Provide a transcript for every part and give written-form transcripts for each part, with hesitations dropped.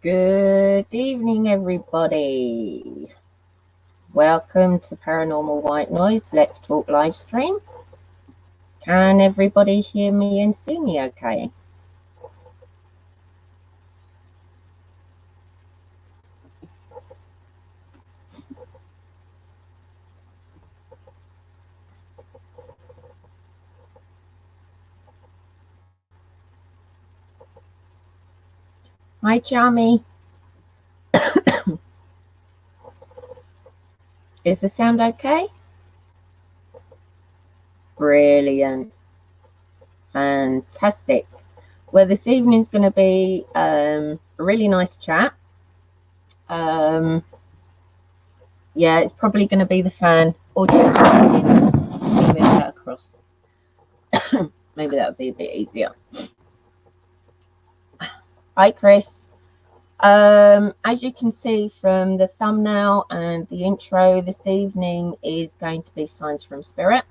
Good evening, everybody. Welcome to Paranormal White Noise. Let's Talk live stream. Can everybody hear me and see me okay? Hi, Jamie. Is the sound okay? Brilliant. Fantastic. Well, this evening's going to be a really nice chat. Yeah, it's probably going to be the fan. Or just move that across. Maybe that would be a bit easier. Hi, Chris. As you can see from the thumbnail and the intro, this evening is going to be Signs from Spirit.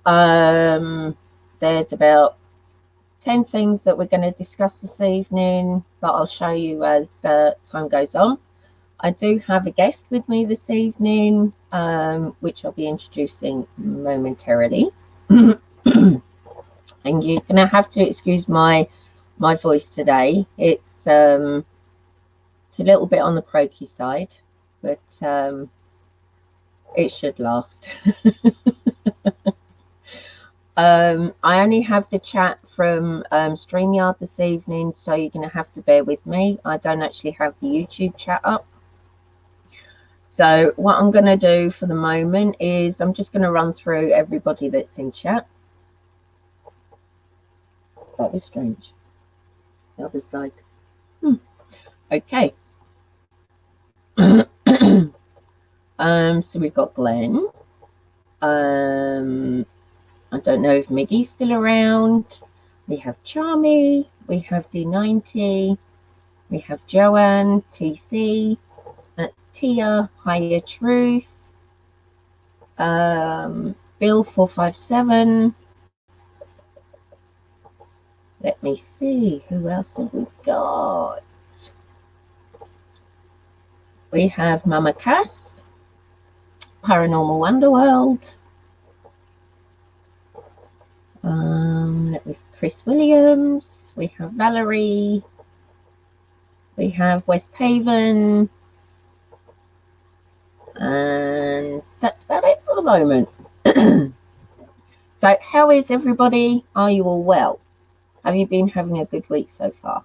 There's about 10 things that we're going to discuss this evening, but I'll show you as time goes on. I do have a guest with me this evening, which I'll be introducing momentarily. And you're going to have to excuse my voice today. It's a little bit on the croaky side, but it should last. I only have the chat from StreamYard this evening, so you're going to have to bear with me. I don't actually have the YouTube chat up. So what I'm going to do for the moment is I'm just going to run through everybody that's in chat. That was strange. The other side. Okay. So we've got Glenn. I don't know if Miggy's still around. We have Charmy. We have D90. We have Joanne, TC, Tia, Higher Truth, Bill 457. Let me see, who else have we got? We have Mama Cass, Paranormal Wonderworld. Chris Williams. We have Valerie. We have West Haven. And that's about it for the moment. So how is everybody? Are you all well? Have you been having a good week so far?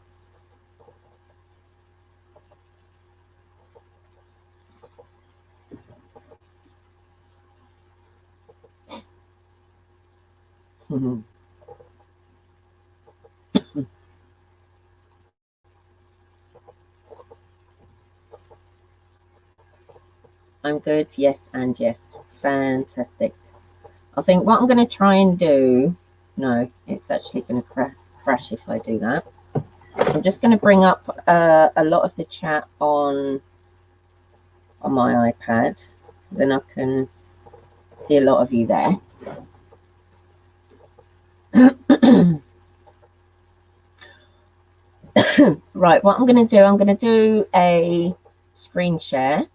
I'm good. Yes, and yes. Fantastic. I think what I'm going to try and do... No, it's actually going to crash if I do that. I'm just going to bring up a lot of the chat on my iPad, because then I can see a lot of you there. Right, what I'm going to do a screen share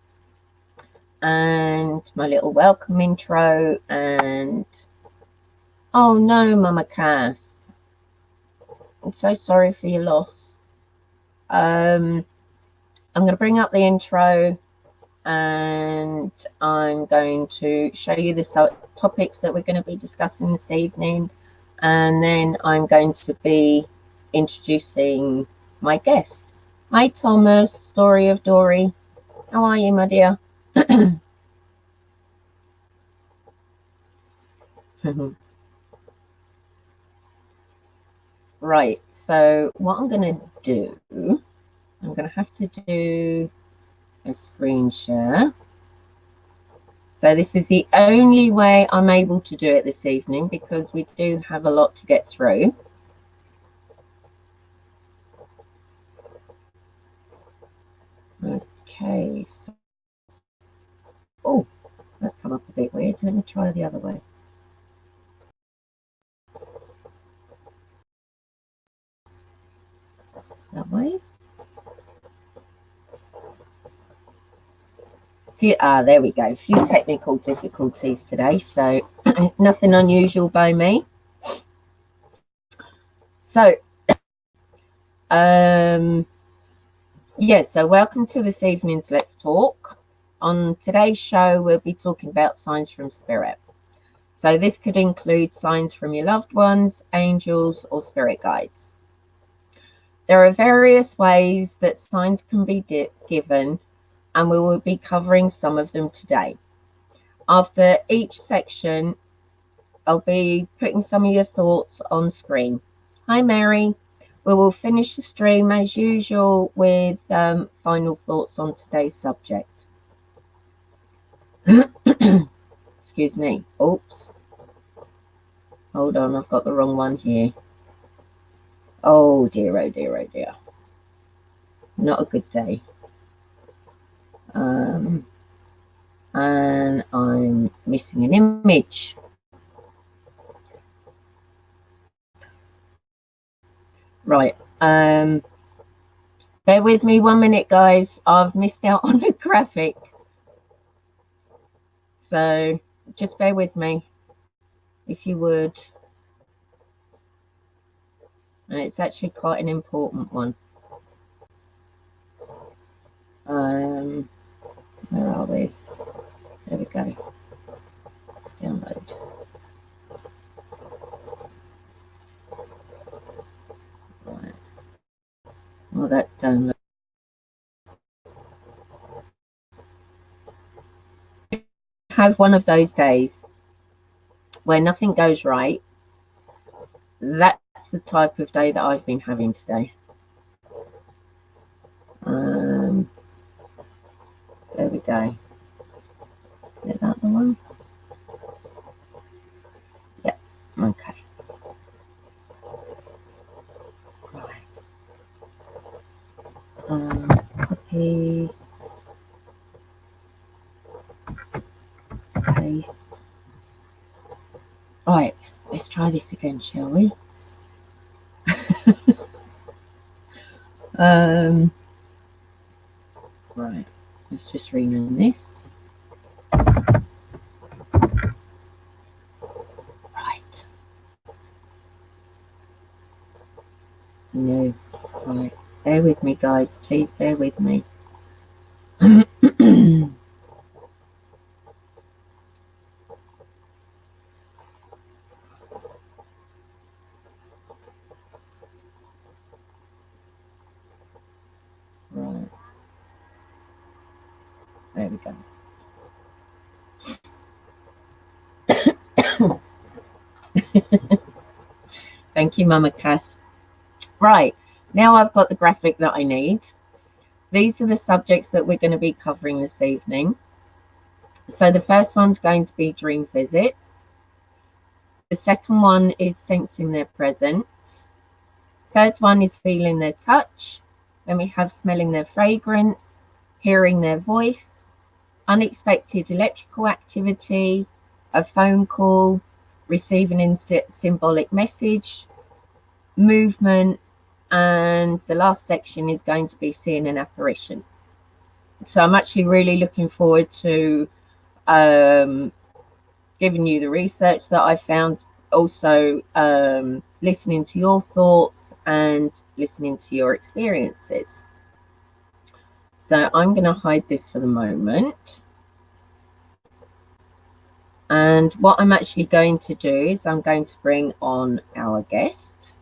and my little welcome intro. And oh no, Mama Cass, I'm so sorry for your loss. I'm going to bring up the intro and I'm going to show you the topics that we're going to be discussing this evening, and then I'm going to be introducing my guest. Hi Thomas, Story of Dory. How are you, my dear? Right, so what I'm going to do, I'm going to have to do a screen share. So this is the only way I'm able to do it this evening, because we do have a lot to get through. Okay, so, oh, that's come up a bit weird. Let me try the other way. That way. There we go. A few technical difficulties today, so nothing unusual by me. So, so welcome to this evening's Let's Talk. On today's show, we'll be talking about signs from spirit. So this could include signs from your loved ones, angels, or spirit guides. There are various ways that signs can be given, and we will be covering some of them today. After each section, I'll be putting some of your thoughts on screen. Hi, Mary. We will finish the stream as usual with final thoughts on today's subject. Excuse me. Oops. Hold on, I've got the wrong one here. Oh dear, oh dear, oh dear. Not a good day. And I'm missing an image. Right. Bear with me 1 minute, guys. I've missed out on a graphic. So just bear with me, if you would. And it's actually quite an important one. Where are we? There we go. Download. Right. Well, that's download. Have one of those days where nothing goes right. That's the type of day that I've been having today. There we go. Is that the one? Yeah. Okay. Right. Copy. Paste. Right. Let's try this again, shall we? Right. Let's just rename this. Right. No. Right. Bear with me, guys. Please bear with me. Right. There we go. Thank you, Mama Cass. Right. Now I've got the graphic that I need. These are the subjects that we're going to be covering this evening. So the first one's going to be dream visits. The second one is sensing their presence. Third one is feeling their touch. Then we have smelling their fragrance, hearing their voice, unexpected electrical activity, a phone call, receiving a symbolic message, movement, and the last section is going to be seeing an apparition. So I'm actually really looking forward to giving you the research that I found, also listening to your thoughts and listening to your experiences. So I'm going to hide this for the moment. And what I'm actually going to do is I'm going to bring on our guest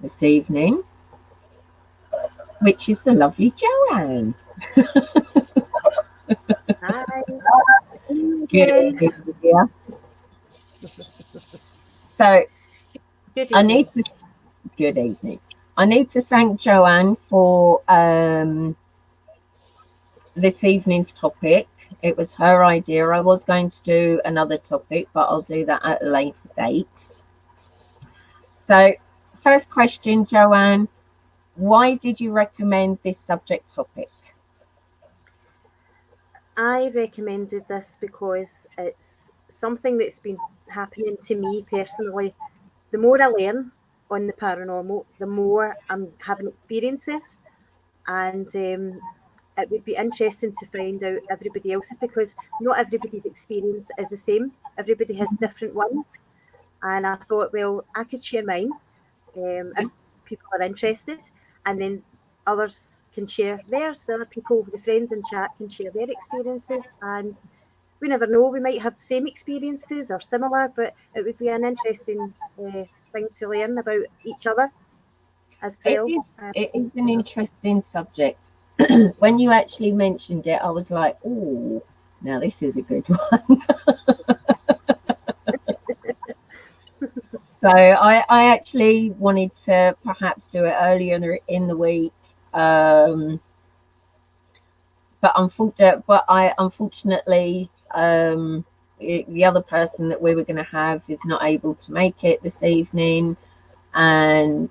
this evening, which is the lovely Joanne. Hi. Good evening, dear. So Good evening. Good evening. I need to thank Joanne for this evening's topic. It was her idea. I was going to do another topic, but I'll do that at a later date. So, first question, Joanne, why did you recommend this subject topic? I recommended this because it's something that's been happening to me personally. The more I learn on the paranormal, the more I'm having experiences, and it would be interesting to find out everybody else's, because not everybody's experience is the same. Everybody has different ones. And I thought, well, I could share mine if people are interested, and then others can share theirs. The other people, the friends in chat, can share their experiences, and we never know, we might have same experiences or similar, but it would be an interesting thing to learn about each other as well. It is an interesting subject. When you actually mentioned it, I was like, oh, now this is a good one. So I actually wanted to perhaps do it earlier in the week, but unfortunately, the other person that we were going to have is not able to make it this evening, and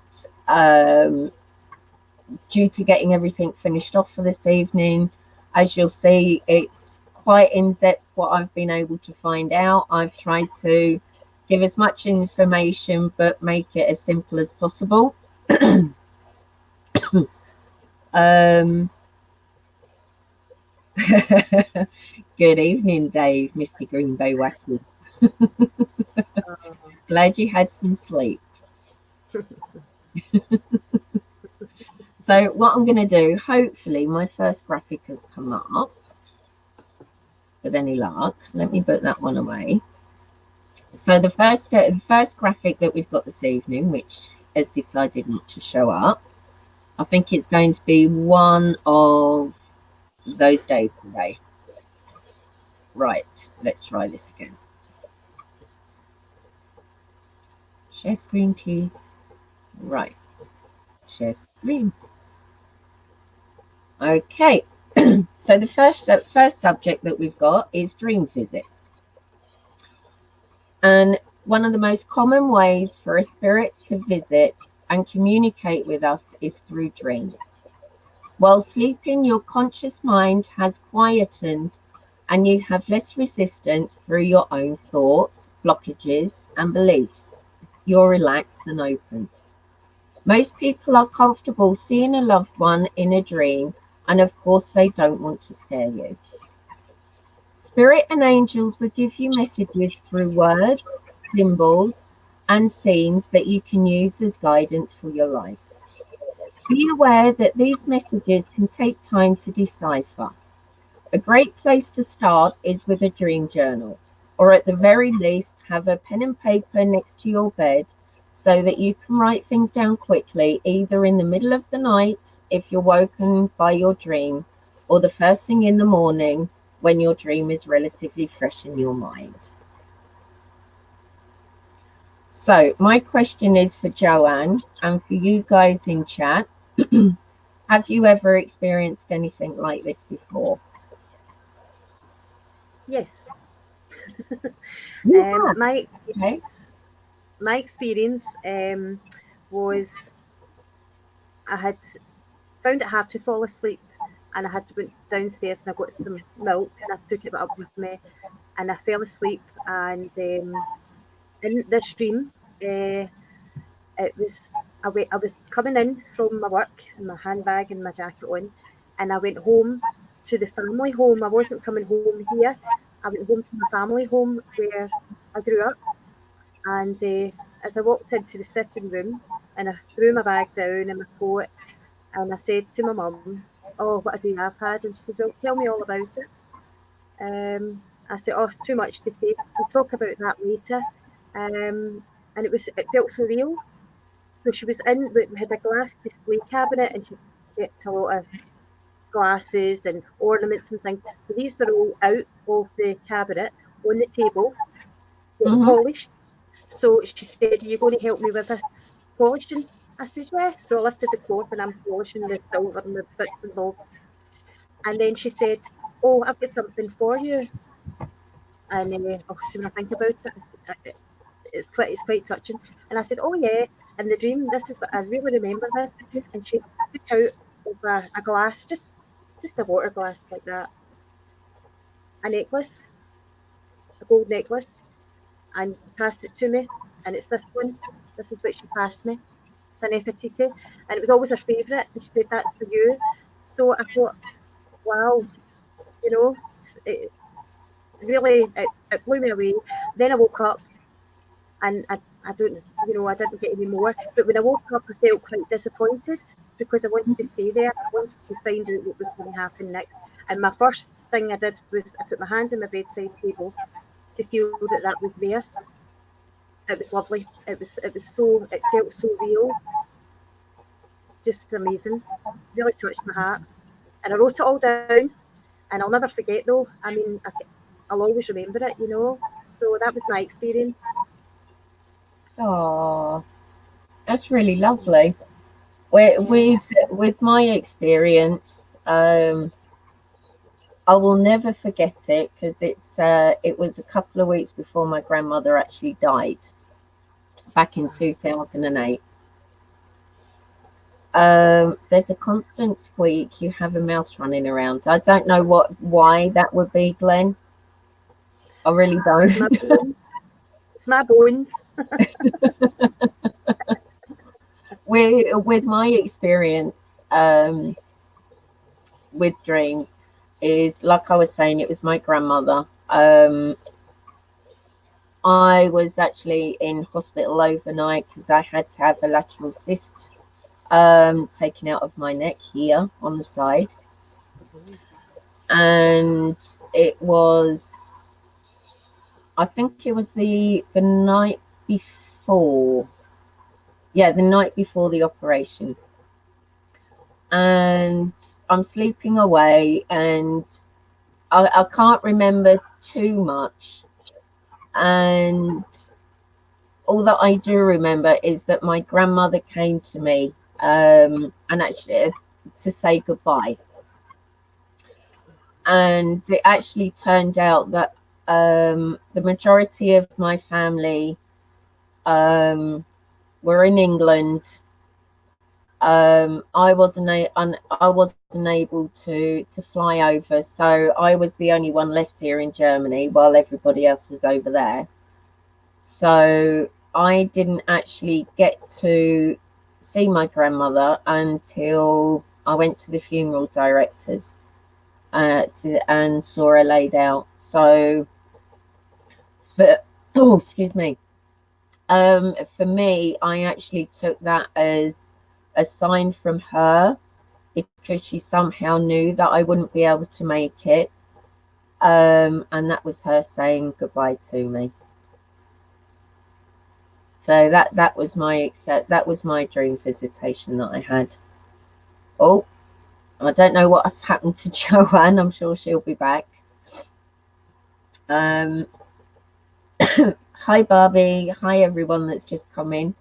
due to getting everything finished off for this evening, as you'll see, it's quite in depth what I've been able to find out. I've tried to give as much information but make it as simple as possible. Good evening, Dave, Mr. Green Bay Wacky. Glad you had some sleep. So what I'm going to do, hopefully my first graphic has come up with any luck. Let me put that one away. So the first graphic that we've got this evening, which has decided not to show up, I think it's going to be one of those days today. Right, let's try this again. Share screen, please. Right, share screen. Okay, so the first subject that we've got is dream visits. And one of the most common ways for a spirit to visit and communicate with us is through dreams. While sleeping, your conscious mind has quietened and you have less resistance through your own thoughts, blockages, and beliefs. You're relaxed and open. Most people are comfortable seeing a loved one in a dream, and of course they don't want to scare you. Spirit and angels will give you messages through words, symbols, and scenes that you can use as guidance for your life. Be aware that these messages can take time to decipher. A great place to start is with a dream journal, or at the very least have a pen and paper next to your bed so that you can write things down quickly, either in the middle of the night if you're woken by your dream, or the first thing in the morning when your dream is relatively fresh in your mind. So my question is for Joanne and for you guys in chat. Have you ever experienced anything like this before? Yes. Yeah. My experience was I had found it hard to fall asleep, and I had to went downstairs and I got some milk and I took it up with me, and I fell asleep. And in this dream, I was coming in from my work and my handbag and my jacket on, and I went home to the family home. I wasn't coming home here. I went home to my family home where I grew up. And as I walked into the sitting room and I threw my bag down and my coat, and I said to my mum, "Oh, what a day I've had." And she says, "Well, tell me all about it." I said, "Oh, it's too much to say. We'll talk about that later." And it felt so real. So she was in, we had a glass display cabinet, and she kept a lot of glasses and ornaments and things. So these were all out of the cabinet on the table, polished. So she said, "Are you going to help me with this polishing?" I said, "Yeah." So I lifted the cloth and I'm polishing the silver and the bits and bobs. And then she said, "Oh, I've got something for you." And obviously when I think about it, it's quite touching. And I said, "Oh yeah." And the dream, this is what I really remember this. And she took out of a glass, just a water glass like that, a necklace, a gold necklace, and passed it to me. And it's this one. This is what she passed me. It's an Nefertiti, and it was always her favourite. And she said, "That's for you." So I thought, wow, you know, it really, it blew me away. Then I woke up and I don't, you know, I didn't get any more. But when I woke up, I felt quite disappointed because I wanted to stay there. I wanted to find out what was going to happen next. And my first thing I did was I put my hand on my bedside table to feel that that was there. It was lovely. It felt so real, just amazing. Really touched my heart. And I wrote it all down. And I'll never forget though. I mean, I'll always remember it, you know. So that was my experience. Oh, that's really lovely. With my experience, I will never forget it because it was a couple of weeks before my grandmother actually died back in 2008. There's a constant squeak. You have a mouse running around. I don't know why that would be, Glenn. I really don't. It's my bones. With my experience with dreams is, like I was saying, it was my grandmother. I was actually in hospital overnight because I had to have a lateral cyst taken out of my neck here on the side. And it was, I think it was the night before. Yeah, the night before the operation. And I'm sleeping away and I can't remember too much. And all that I do remember is that my grandmother came to me and actually to say goodbye. And it actually turned out that the majority of my family were in England. I wasn't able to fly over, so I was the only one left here in Germany while everybody else was over there. So I didn't actually get to see my grandmother until I went to the funeral directors and saw her laid out. So excuse me. For me, I actually took that as a sign from her because she somehow knew that I wouldn't be able to make it. And that was her saying goodbye to me. So that was my dream visitation that I had. Oh, I don't know what has happened to Joanne. I'm sure she'll be back. Hi Barbie. Hi everyone that's just come in.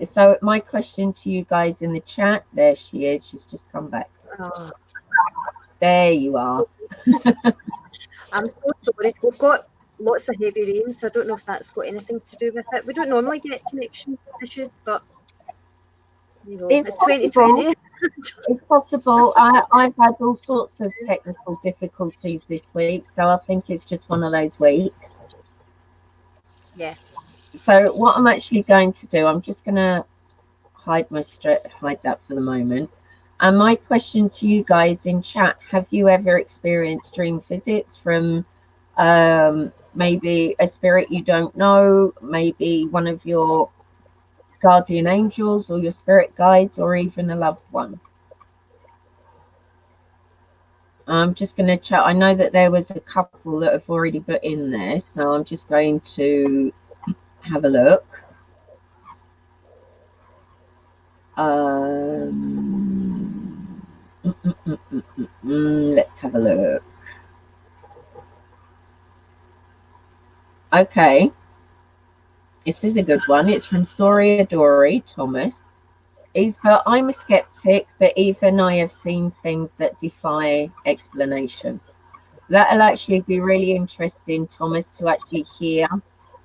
So my question to you guys in the chat, there she is, she's just come back. Oh. There you are. I'm so sorry. We've got lots of heavy rain, so I don't know if that's got anything to do with it. We don't normally get connection issues, but you know, it's 2020. It's possible. I've had all sorts of technical difficulties this week, so I think it's just one of those weeks. Yeah. So what I'm actually going to do, I'm just going to hide that for the moment. And my question to you guys in chat, have you ever experienced dream visits from maybe a spirit you don't know, maybe one of your guardian angels or your spirit guides, or even a loved one? I'm just going to chat. I know that there was a couple that have already put in there, so I'm just going to have a look. Let's have a look. Okay. This is a good one. It's from Story Dory Thomas. I'm a skeptic, but even I have seen things that defy explanation. That'll actually be really interesting, Thomas, to actually hear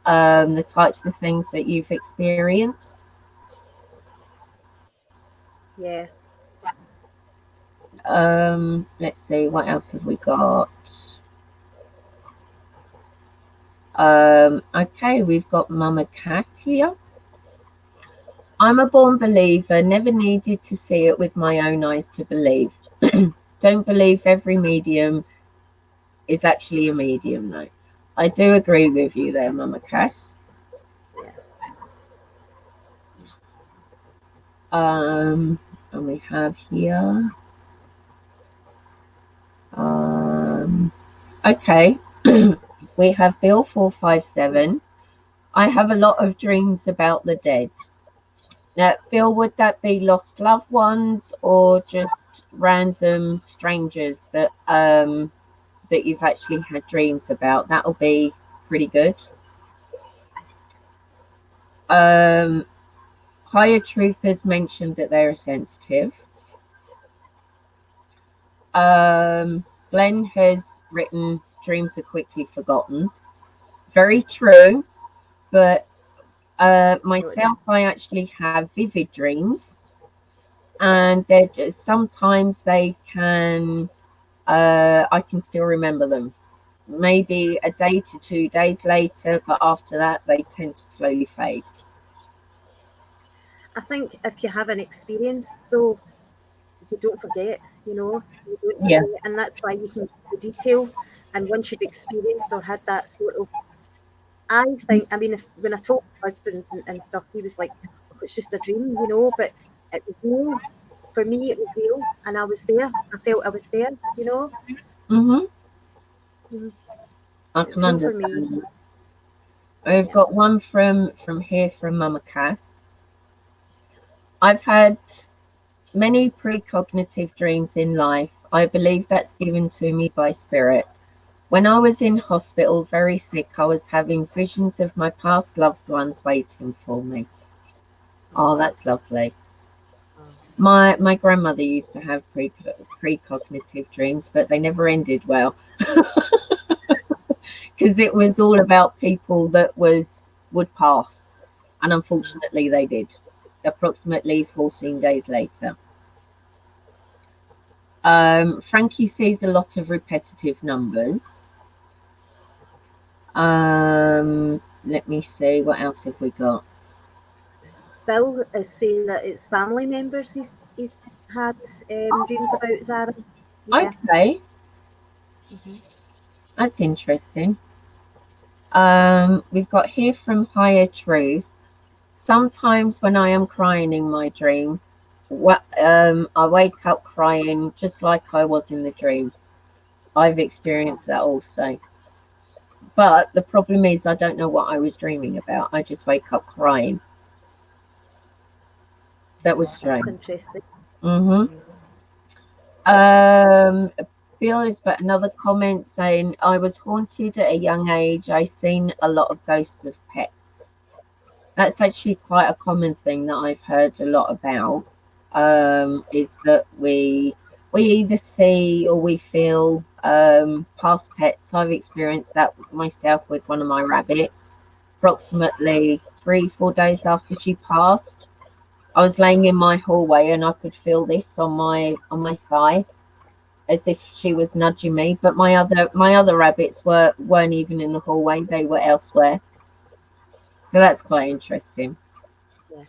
the types of things that you've experienced. Yeah. Let's see, what else have we got? Okay, we've got Mama Cass here. I'm a born believer, never needed to see it with my own eyes to believe. don't believe every medium is actually a medium, though. I do agree with you there, Mama Cass. Yeah. And we have here. Okay. We have Bill 457. I have a lot of dreams about the dead. Now, Bill, would that be lost loved ones or just random strangers that you've actually had dreams about? That'll be pretty good. Higher Truth has mentioned that they're sensitive. Glenn has written dreams are quickly forgotten. Very true, but myself, I actually have vivid dreams, and they're just sometimes they can I can still remember them. Maybe a day to 2 days later, but after that they tend to slowly fade. I think if you have an experience, though, you don't forget, you know, you don't Yeah. forget, and that's why you can get the detail. And once you've experienced or had that sort of, I think, I mean, if when I told my husband and stuff, he was like, "Oh, it's just a dream, you know," but it was real. For me, it was real, and I was there. I felt I was there, you know. Mm-hmm. Mhm. I It's can real for me. understand. We've Yeah. got one from here from Mama Cass. I've had many precognitive dreams in life. I believe that's given to me by spirit. When I was in hospital, very sick, I was having visions of my past loved ones waiting for me. Oh, that's lovely. Oh. My grandmother used to have precognitive dreams, but they never ended well because it was all about people that would pass, and unfortunately they did. Approximately 14 days later. Frankie sees a lot of repetitive numbers. Let me see, what else have we got? Bill is saying that it's family members he's had dreams about, Zara. Yeah. Okay, Hmm. that's interesting. We've got here from Higher Truth. Sometimes when I am crying in my dream, I wake up crying just like I was in the dream. I've experienced that also. But the problem is, I don't know what I was dreaming about. I just wake up crying. That was That's strange. interesting. Mm-hmm. Mm. Bill is but another comment saying, I was haunted at a young age. I seen a lot of ghosts of pets. That's actually quite a common thing that I've heard a lot about. Is that we either see or we feel past pets. I've experienced that myself with one of my rabbits. Approximately 3-4 days after she passed, I was laying in my hallway and I could feel this on my thigh, as if she was nudging me. But my other rabbits weren't even in the hallway; they were elsewhere. So that's quite interesting. Yeah.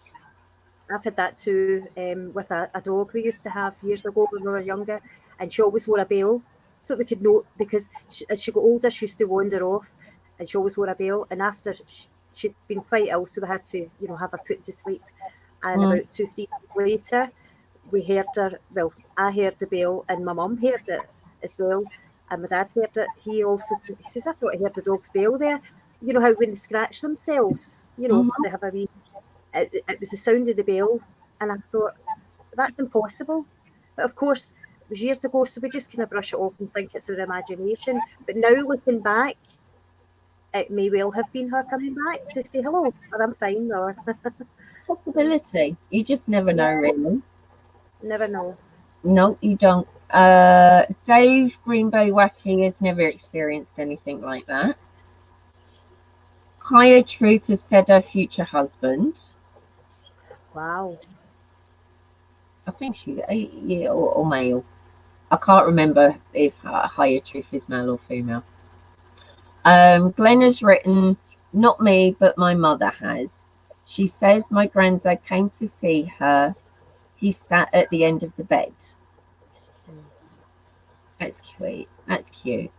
I've had that too with a dog we used to have years ago when we were younger, and she always wore a bell so we could know because as she got older, she used to wander off, and she always wore a bell. And after she'd been quite ill, so we had to, you know, have her put to sleep. And Mm, about 2 3 days later, we heard her. Well, I heard the bell, and my mum heard it as well, and my dad heard it. He says, "I thought I heard the dog's bell there." You know how when they scratch themselves, you know, mhm. they have a wee it was the sound of the bell, and I thought that's impossible. But of course, it was years ago, so we just kind of brush it off and think it's our imagination. But now looking back, it may well have been her coming back to say hello, or I'm fine, or It's a so. possibility. You just never Yeah, know, really. never know. No, you don't. Dave Green Bay Wacky has never experienced anything like that. Higher Truth has said her future husband. Wow. I think she, yeah, or male. I can't remember if Higher Truth is male or female. Glenn has written, not me, but my mother has. She says my granddad came to see her. He sat at the end of the bed. Mm. That's cute. That's cute.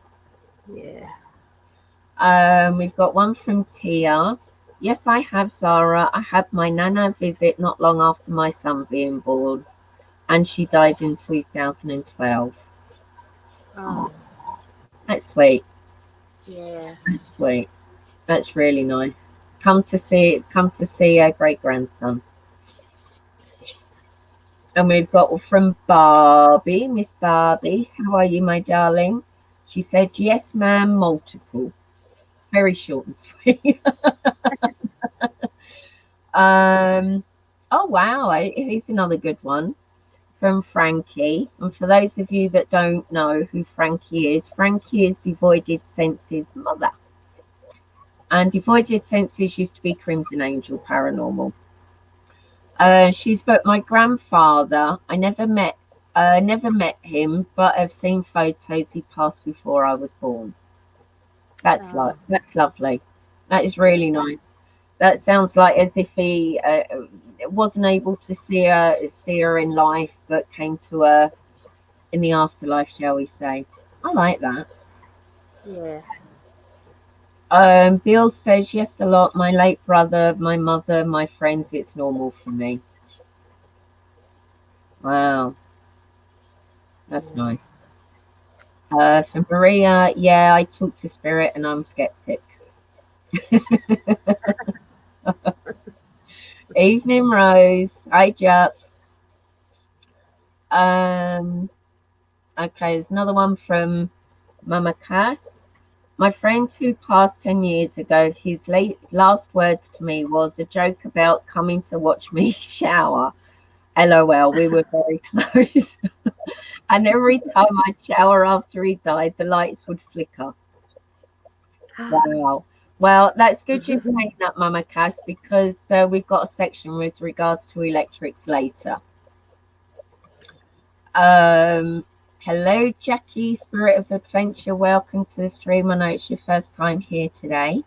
Yeah. We've got one from Tia. Yes, I have, Zara. I had my nana visit not long after my son being born, and she died in 2012. Oh, That's sweet. yeah. That's sweet. That's really nice. Come to see a great grandson. And we've got from Barbie, Miss Barbie. How are you, my darling? She said, yes, ma'am, multiple. Very short and sweet. Oh, wow. Here's another good one from Frankie. And for those of you that don't know who Frankie is Devoided Senses' mother. And Devoided Senses used to be Crimson Angel Paranormal. She's but my grandfather. I never met him, but I've seen photos. He passed before I was born. Oh, That's lovely. That is really nice. That sounds like as if he wasn't able to see her in life, but came to her in the afterlife, shall we say? I like that. yeah. Bill says yes a lot. My late brother, my mother, my friends. It's normal for me. Wow, that's Yeah. nice. For Maria, yeah, I talk to spirit and I'm skeptic. Evening Rose. Hi, Jux. Um, okay, there's another one from Mama Cass. My friend who passed 10 years ago, his last words to me was a joke about coming to watch me shower. LOL, we were very close. And every time I'd shower after he died, the lights would flicker. Wow. Well, that's good you're saying that, Mama Cass, because we've got a section with regards to electrics later. Um, Hello, Jackie, Spirit of Adventure. Welcome to the stream. I know it's your first time here today.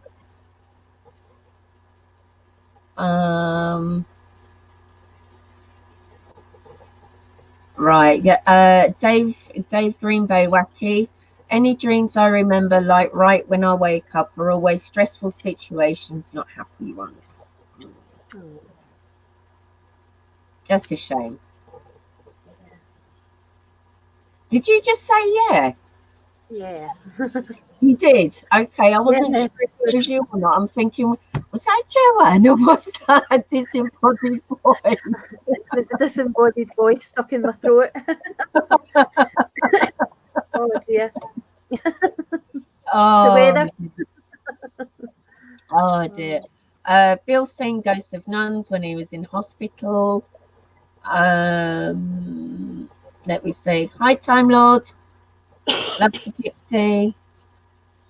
Um, right. Yeah. Dave Greenbow Wacky. Any dreams I remember, like right when I wake up, are always stressful situations, not happy ones. Oh, That's a shame. Did you just say yeah? yeah. You did. Okay, I wasn't Yeah. sure if it was you or not. I'm thinking, was that Joanne or was that a disembodied voice? There's a disembodied voice stuck in my throat. So- oh dear. It's the Oh, weather. oh dear. Oh, Bill seen ghosts of nuns when he was in hospital. Let me see. Hi, Time Lord. Love you, Gypsy.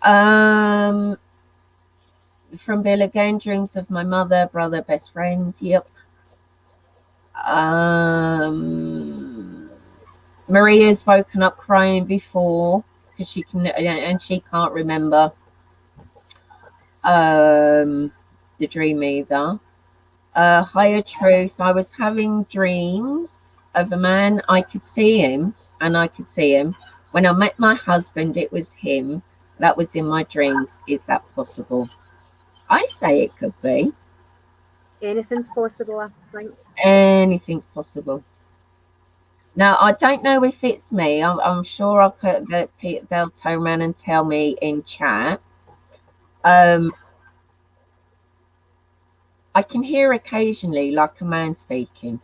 Um, from Bill again, dreams of my mother, brother, best friends. Yep. Um, Maria's woken up crying before because she can and she can't remember um, the dream either. Higher truth. I was having dreams of a man. I could see him, and I could see him. When I met my husband, it was him. That was in my dreams. Is that possible? I say it could be. anything's possible, I think. Anything's possible. Now, I don't know if it's me. I'm sure they'll turn around and tell me in chat. Um, I can hear occasionally like a man speaking.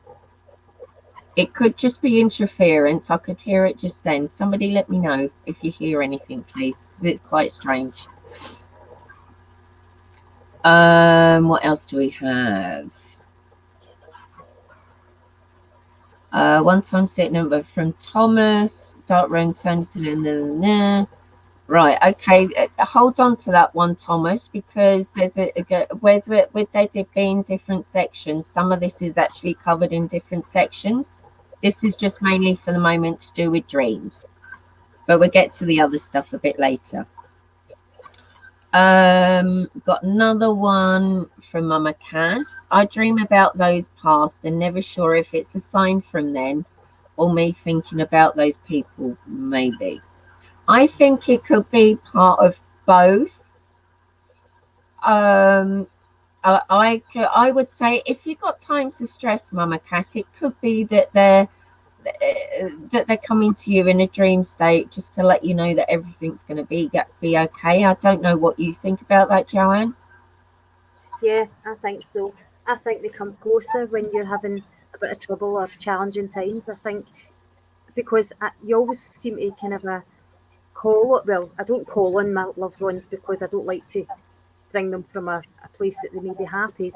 It could just be interference. I could hear it just then. Somebody let me know if you hear anything, please, because it's quite strange. What else do we have? One time set number from Thomas. Dark room turns to right. Okay. Hold on to that one, Thomas, because there's with they dip in different sections. Some of this is actually covered in different sections. This is just mainly for the moment to do with dreams, but we'll get to the other stuff a bit later. Got another one from Mama Cass. I dream about those past and never sure if it's a sign from then or me thinking about those people? Maybe. I think it could be part of both. Um, I would say if you've got times of stress, Mama Cass, it could be that they're coming to you in a dream state just to let you know that everything's going to be okay. I don't know what you think about that, Joanne. Yeah, I think so. I think they come closer when you're having a bit of trouble or challenging times. I think because you always seem to kind of call. Well, I don't call on my loved ones because I don't like to bring them from a place that they may be happy.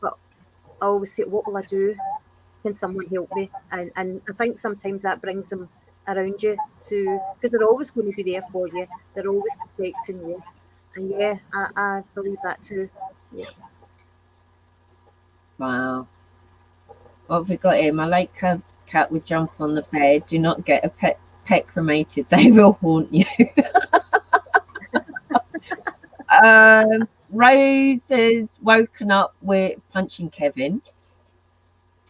But I always say, what will I do? Can someone help me? And I think sometimes that brings them around you to, because they're always going to be there for you. They're always protecting you. And yeah, I believe that too. Yeah. Wow. What have we got here? My late cat would jump on the bed. Do not get a pet cremated. They will haunt you. Rose has woken up with punching Kevin.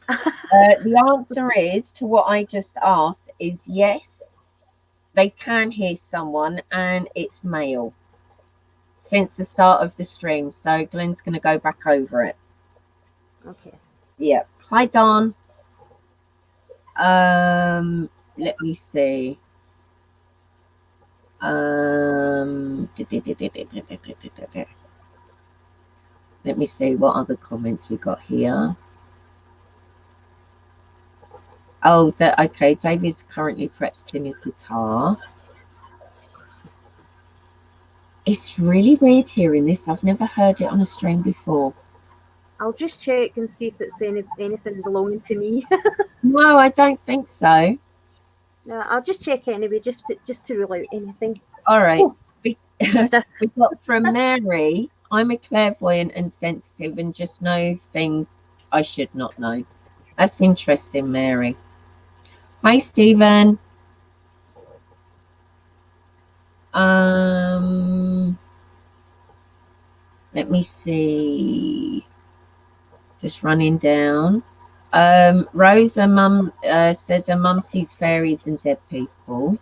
The answer is to what I just asked is yes, they can hear someone, and it's male since the start of the stream. So Glenn's going to go back over it. Okay. Yep. Hi, Don. Let me see. Let me see what other comments we got here. Oh, okay. David's currently practicing his guitar. It's really weird hearing this. I've never heard it on a stream before. I'll just check and see if it's anything belonging to me. No, I don't think so. No, I'll just check anyway, just to rule out anything. All right. Oh, we got from Mary. I'm a clairvoyant and sensitive and just know things I should not know. That's interesting, Mary. Hi, Stephen. Let me see. Just running down. Rose, her mum says her mum sees fairies and dead people.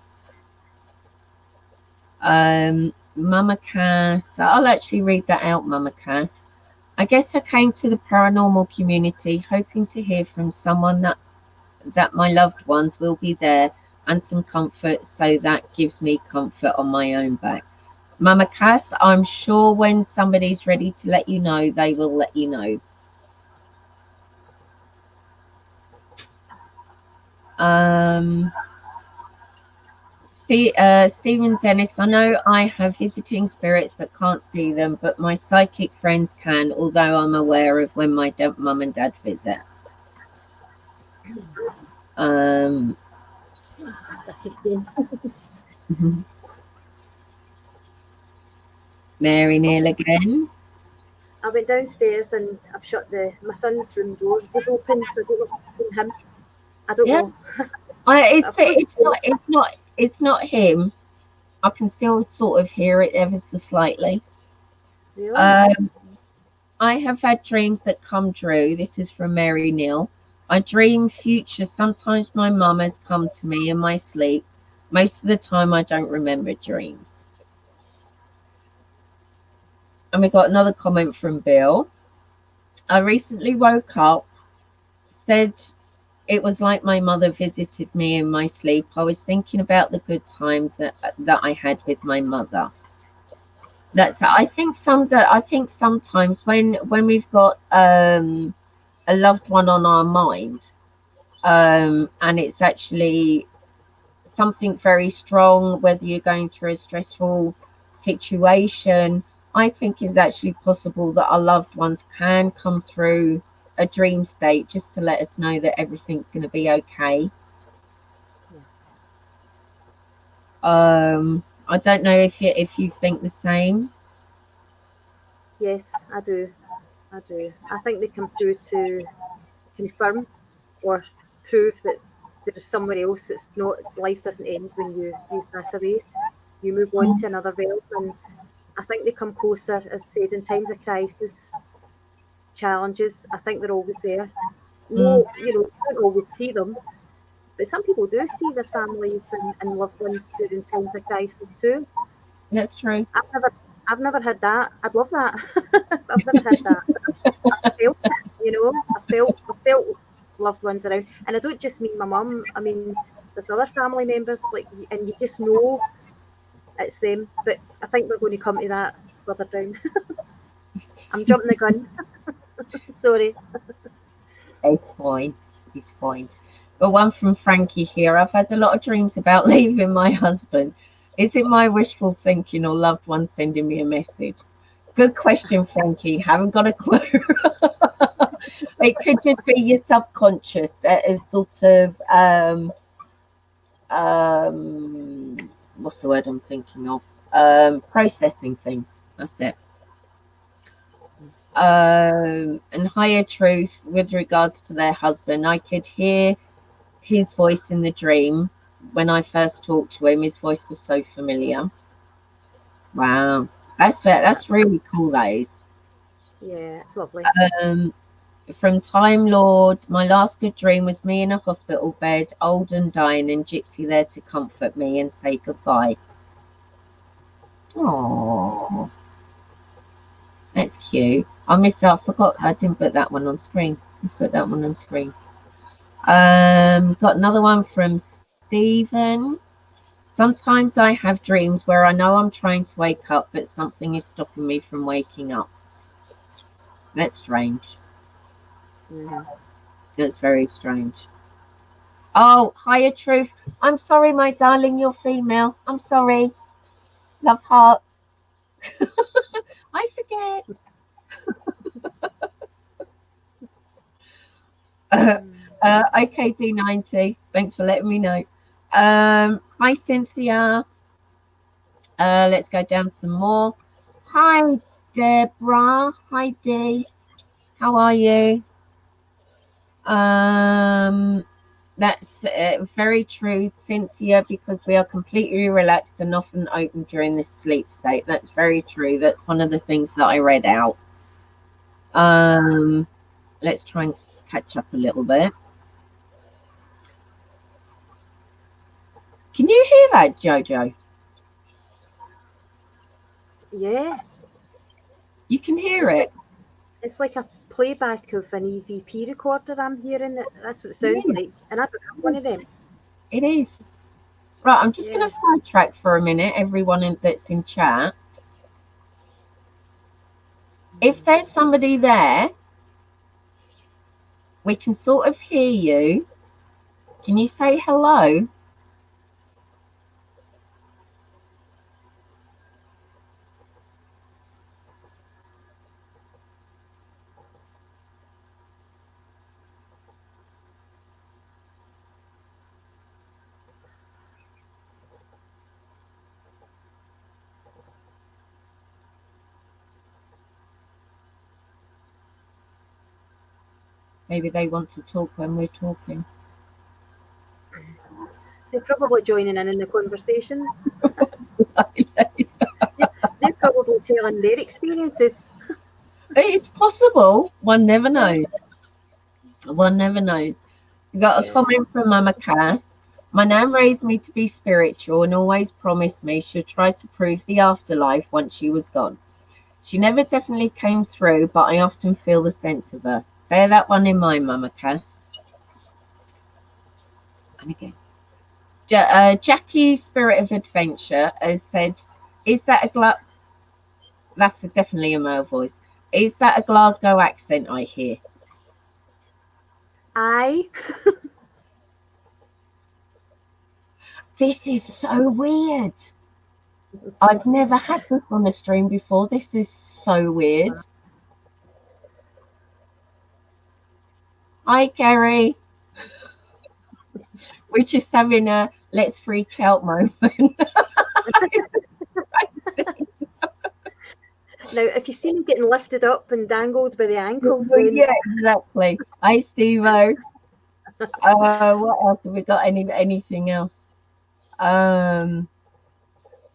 Mama Cass, I'll actually read that out, Mama Cass. I guess I came to the paranormal community hoping to hear from someone that my loved ones will be there and some comfort, so that gives me comfort on my own back. Mama Cass, I'm sure when somebody's ready to let you know, they will let you know. Stephen Dennis, I know I have visiting spirits but can't see them, but my psychic friends can, although I'm aware of when my mum and dad visit. Mary Neal again. I went downstairs and I've shut my son's room door was open, so I don't know if it's him. I don't know. It's not him. I can still sort of hear it ever so slightly. Really? I have had dreams that come true. This is from Mary Neal. I dream future. Sometimes my mum has come to me in my sleep. Most of the time I don't remember dreams. And we got another comment from Bill. I recently woke up, said it was like my mother visited me in my sleep. I was thinking about the good times that I had with my mother. I think sometimes when we've got a loved one on our mind, and it's actually something very strong, whether you're going through a stressful situation, I think it's actually possible that our loved ones can come through a dream state just to let us know that everything's going to be okay. I don't know if you think the same. Yes, I do. I think they come through to confirm or prove that there is somewhere else. It's not, life doesn't end when you pass away. You move on to another realm, and I think they come closer, as I said, in times of crisis, challenges. I think they're always there. No, you don't always see them, But some people do see their families and loved ones during times of crisis too. That's true. I've never had that. I'd love that. I've never had that. I felt it, I felt loved ones around, and I don't just mean my mum. I mean, there's other family members and you just know it's them. But I think we're going to come to that further down. I'm jumping the gun. Sorry. It's fine. It's fine. But one from Frankie here. I've had a lot of dreams about leaving my husband. Is it my wishful thinking or loved ones sending me a message? Good question, Frankie. Haven't got a clue. It could just be your subconscious as sort of what's the word I'm thinking of? Processing things. That's it. And higher truth with regards to their husband. I could hear his voice in the dream when I first talked to him. His voice was so familiar. Wow, that's really cool. That is. Yeah, it's lovely. From Time Lord, my last good dream was me in a hospital bed, old and dying, and Gypsy there to comfort me and say goodbye. Oh, that's cute. I forgot. I didn't put that one on screen. Let's put that one on screen. Got another one from Stephen. Sometimes I have dreams where I know I'm trying to wake up, but something is stopping me from waking up. That's strange. Mm-hmm. That's very strange. Oh, higher truth. I'm sorry, my darling, you're female. I'm sorry. Love hearts. I forget. OKD90. Thanks for letting me know. Hi, Cynthia. Let's go down some more. Hi, Deborah. Hi, Dee. How are you? That's very true, Cynthia, because we are completely relaxed and often open during this sleep state. That's very true. That's one of the things that I read out. Let's try and catch up a little bit. Can you hear that, Jojo? Yeah. You can hear it. It's like a playback of an EVP recorder I'm hearing. That's what it sounds like. And I don't have one of them. It is. Right, I'm just going to sidetrack for a minute, everyone that's in chat. If there's somebody there, we can sort of hear you. Can you say hello? Maybe they want to talk when we're talking. They're probably joining in the conversations. They're probably telling their experiences. It's possible. One never knows. One never knows. We got a comment from Mama Cass. My nan raised me to be spiritual and always promised me she'd try to prove the afterlife once she was gone. She never definitely came through, but I often feel the sense of her. Bear that one in mind, Mama Cass. And again. Jackie, Spirit of Adventure, has said, is that a that's definitely a male voice. Is that a Glasgow accent I hear? Aye. This is so weird. I've never had this on a stream before. This is so weird. Hi, Gary. We're just having a let's freak out moment. Now, if you see me getting lifted up and dangled by the ankles, then... Yeah, exactly. Hi, Steve-O. What else have we got? Anything else? Do I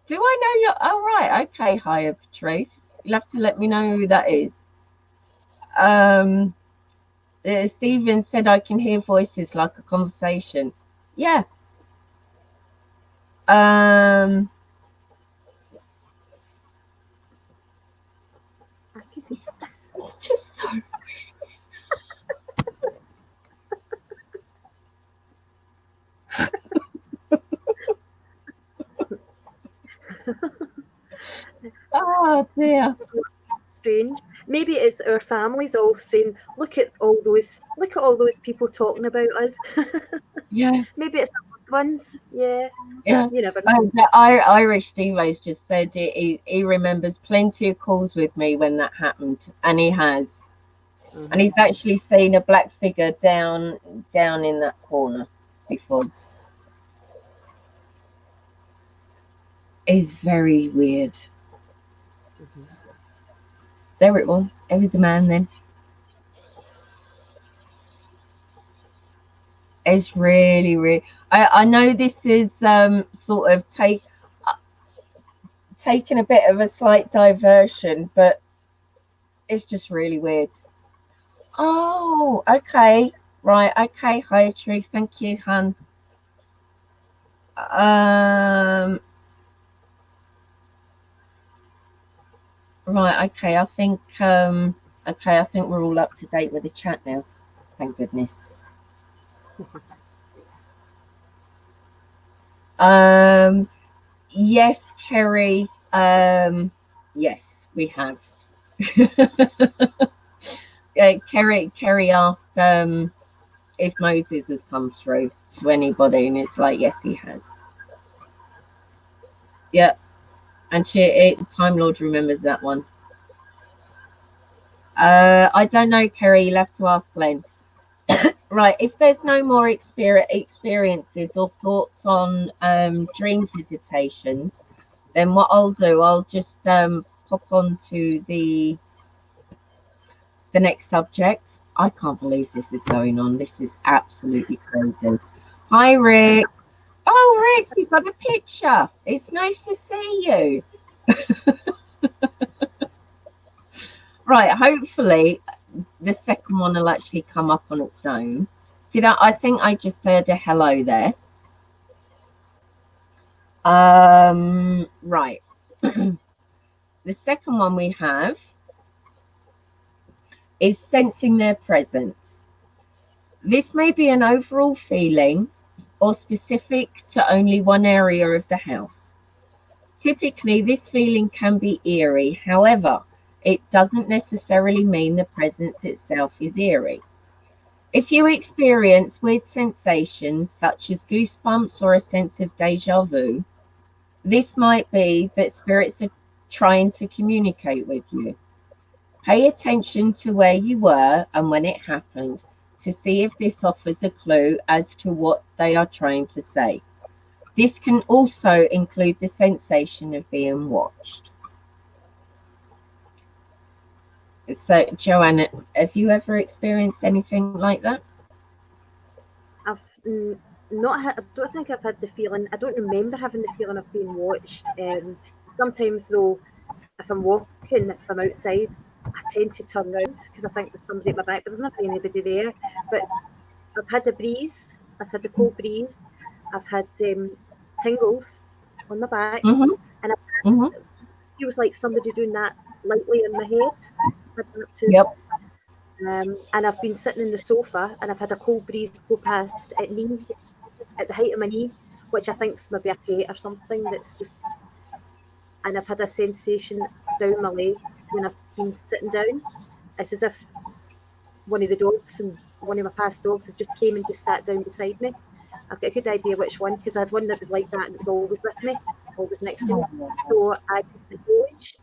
know your? Oh, right. Okay, Higher Patrice. You'll have to let me know who that is. Stephen said I can hear voices like a conversation. Yeah. Um, it's, it's just so. Oh dear. Strange. Maybe it's our families all saying, look at all those people talking about us. Yeah. Maybe it's our loved ones. Yeah. Yeah. You never know. The Irish Steve just said he remembers plenty of calls with me when that happened, and he has, and he's actually seen a black figure down in that corner before. It's very weird. There it was. There was a man then. It's really, really. I know this is sort of taking a bit of a slight diversion, but it's just really weird. Oh, okay. Right, okay, hi Truth. Thank you, Han. Um right, okay, I think we're all up to date with the chat now. Thank goodness. Yes, Kerry. Yes, we have. Kerry asked if Moses has come through to anybody, and it's like, yes, he has. Yeah, and Time Lord remembers that one. I don't know, Kerry. You'll have to ask Glenn. Right, if there's no more experiences or thoughts on dream visitations, then what I'll do, I'll just pop on to the next subject. I can't believe this is going on. This is absolutely crazy. Hi, Rick. Oh, Rick, you got a picture. It's nice to see you. Right, hopefully the second one will actually come up on its own. I think I just heard a hello there. Right. The second one we have is sensing their presence. This may be an overall feeling or specific to only one area of the house. Typically, this feeling can be eerie. However, it doesn't necessarily mean the presence itself is eerie. If you experience weird sensations such as goosebumps or a sense of deja vu, this might be that spirits are trying to communicate with you. Pay attention to where you were and when it happened to see if this offers a clue as to what they are trying to say. This can also include the sensation of being watched. So, Joanna, have you ever experienced anything like that? I've not had, I don't think I've had the feeling, I don't remember having the feeling of being watched. Sometimes, though, if I'm walking, if I'm outside, I tend to turn around because I think there's somebody at my back, but there's never anybody there. But I've had the breeze, I've had the cold breeze, I've had tingles on my back, and it feels like somebody doing that lightly in my head. Yep. And I've been sitting in the sofa and I've had a cold breeze go past at the height of my knee, which I think's maybe a pet or something that's just, and I've had a sensation down my leg when I've been sitting down. It's as if one of the dogs and one of my past dogs have just came and just sat down beside me. I've got a good idea which one, because I had one that was like that and it was always with me, always next to me. So I just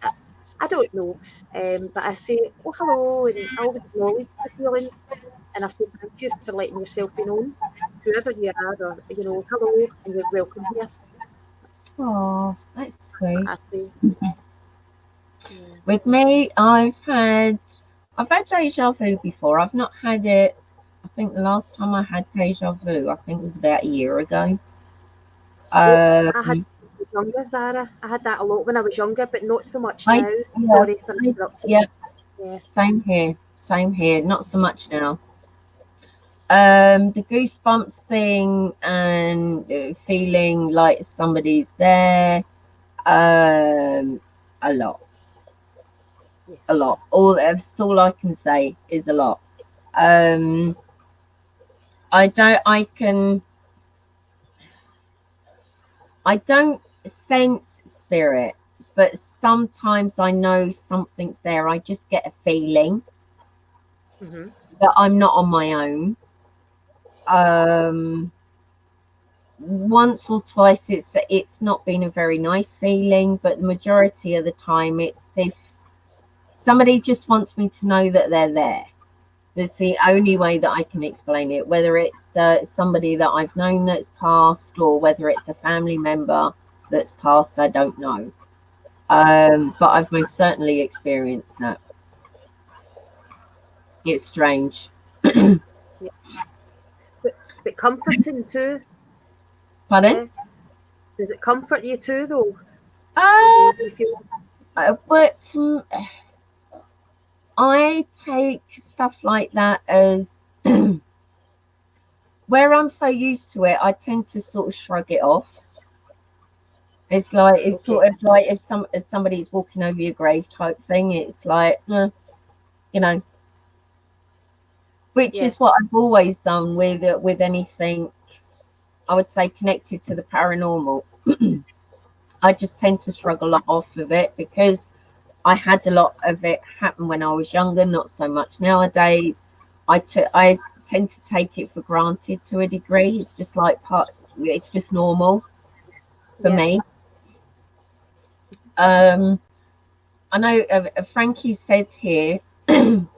I don't know, but I say, oh, hello, and I always acknowledge the feelings, and I say, thank you for letting yourself be known, whoever you are, or, hello, and you're welcome here. Oh, that's sweet. With me, I've had deja vu before. I've not had it. I think the last time I had deja vu, I think it was about a year ago. I had younger, Zara. I had that a lot when I was younger, but not so much now. Sorry for interrupting. Yeah. Same here. Not so much now. The goosebumps thing and feeling like somebody's there. A lot. Yeah. A lot. That's all I can say is a lot. Um, I don't sense spirit, but sometimes I know something's there. I just get a feeling Mm-hmm. that I'm not on my own. Um, Once or twice it's not been a very nice feeling, but the majority of the time it's if somebody just wants me to know that they're there. That's the only way that I can explain it, whether it's somebody that I've known that's passed or whether it's a family member that's passed. I don't know. But I've most certainly experienced that. It's strange. Yeah. But comforting too. Pardon? Yeah. Does it comfort you too, though? Uh, Do you feel? but I take stuff like that as where I'm so used to it, I tend to sort of shrug it off. It's Okay. sort of like if somebody's walking over your grave type thing. It's like you know, which Yeah. is what I've always done with anything. I would say connected to the paranormal. I just tend to shrug a lot off of it because I had a lot of it happen when I was younger. Not so much nowadays. I tend to take it for granted to a degree. It's just like part. It's just normal for Yeah. me. Um, I know Frankie said here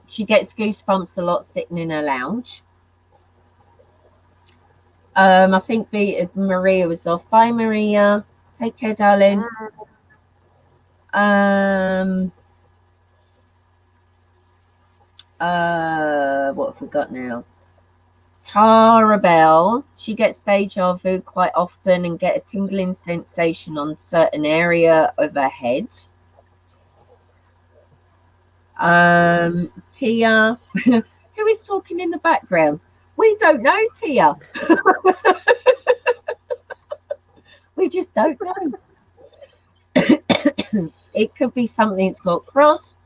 she gets goosebumps a lot sitting in a lounge. I think Maria was off. Bye, Maria. Take care, darling. Um, what have we got now? Tara Bell. She gets deja vu quite often and get a tingling sensation on certain area of her head. Tia, who is talking in the background? We don't know, Tia. We just don't know. It could be something that's got crossed.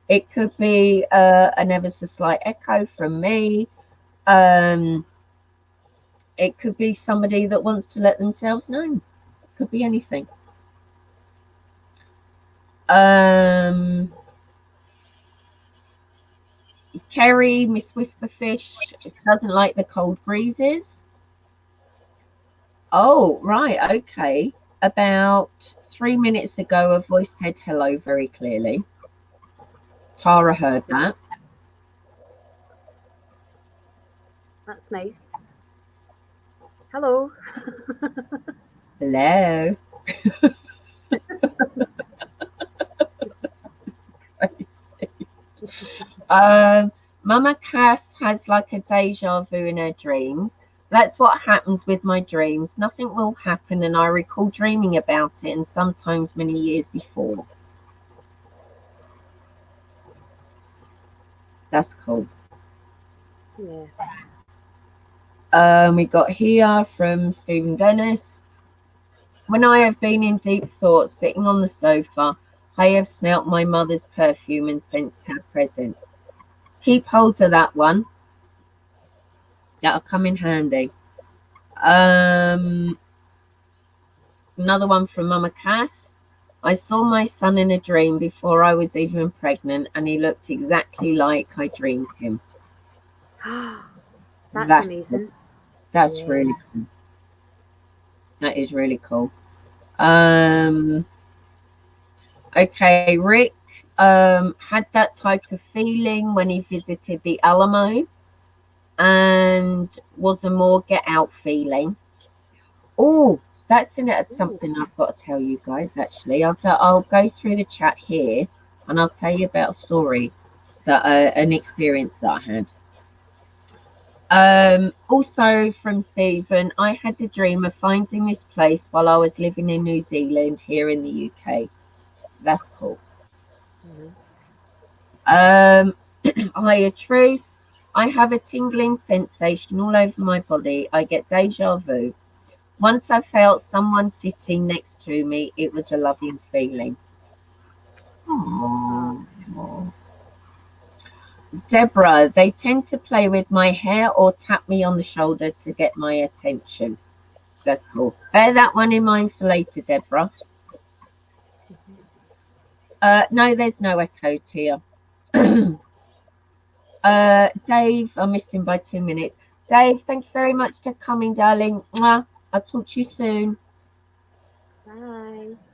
It could be an ever so slight echo from me. Um, it could be somebody that wants to let themselves know. It could be anything. Kerry, Miss Whisperfish, doesn't like the cold breezes. Oh, right, okay. About 3 minutes ago, a voice said hello very clearly. Tara heard that. That's nice. Hello. Hello. Mama Cass has like a deja vu in her dreams. That's what happens with my dreams. Nothing will happen, and I recall dreaming about it, and sometimes many years before. That's cool. Yeah. We got here from Stephen Dennis. When I have been in deep thought, sitting on the sofa, I have smelt my mother's perfume and sensed her presence. Keep hold of that one. That'll come in handy. Um, Another one from Mama Cass. I saw my son in a dream before I was even pregnant, and he looked exactly like I dreamed him. That's That's amazing. that's Yeah. really cool. That is really cool. Um, okay, Rick had that type of feeling when he visited the Alamo, and was a more get out feeling. Oh, that's something I've got to tell you guys. Actually, I'll go through the chat here, and I'll tell you about a story that an experience that I had. Also from Stephen, I had a dream of finding this place while I was living in New Zealand here in the UK. That's cool. Mm-hmm. Higher truth. I have a tingling sensation all over my body. I get deja vu. Once I felt someone sitting next to me. It was a loving feeling. Oh, Oh. Deborah, they tend to play with my hair or tap me on the shoulder to get my attention. That's cool. Bear that one in mind for later, Deborah. No, there's no echo, Tia. Dave, I missed him by 2 minutes. Dave, thank you very much for coming, darling. Mwah. I'll talk to you soon.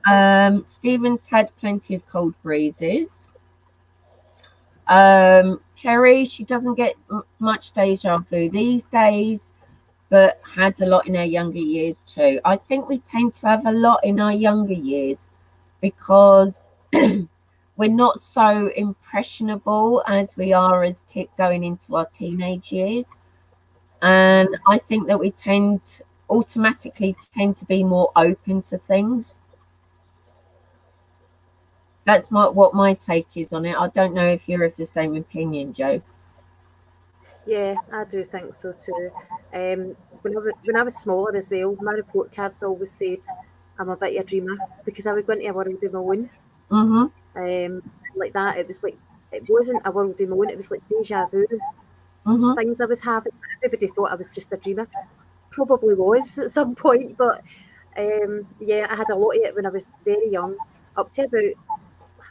bye. Stephen's had plenty of cold breezes. Kerry, she doesn't get much deja vu these days, but had a lot in her younger years too. I think we tend to have a lot in our younger years because we're not so impressionable as we are as going into our teenage years. And I think that we automatically tend to be more open to things. That's what my take is on it. I don't know if you're of the same opinion, Joe. Yeah, I do think so too. When I was smaller as well, my report cards always said I'm a bit of a dreamer because I would go into a world of my own. Like that, it wasn't a world of my own. It was like deja vu things I was having. Everybody thought I was just a dreamer. Probably was at some point, but yeah, I had a lot of it when I was very young, up to about,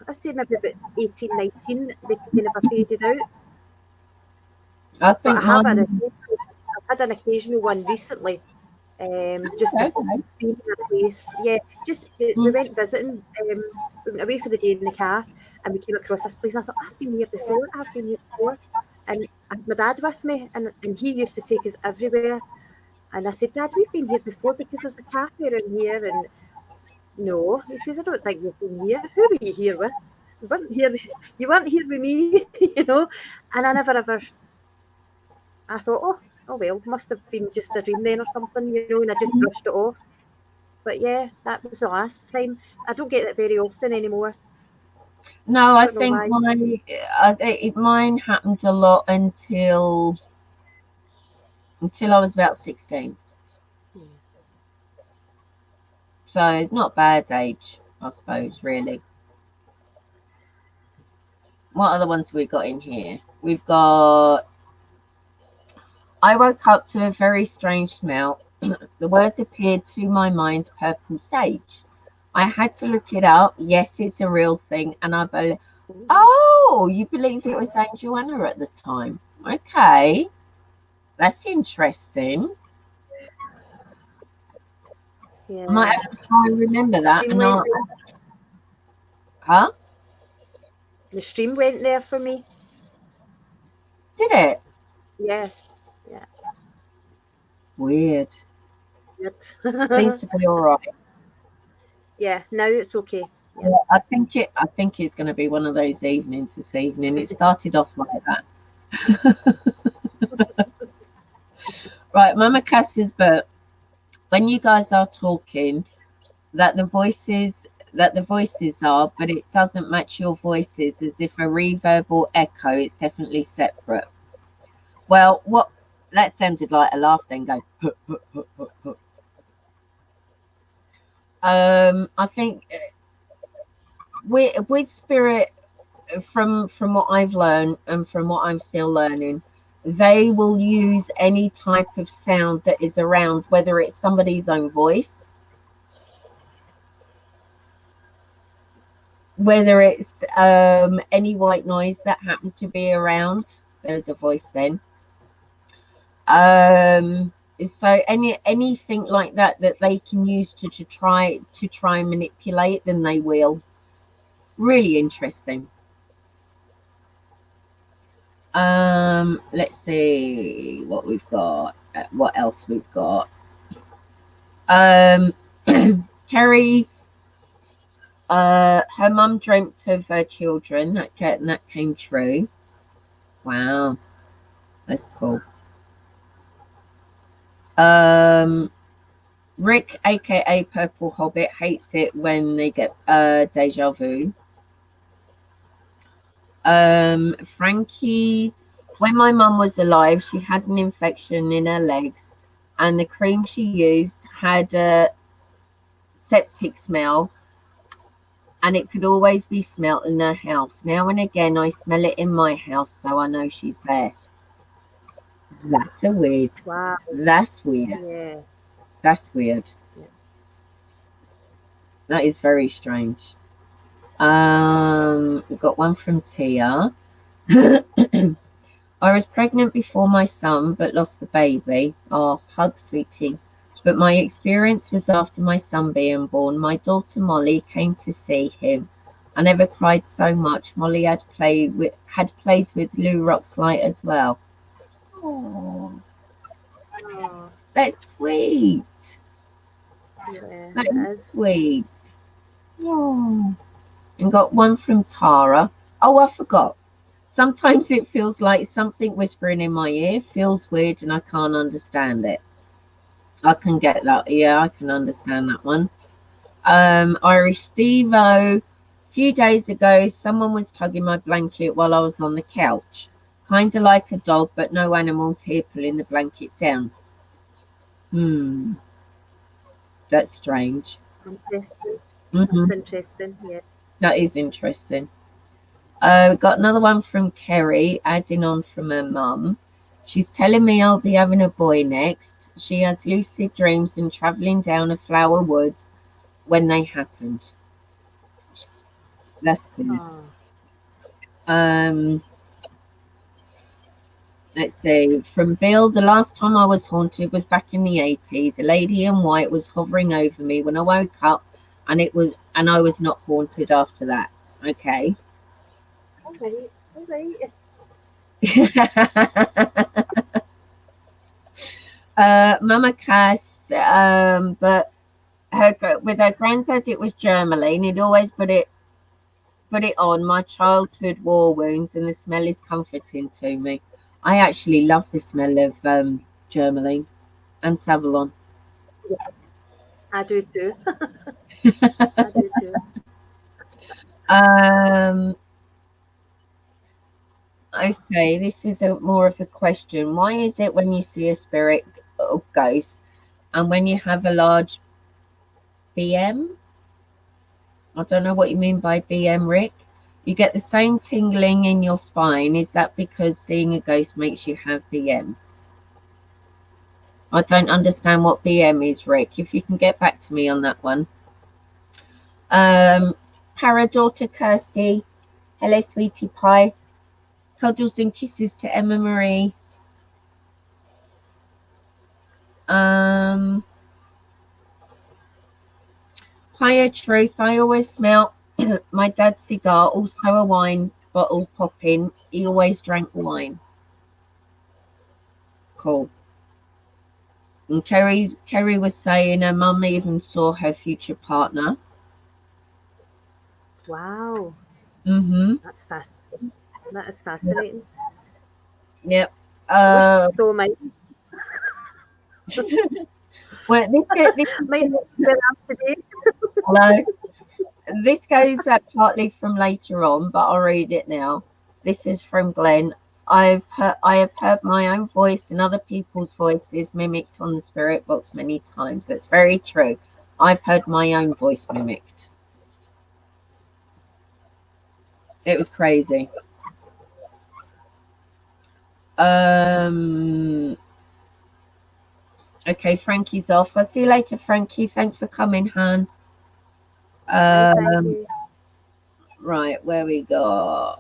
I'd say maybe about 18, 19, they kind of faded out. I But think I've had an occasional one recently. Just okay. being in a place. Yeah, just we went visiting. We went away for the day in the car, and we came across this place. And I thought, I've been here before. I've been here before. And I had my dad with me, and he used to take us everywhere. And I said, Dad, we've been here before because there's the cafe around here. And no, he says, I don't think you've been here. Who were you here with? You weren't here. You weren't here with me, you know. And I never ever. I thought, oh well, must have been just a dream then or something, you know. And I just brushed it off. But yeah, that was the last time. I don't get it very often anymore. No, I think mine happened a lot until I was about 16. So it's not bad age, I suppose, really. What other ones have we got in here? We've got, I woke up to a very strange smell. The words appeared to my mind, purple sage. I had to look it up. Yes, it's a real thing. And I believe, oh, you believe it was Saint Joanna at the time? Okay. That's interesting. Yeah. I might have to try and remember that. Huh? The stream went there for me. Did it? Yeah. Weird. Seems to be all right. Yeah, now it's okay. Yeah, I think it's going to be one of those evenings this evening. It started off like that. Right, Mama Cass says, but when you guys are talking, that the voices are, but it doesn't match your voices, as if a reverb or echo. It's definitely separate. Well, that sounded like a laugh. Then go. I think with spirit, from what I've learned and from what I'm still learning, they will use any type of sound that is around, whether it's somebody's own voice, whether it's any white noise that happens to be around. There's a voice then. So anything like that they can use to try and manipulate, then they will. Really interesting. Let's see what we've got. What else we've got? Kerry, her mum dreamt of her children. That came true. Wow, that's cool. Rick, aka Purple Hobbit, hates it when they get deja vu. Frankie, When my mum was alive, she had an infection in her legs, and the cream she used had a septic smell, and it could always be smelt in her house. Now and again, I smell it in my house, so I know she's there. That's a weird. Wow. That's weird. Yeah. That's weird. Yeah. That is very strange. We got one from Tia. I was pregnant before my son, but lost the baby. Oh, hug, sweetie. But my experience was after my son being born. My daughter Molly came to see him. I never cried so much. Molly had played with Lou Roxlight as well. Oh, Oh, that's sweet. yeah, That it is is. sweet. Oh. And got one from Tara. Oh, I forgot. Sometimes it feels like something whispering in my ear. Feels weird and I can't understand it. I can get that. Yeah, I can understand that one. Irish Stevo. A few days ago, someone was tugging my blanket while I was on the couch. Kind of like a dog, but no animals here pulling the blanket down. That's strange. Interesting. Hmm. That's interesting. Yeah. That is interesting. We got another one from Kerry, adding on from her mum. She's telling me I'll be having a boy next. She has lucid dreams and travelling down a flower woods when they happened. That's good. Oh, Um, let's see. From Bill, the last time I was haunted was back in the 80s. A lady in white was hovering over me when I woke up, and I was not haunted after that. Okay. all right. All right. Mama Cass, but with her granddad it was Germaline. He'd always put it on my childhood war wounds, and the smell is comforting to me. I actually love the smell of Germaline and Savalon. I do too. I do too. Um, okay, this is a more of a question. Why is it when you see a spirit or ghost, and when you have a large BM? I don't know what you mean by BM, Rick. You get the same tingling in your spine. Is that because seeing a ghost makes you have BM? I don't understand what BM is, Rick. If you can get back to me on that one. Daughter Kirsty. Hello, sweetie pie. Cuddles and kisses to Emma Marie. Higher truth. I always smell my dad's cigar, also a wine bottle popping. He always drank wine. Cool. And Kerry was saying her mum even saw her future partner. Wow. Mm-hmm. That's fascinating. That is fascinating. Yep. I wish so might Well, this might not be where I am today. hello. This goes back partly from later on, but I'll read it now. This is from Glenn. I have heard my own voice and other people's voices mimicked on the spirit box many times. That's very true. I've heard my own voice mimicked. It was crazy. Okay, Frankie's off. I'll see you later, Frankie. Thanks for coming, Han. Thank you. Right, where we go.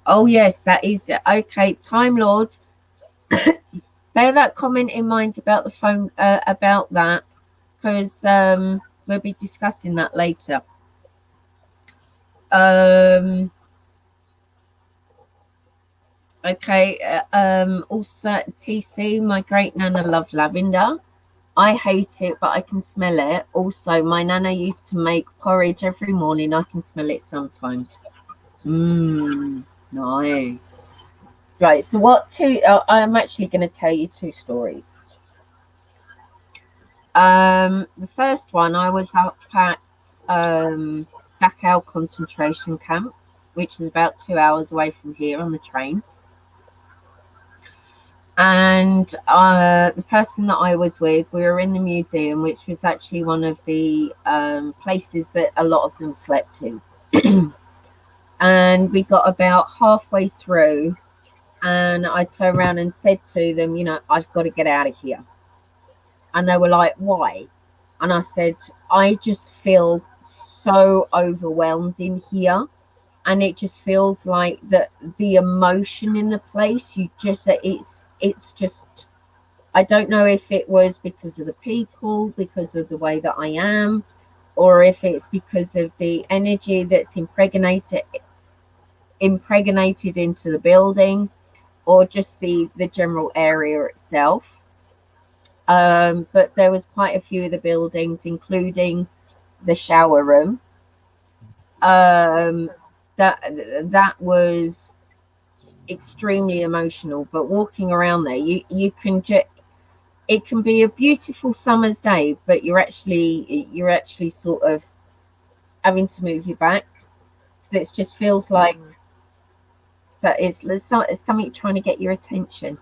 Oh yes, that is it. Okay, Time Lord. Bear that comment in mind about the phone about that, because we'll be discussing that later. Okay, also TC, my great nana loved lavender. I hate it, but I can smell it. Also, my nana used to make porridge every morning. I can smell it sometimes. Nice. Right, so I'm actually going to tell you two stories. The first one, I was up at Dachau concentration camp, which is about 2 hours away from here on the train. And the person that I was with, we were in the museum, which was actually one of the places that a lot of them slept in. And we got about halfway through, and I turned around and said to them, you know, I've got to get out of here. And they were like, why? And I said, I just feel so overwhelmed in here. And it just feels like the emotion in the place, you just, it's just, I don't know if it was because of the people, because of the way that I am, or if it's because of the energy that's impregnated into the building, or just the general area itself. But there was quite a few of the buildings, including the shower room. Um, that was extremely emotional. But walking around there, you can just, it can be a beautiful summer's day, but you're actually sort of having to move your back because it just feels like, so it's something trying to get your attention.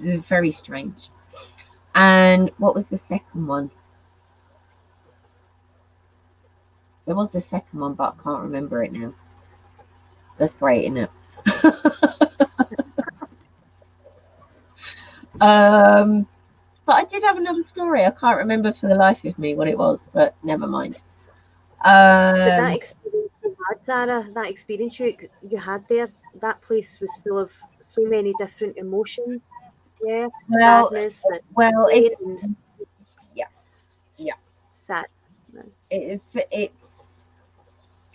It's very strange. And what was the second one? There was a second one, but I can't remember it now. That's great, isn't it? um, but I did have another story. I can't remember for the life of me what it was, but never mind. But that Um, experience you had, Zara, that experience you had there, that place was full of so many different emotions. Yeah, well, sadness and well, if pain and yeah, yeah, sadness.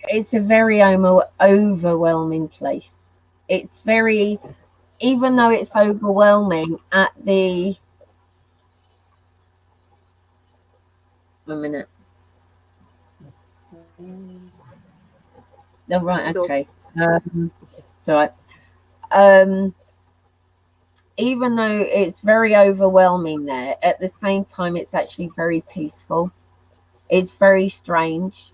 it's a very overwhelming place. It's very, even though it's overwhelming at the, a minute. Oh, That's the right, dog. okay. It's all right. Um, even though it's very overwhelming there, at the same time, it's actually very peaceful. It's very strange.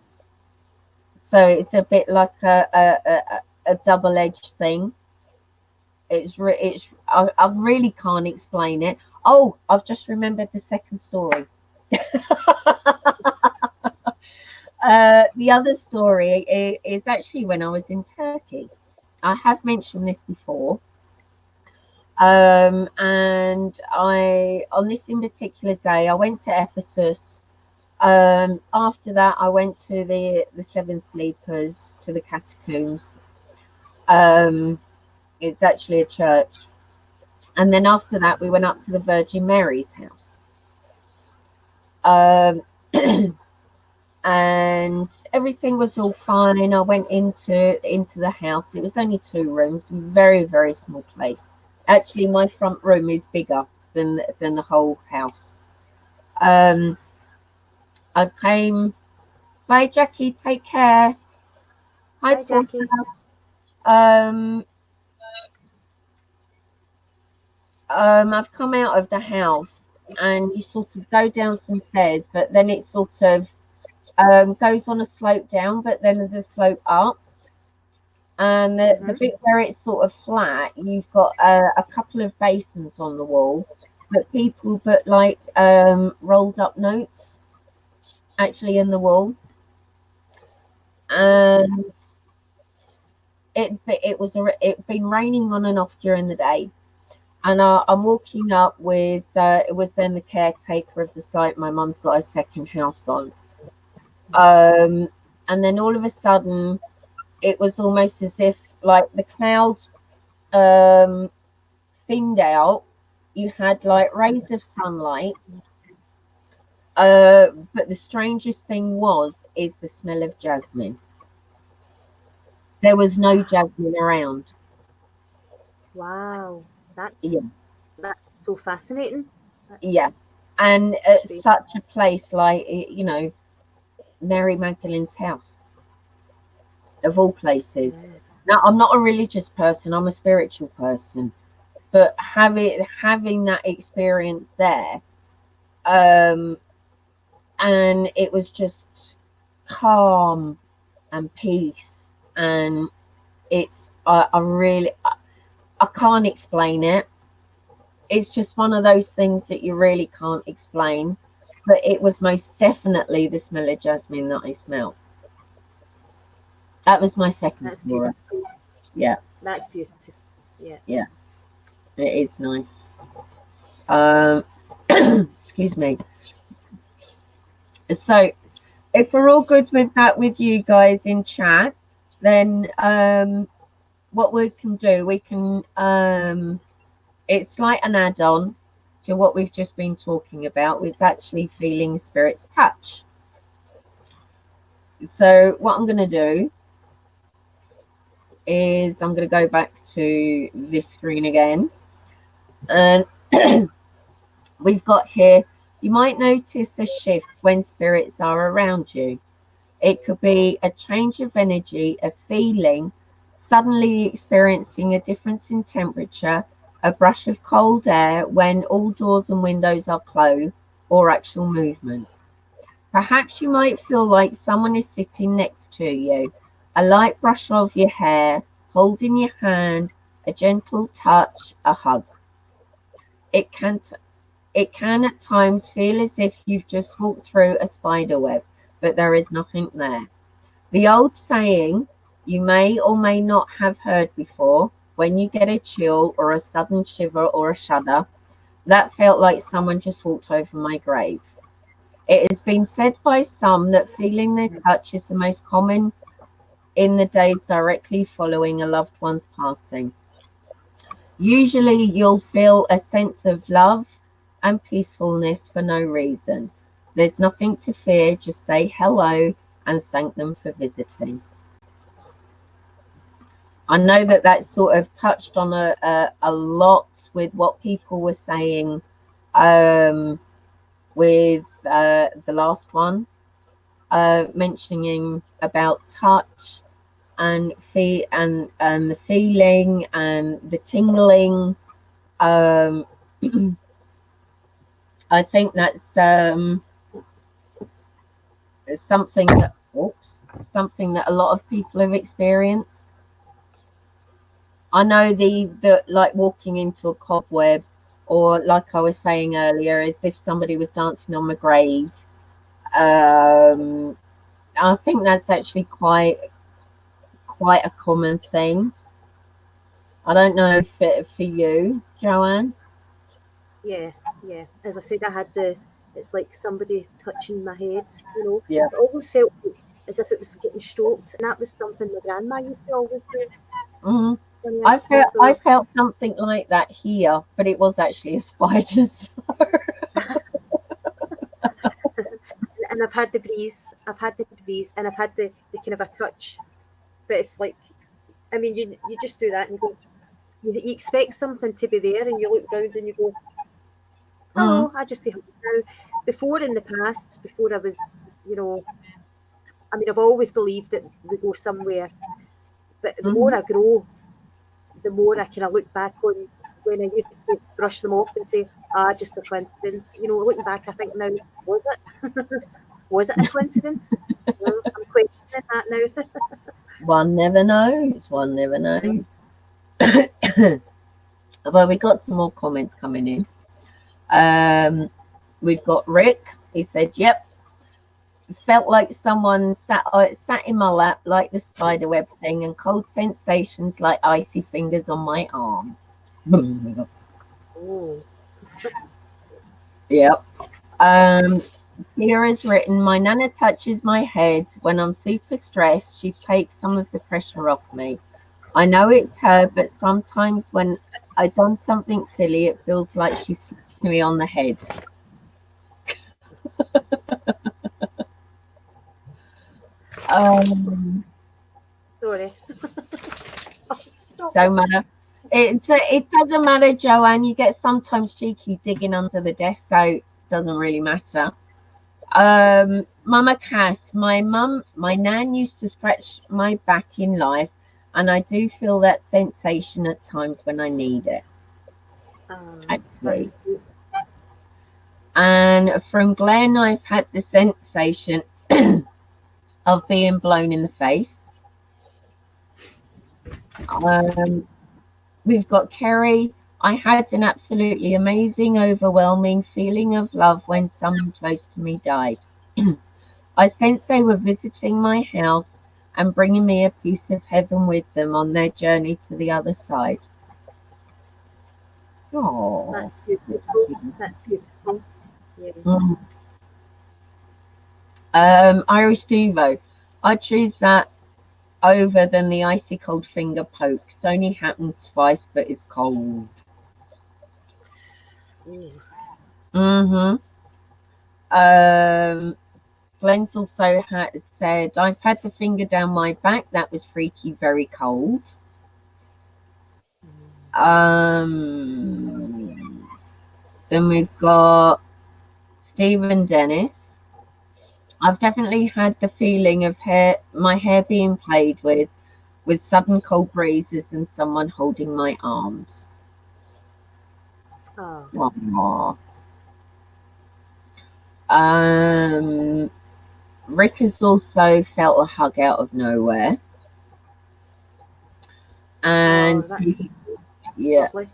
So it's a bit like a double-edged thing. I really can't explain it. Oh, I've just remembered the second story. The other story is actually when I was in Turkey. I have mentioned this before. And on this in particular day, I went to Ephesus. After that, I went to the Seven Sleepers, to the catacombs. Um, it's actually a church. And then after that, we went up to the Virgin Mary's house. Um, and everything was all fine. I went into the house. It was only 2 rooms, very, very small place. Actually, my front room is bigger than the whole house. Um, I came. Bye, Jackie. Take care. Hi, Bye, Paul. Jackie. Um, I've come out of the house, and you sort of go down some stairs, but then it sort of goes on a slope down, but then the slope up. And the Mm-hmm. bit where it's sort of flat, you've got a couple of basins on the wall, but people put like rolled up notes actually in the wall. And it been raining on and off during the day. And I'm walking up with it was then the caretaker of the site. My mum's got a second house on. Um, and then all of a sudden, it was almost as if like the clouds um, thinned out. You had like rays of sunlight. But the strangest thing is the smell of jasmine. There was no jasmine around. Wow, Yeah, that's so fascinating. yeah. That's And at strange. such a place like, Mary Magdalene's house, of all places. Yeah. Now, I'm not a religious person, I'm a spiritual person, but having that experience there, um, and it was just calm and peace, and I can't explain it. it's just one of those things that you really can't explain. But it was most definitely the smell of jasmine that I smelled. That was my second That's Flora. beautiful. Yeah, That's beautiful. Yeah. yeah, it is nice. Excuse me. So if we're all good with that with you guys in chat, then what we can do, we can it's like an add-on to what we've just been talking about. It's actually feeling spirit's touch. So what I'm going to do is I'm going to go back to this screen again, and we've got here, you might notice a shift when spirits are around you. It could be a change of energy, a feeling, suddenly experiencing a difference in temperature, a brush of cold air when all doors and windows are closed, or actual movement. Perhaps you might feel like someone is sitting next to you, a light brush of your hair, holding your hand, a gentle touch, a hug. It can it can at times feel as if you've just walked through a spider web, but there is nothing there. The old saying you may or may not have heard before, when you get a chill or a sudden shiver or a shudder, that felt like someone just walked over my grave. It has been said by some that feeling their touch is the most common in the days directly following a loved one's passing. Usually you'll feel a sense of love and peacefulness for no reason. There's nothing to fear, just say hello and thank them for visiting. I know that that sort of touched on a lot with what people were saying with the last one, mentioning about touch and and the feeling and the tingling. Um, I think that's something that something that a lot of people have experienced. I know the like walking into a cobweb, or like I was saying earlier, as if somebody was dancing on my grave. Um, I think that's actually quite a common thing. I don't know if it for you, Joanne. Yeah, yeah. As I said, I had it's like somebody touching my head, you know. Yeah. It almost felt like as if it was getting stroked, and that was something my grandma used to always do Hmm. when I I was felt I so. felt something like that here, but it was actually a spider. And I've had the breeze, and I've had the kind of a touch, but it's like, I mean, you just do that and you go, you expect something to be there, and you look round and you go, Mm, hello, I just say hello now. Before in the past, before I was, I mean, I've always believed that we go somewhere, but the more hmm. I grow, the more I kind of look back on when I used to brush them off and say, ah, just a coincidence. Looking back, I think now, was it? Was it a coincidence? I'm questioning that now. One never knows. One never No. knows. Well, we got some more comments coming in. We've got Rick. He said, "Yep, felt like someone sat in my lap like the spider web thing, and cold sensations like icy fingers on my arm." Oh, Yep. Tira's written, my nana touches my head when I'm super stressed. She takes some of the pressure off me. I know it's her, but sometimes when I done something silly, it feels like she slapped me on the head. Um, sorry. Oh, stop it. don't matter. It doesn't matter, Joanne. You get sometimes cheeky digging under the desk, so it doesn't really matter. Mama Cass, my nan used to scratch my back in life, and I do feel that sensation at times when I need it, actually. That's sweet. And from Glenn, I've had the sensation of being blown in the face. Um, we've got Kerry. I had an absolutely amazing, overwhelming feeling of love when someone close to me died. I sensed they were visiting my house and bringing me a piece of heaven with them on their journey to the other side. Oh, That's beautiful. That's beautiful. Yeah. Irish Devo. I choose that over than the icy cold finger poke. It's only happened twice, but it's cold. Ooh. Mm-hmm. Glenn's also said, I've had the finger down my back. That was freaky, very cold. Then we've got Stephen Dennis. I've definitely had the feeling of my hair being played with sudden cold breezes and someone holding my arms. Oh. Aww. Rick has also felt a hug out of nowhere. And that's yeah, lovely.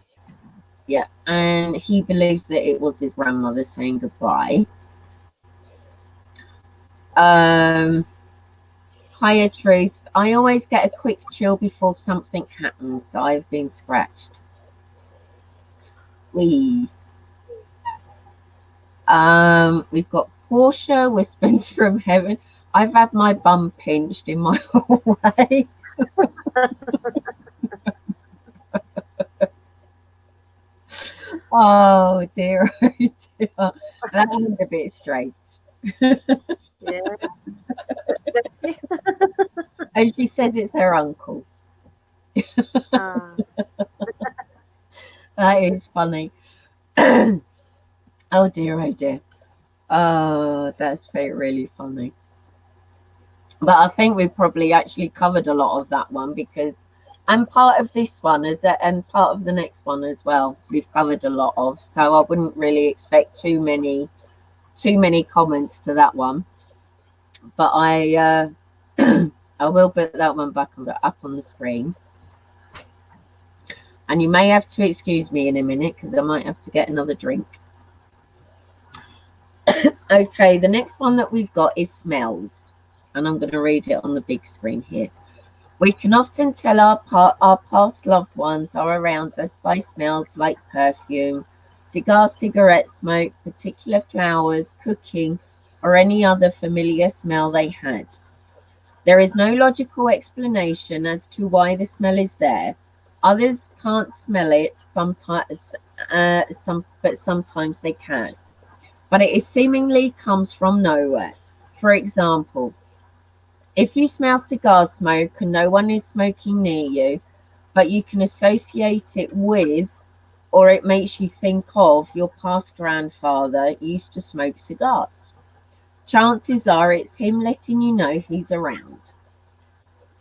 yeah, and he believes that it was his grandmother saying goodbye. Higher truth. I always get a quick chill before something happens. So I've been scratched. We've got Portia whispers from heaven. I've had my bum pinched in my hallway. Oh dear, oh dear. That one's a bit strange. Yeah. And she says it's her uncle. That is funny. Oh dear, oh dear. Oh, that's really funny. But I think we've probably actually covered a lot of that one because, and part of this one and part of the next one as well, we've covered a lot of. So I wouldn't really expect too many comments to that one. But I I will put that one back up on the screen. And you may have to excuse me in a minute because I might have to get another drink. Okay, the next one that we've got is smells. And I'm going to read it on the big screen here. We can often tell our past loved ones are around us by smells like perfume, cigarette smoke, particular flowers, cooking, or any other familiar smell they had. There is no logical explanation as to why the smell is there. Others can't smell it sometimes, but sometimes they can. But it seemingly comes from nowhere. For example, if you smell cigar smoke and no one is smoking near you, but you can associate it with, or it makes you think of, your past grandfather used to smoke cigars, chances are it's him letting you know he's around.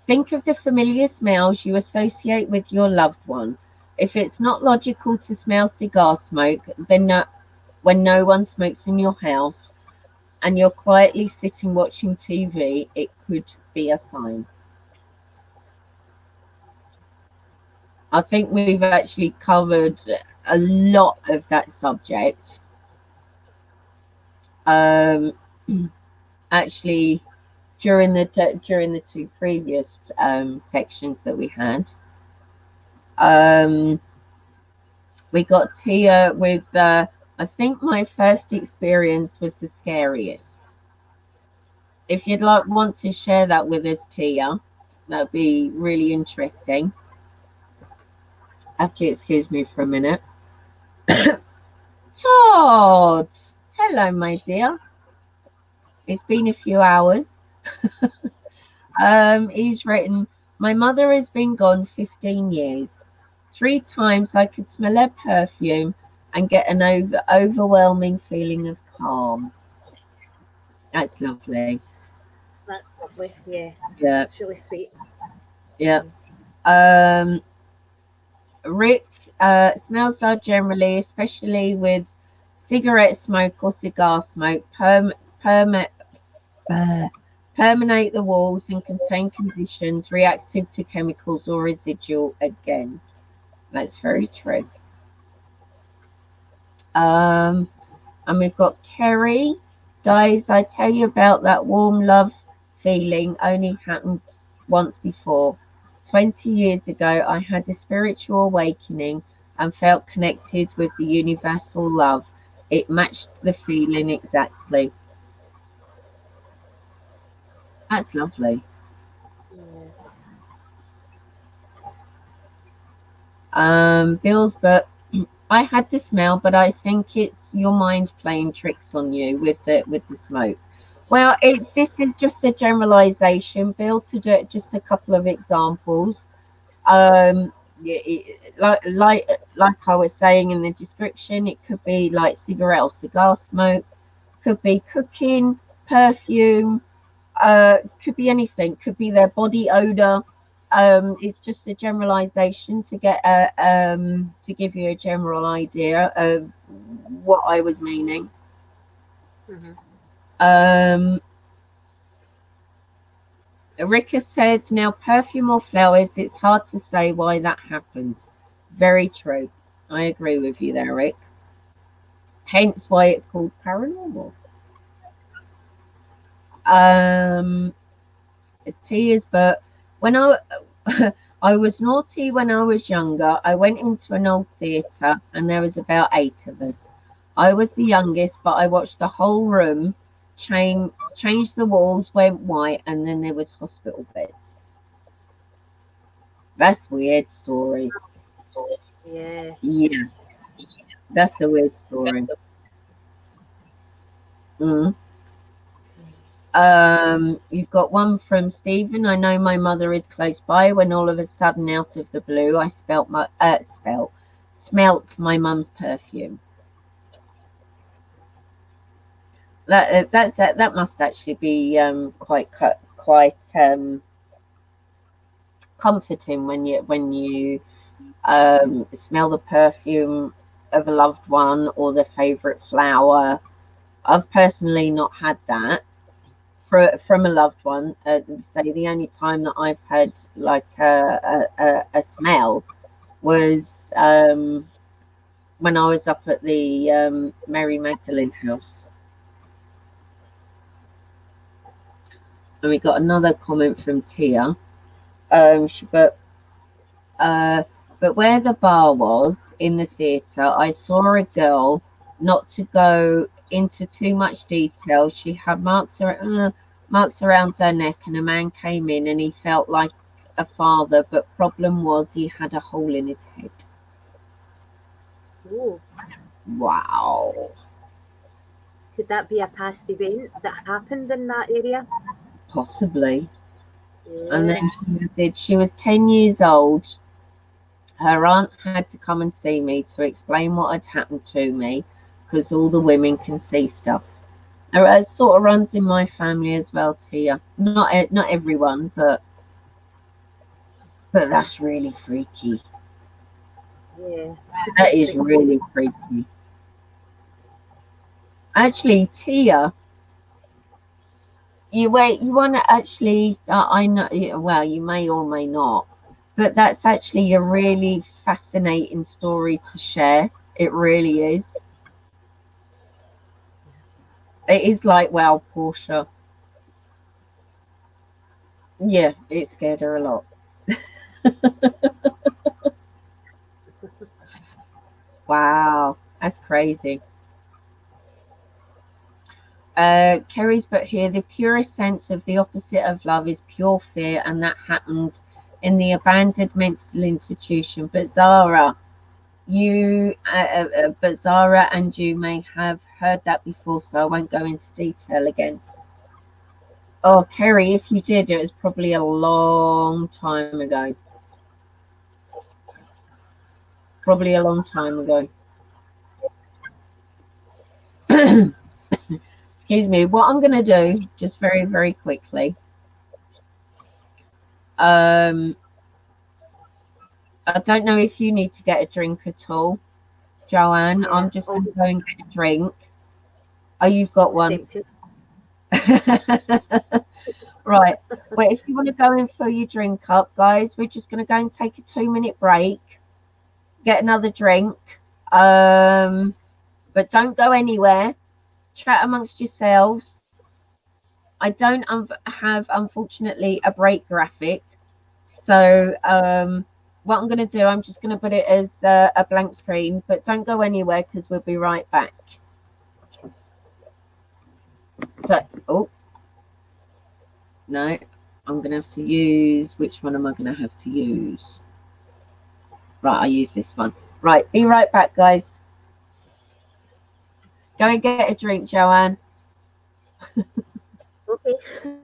Think of the familiar smells you associate with your loved one. If it's not logical to smell cigar smoke, then when no one smokes in your house and you're quietly sitting watching TV, it could be a sign. I think we've actually covered a lot of that subject. Actually, during the two previous sections that we had, we got Tia with I think my first experience was the scariest. If you'd want to share that with us, Tia, that'd be really interesting. Have to excuse me for a minute. Todd, hello, my dear. It's been a few hours. He's written, my mother has been gone 15 years. 3 times I could smell her perfume and get an overwhelming feeling of calm. That's lovely. That's lovely. Yeah. Yeah. It's really sweet. Yeah. Rick, smells are generally, especially with cigarette smoke or cigar smoke, permeate the walls and contain conditions reactive to chemicals or residual again. That's very true. Um, and we've got Kerry. Guys, I tell you about that warm love feeling only happened once before. 20 years ago, I had a spiritual awakening and felt connected with the universal love. It matched the feeling exactly. That's lovely. Yeah. Bills, but I had the smell, but I think it's your mind playing tricks on you with the smoke. Well, this is just a generalization, Bill, to do just a couple of examples. Like I was saying in the description, it could be like cigar smoke, could be cooking, perfume, could be anything, could be their body odor. It's just a generalization to get to give you a general idea of what I was meaning. Hmm. Um, Rika said, now perfume or flowers, it's hard to say why that happens. Very true. I agree with you there, Rick. Hence why it's called paranormal. Um, Tears, but when I I was naughty when I was younger. I went into an old theatre and there was about eight of us. I was the youngest, but I watched the whole room change. The walls went white, and then there was hospital beds. That's weird story. Yeah. Yeah, that's a weird story. Mm. You've got one from Stephen. I know my mother is close by when all of a sudden, out of the blue, I smelt my mum's perfume. That must actually be quite comforting when you smell the perfume of a loved one or their favorite flower. I've personally not had that from a loved one. Say the only time that I've had like a smell was when I was up at the Mary Magdalene house. And we got another comment from Tia. She put, uh, but where the bar was in the theatre, I saw a girl. Not to go into too much detail, she had marks around her neck, and a man came in, and he felt like a father. But problem was, he had a hole in his head. Oh, Wow, could that be a past event that happened in that area? possibly. And Yeah. then she was 10 years old. Her aunt had to come and see me to explain what had happened to me because all the women can see stuff. It sort of runs in my family as well, Tia. Not everyone, but that's really freaky. Yeah. That It's a is bit scary. really freaky. Actually, Tia, you want to actually? I know. Well, you may or may not, but that's actually a really fascinating story to share. It really is. It is like, wow, Portia. Yeah, it scared her a lot. Wow, that's crazy. Kerry's but here, the purest sense of the opposite of love is pure fear, and that happened in the abandoned mental institution. But Zara and you may have heard that before, so I won't go into detail again. Oh, Kerry, if you did, it was probably a long time ago. Probably a long time ago. Excuse me. What I'm going to do, just very, very quickly, um, I don't know if you need to get a drink at all, Joanne. Yeah. I'm just Oh, going to go and get a drink. Oh, you've got it's one. tempting. Right. Well, if you want to go and fill your drink up, guys, we're just going to go and take a 2 minute break, get another drink. Um, But don't go anywhere. Chat amongst yourselves. I don't have, unfortunately, a break graphic. So what I'm going to do, I'm just going to put it as a blank screen, but don't go anywhere because we'll be right back. So, oh, no, I'm going to have to use, which one am I going to have to use? Right, I use this one. Right, be right back, guys. Go and get a drink, Joanne. Okay.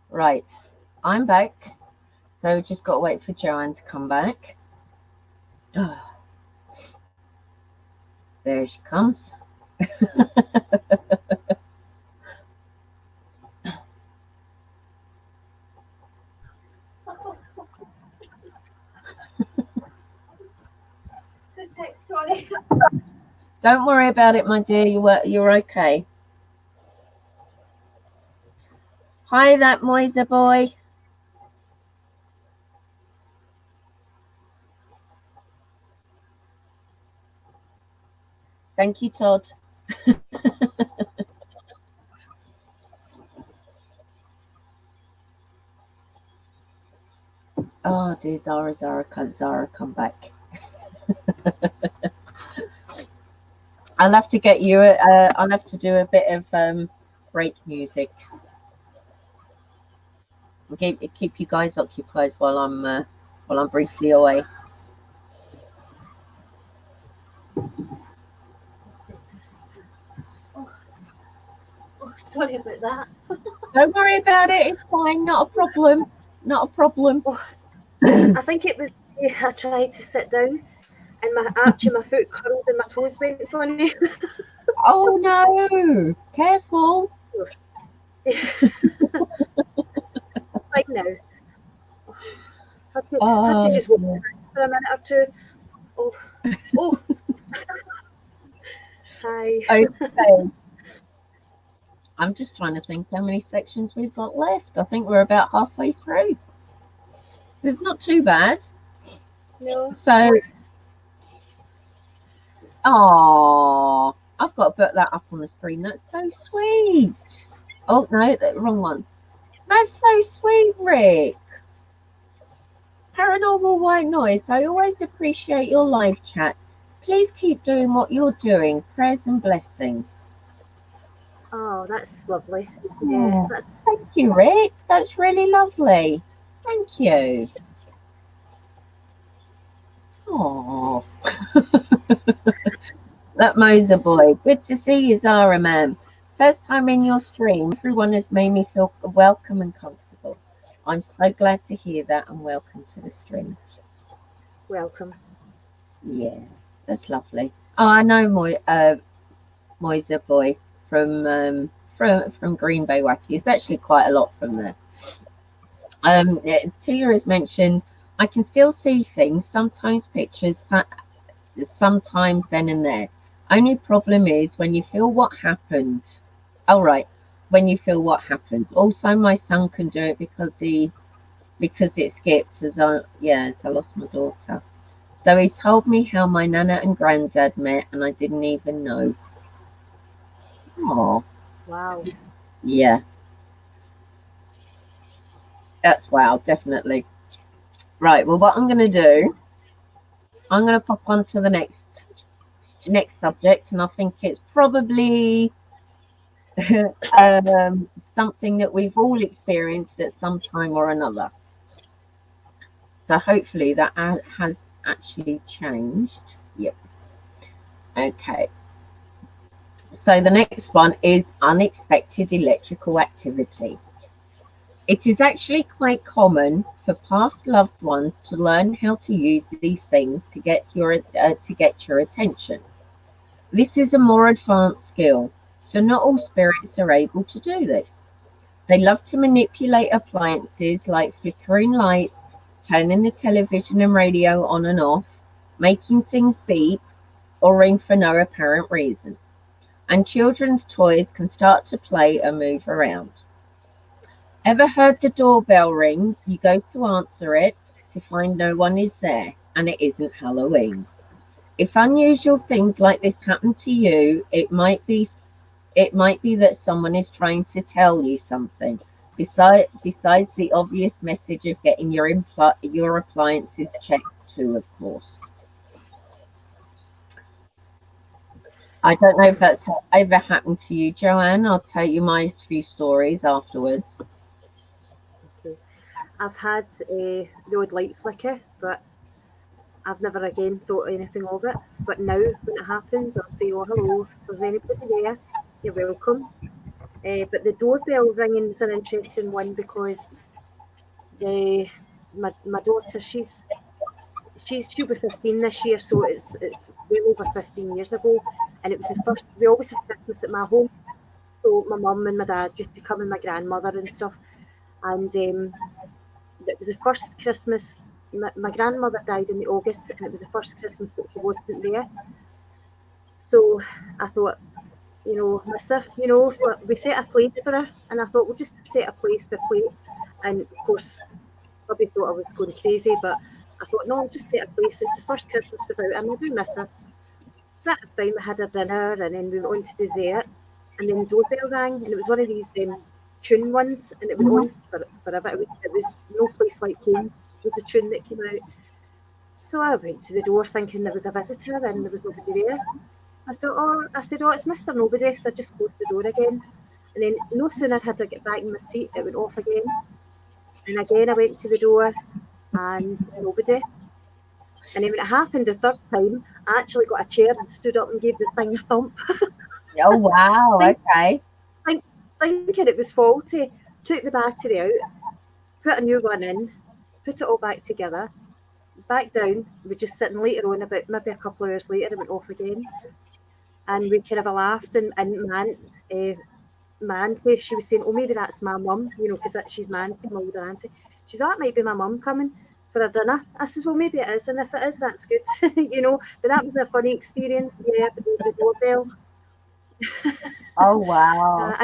Right, I'm back. So just got to wait for Joanne to come back. Oh, there she comes. Sorry. Don't worry about it, my dear. You're okay. Hi, that Moisa boy. Thank you, Todd. Oh, dear Zara, come back. I'll have to get you. I'll have to do a bit of break music. Keep you guys occupied while I'm briefly away. Oh, sorry about that. Don't worry about it. It's fine. Not a problem. Not a problem. Oh, I think it was I tried to sit down and my arch of my foot curled and my toes went funny. Oh no! Careful. Right now. Had to Oh, just walk for a minute or two. Oh. Hi. okay. I'm just trying to think how many sections we've got left. I think we're about halfway through. So it's not too bad. No. So, oh, I've got to put that up on the screen. That's so sweet. Oh no, the wrong one. That's so sweet, Rick. Paranormal White Noise. I always appreciate your live chat. Please keep doing what you're doing. Prayers and blessings. Oh, that's lovely. Yeah, that's. Thank you, Rick. That's really lovely. Thank you. Oh, that Moser boy. Good to see you, Zara, ma'am. First time in your stream. Everyone has made me feel welcome and comfortable. I'm so glad to hear that, and welcome to the stream. Welcome. Yeah, that's lovely. Oh, I know Moser boy from Green Bay Wacky. It's actually quite a lot from there. Tia has mentioned I can still see things, sometimes pictures, sometimes then and there. Only problem is when you feel what happened. Oh right, when you feel what happened. Also, my son can do it because it skipped as I lost my daughter. So he told me how my nana and granddad met, and I didn't even know. Oh, Wow. yeah, that's wow, definitely. Right. Well, what I'm going to do, I'm going to pop on to the next subject, and I think it's probably something that we've all experienced at some time or another. So hopefully that has actually changed. Yep. Okay. So the next one is unexpected electrical activity. It is actually quite common for past loved ones to learn how to use these things to get your attention. This is a more advanced skill, so not all spirits are able to do this. They love to manipulate appliances like flickering lights, turning the television and radio on and off, making things beep or ring for no apparent reason. And children's toys can start to play and move around. Ever heard the doorbell ring? You go to answer it to find no one is there and it isn't Halloween. If unusual things like this happen to you, it might be that someone is trying to tell you something. Besides the obvious message of getting your appliances checked too, of course. I don't know if that's ever happened to you, Joanne. I'll tell you my few stories afterwards. Okay. I've had the odd light flicker, but I've never again thought anything of it. But now, when it happens, I'll say, "Oh, hello. If there's anybody there, you're welcome." But the doorbell ringing is an interesting one because my daughter, she'll be 15 this year, so it's well over 15 years ago, and it was the first. We always have Christmas at my home, so my mum and my dad used to come and my grandmother and stuff, and it was the first Christmas. My grandmother died in August, and it was the first Christmas that she wasn't there. So I thought, miss her, so we set a place for her, and I thought we'll just set a place for plate, and of course, probably thought I was going crazy, but I thought, no, I'll just set a place. It's the first Christmas without her, and I do miss her. So that was fine. We had our dinner, and then we went on to dessert, and then the doorbell rang, and it was one of these tune ones, and it went on forever. It was No Place Like Home was the tune that came out. So I went to the door thinking there was a visitor, and there was nobody there. I said, oh, it's Mr. Nobody, so I just closed the door again. And then no sooner had I got back in my seat, it went off again. And again, I went to the door and nobody. And then when it happened the third time, I actually got a chair and stood up and gave the thing a thump. Oh, wow. Think- Okay. Thinking it was faulty. Took the battery out, put a new one in, put it all back together, back down. We were just sitting later on, about maybe a couple of hours later, it went off again. And we kind of laughed, and my auntie, she was saying, oh, maybe that's my mum, you know, because she's my auntie, my older auntie. She's like, that might be my mum coming for her dinner. I says, well, maybe it is, and if it is, that's good, you know. But that was a funny experience, yeah, the doorbell. Oh, wow.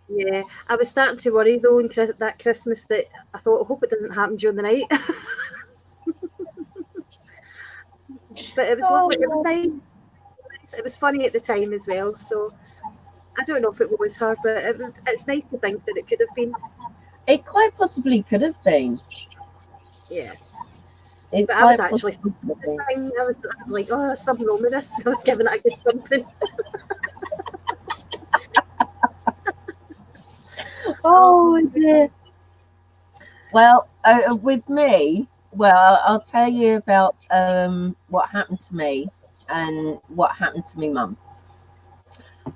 Yeah, I was starting to worry though in that Christmas that I thought, I hope it doesn't happen during the night. But it was lovely. It was nice. It was funny at the time as well. So I don't know if it was her, but it's nice to think that it could have been. It quite possibly could have been. Yeah. It But I was quite actually possibly could have been. I was like, oh, there's something wrong with this. I was giving it a good thumping. Oh, dear. Well, with me, well, I'll tell you about what happened to me and what happened to me mum.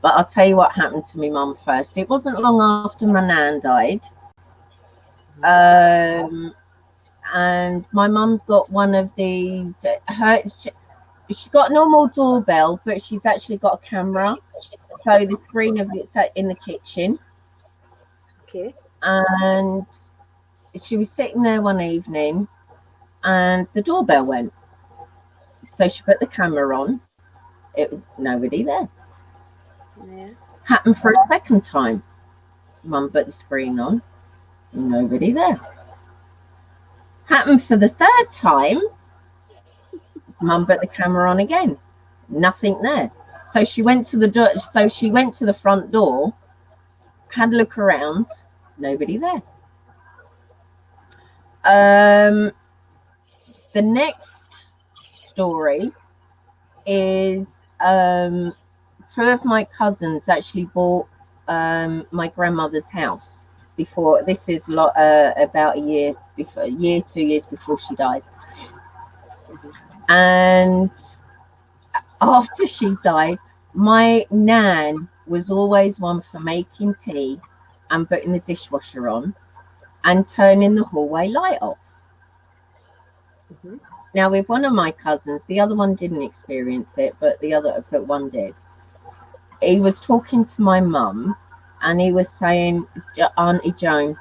But I'll tell you what happened to me mum first. It wasn't long after my nan died. And my mum's got one of these. She's got a normal doorbell, but she's actually got a camera. So the screen of it's in the kitchen. Okay. And she was sitting there one evening and the doorbell went. So she put the camera on. It was nobody there. Yeah. Happened for a second time. Mum put the screen on. Nobody there. Happened for the third time. Mum put the camera on again. Nothing there. So she went to the door. So she went to the front door, had a look around. Nobody there. The next story is two of my cousins actually bought my grandmother's house before. This is about a year before, 2 years before she died. And after she died, my nan was always one for making tea and putting the dishwasher on and turning the hallway light off. Mm-hmm. Now, with one of my cousins, the other one didn't experience it, but one did. He was talking to my mum and he was saying, Auntie Joan,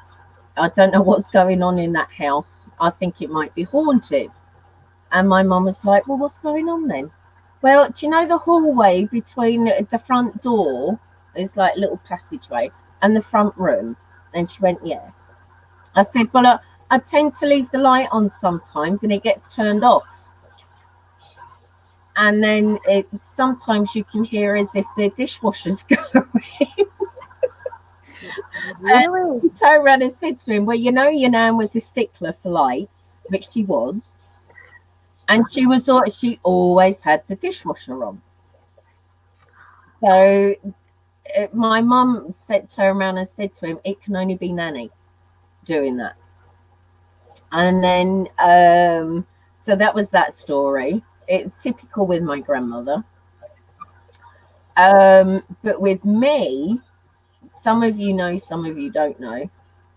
I don't know what's going on in that house. I think it might be haunted. And my mum was like, well, what's going on then? Well, do you know the hallway between the front door is like a little passageway and the front room? And she went, yeah. I said, well, I tend to leave the light on sometimes and it gets turned off. And then sometimes you can hear as if the dishwasher's going. Really? And turned around and said to him, well, you know, your nan was a stickler for lights, which she was. And she always had the dishwasher on. So my mum turned around and said to him, it can only be Nanny doing that. And then, so that was that story. Typical with my grandmother. But with me, some of you know, some of you don't know.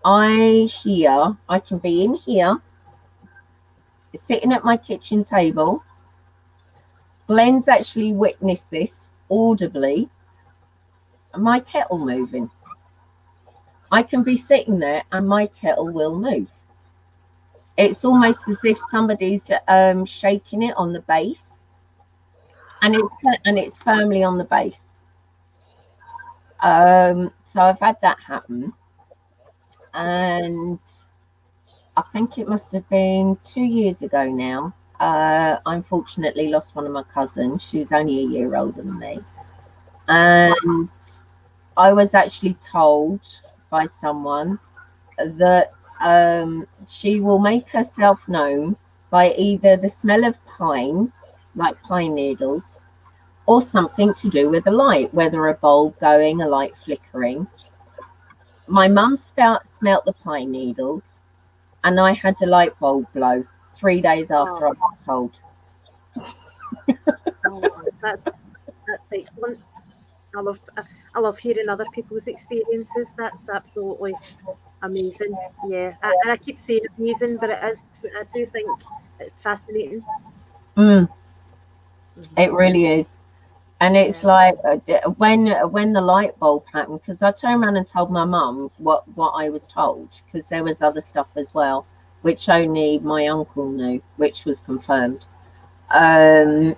I can be in here, sitting at my kitchen table. Glenn's actually witnessed this audibly. My kettle moving. I can be sitting there and my kettle will move. It's almost as if somebody's shaking it on the base, and it's firmly on the base. So I've had that happen, and I think it must have been 2 years ago now. I unfortunately lost one of my cousins. She was only a year older than me, and I was actually told by someone that she will make herself known by either the smell of pine, like pine needles, or something to do with a light, whether a bulb going, a light flickering. My mum smelt the pine needles, and I had a light bulb blow 3 days Oh, after I was told. oh, that's excellent. I love I love hearing other people's experiences. That's absolutely amazing. Yeah, and I keep saying amazing, but it is. I do think it's fascinating. Mm, Hmm. it really is. And it's Yeah. like when the light bulb happened, because I turned around and told my mum what I was told, because there was other stuff as well, which only my uncle knew, which was confirmed. Um,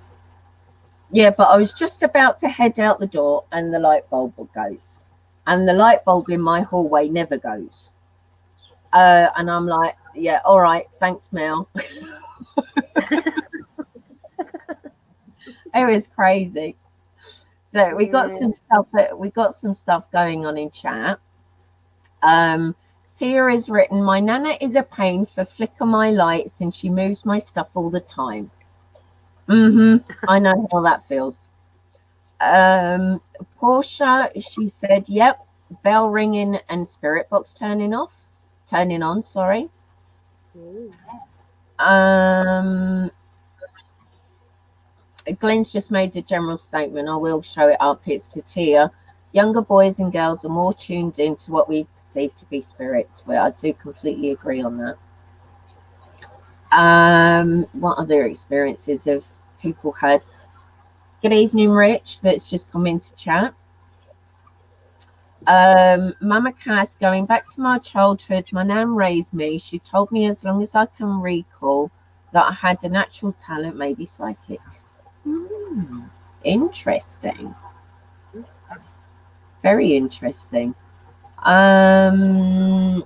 yeah, but I was just about to head out the door, and the light bulb goes, and the light bulb in my hallway never goes. And I'm like, yeah, all right, thanks, Mel. It was crazy. So Yeah. we got some stuff going on in chat. Um, Tia has written, my nana is a pain for flicker my lights and she moves my stuff all the time. I know how that feels. Portia, she said, yep, bell ringing and spirit box turning on, sorry. Ooh. Um, Glenn's just made a general statement. I will show it up. It's to Tia. Younger boys and girls are more tuned into what we perceive to be spirits. Well, I do completely agree on that. What other experiences have people had? Good evening, Rich. That's just come into chat. Mama Cass, going back to my childhood, my nan raised me. She told me as long as I can recall that I had a natural talent, maybe psychic. Hmm, interesting. Very interesting. From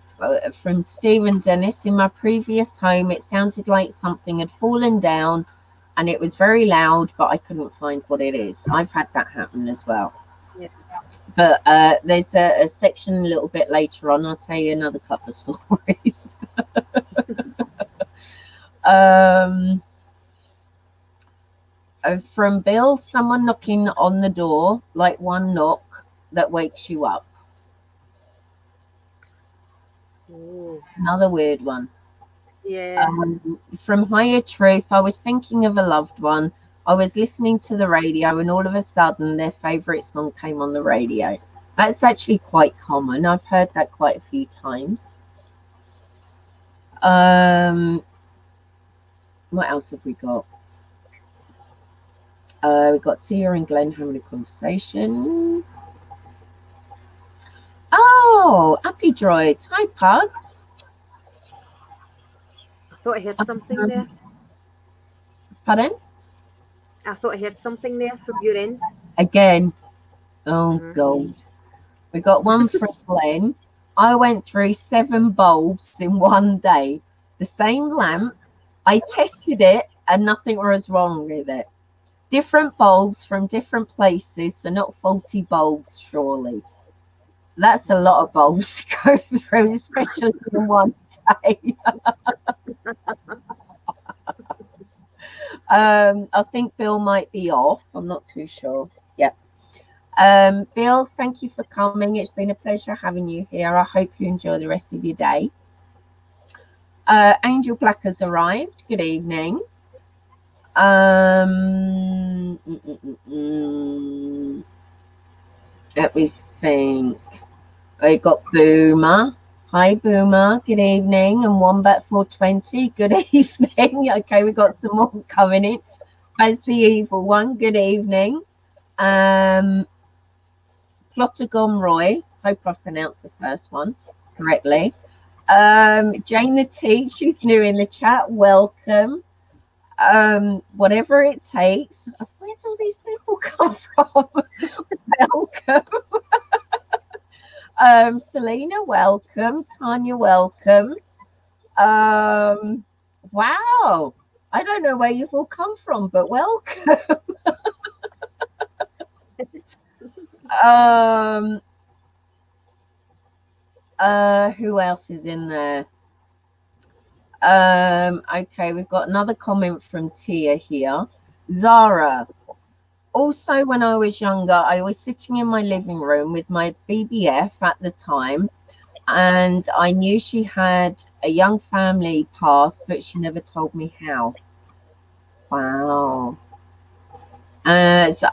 Stephen Dennis, in my previous home, it sounded like something had fallen down and it was very loud, but I couldn't find what it is. I've had that happen as well. Yeah. But there's a section a little bit later on. I'll tell you another couple of stories. um, from Bill, someone knocking on the door, like one knock that wakes you up. Ooh. Another weird one. Yeah. From Higher Truth, I was thinking of a loved one. I was listening to the radio, and all of a sudden, their favorite song came on the radio. That's actually quite common. I've heard that quite a few times. Um, what else have we got? We've got Tia and Glenn having a conversation. Oh, Happy Droid. Hi, Pugs. I thought I heard something there. Pardon? I thought I heard something there from your end. Again. Oh, Mhm. God. We got one from Glenn. I went through 7 bulbs in one day. The same lamp. I tested it and nothing was wrong with it. Different bulbs from different places, so not faulty bulbs, surely. That's a lot of bulbs to go through, especially in one day. I think Bill might be off. I'm not too sure. Yep. Bill, thank you for coming. It's been a pleasure having you here. I hope you enjoy the rest of your day. Angel Black has arrived. Good evening. Let me think. I got Boomer. Hi, Boomer. Good evening. And Wombat 420. Good evening. Okay, we got some more coming in. As the evil one. Good evening. Plotagon Roy. Hope I've pronounced the first one correctly. Jane the T. She's new in the chat. Welcome. Whatever it takes. Where's all these people come from? Welcome. Selena, welcome. Tanya, welcome. Wow. I don't know where you've all come from, but welcome. um, who else is in there? Okay, we've got another comment from Tia here. Zara, Also, when I was younger, I was sitting in my living room with my BBF at the time, and I knew she had a young family pass, but she never told me how. Wow. So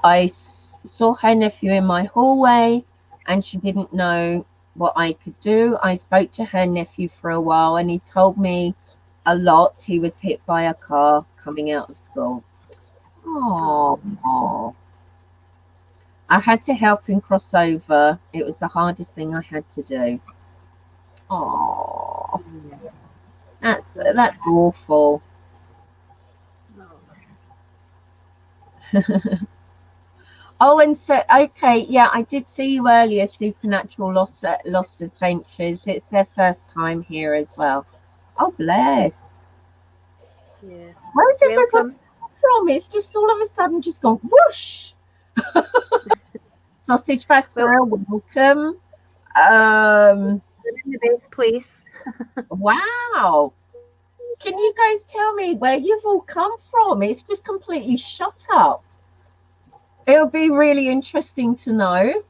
saw her nephew in my hallway, and she didn't know what I could do. I spoke to her nephew for a while, and he told me a lot. He was hit by a car coming out of school. Oh, Oh, I had to help him cross over. It was the hardest thing I had to do. Oh, that's goodness. awful. Oh, Oh, and so okay, yeah, I did see you earlier. Supernatural Lost Adventures. It's their first time here as well. Oh, bless. yeah. Where's everybody Welcome. from? It's just all of a sudden just gone whoosh. Sausage Well, Fatera, welcome. Um, we're in the best place. wow. Can you guys tell me where you've all come from? It's just completely shut up. It'll be really interesting to know.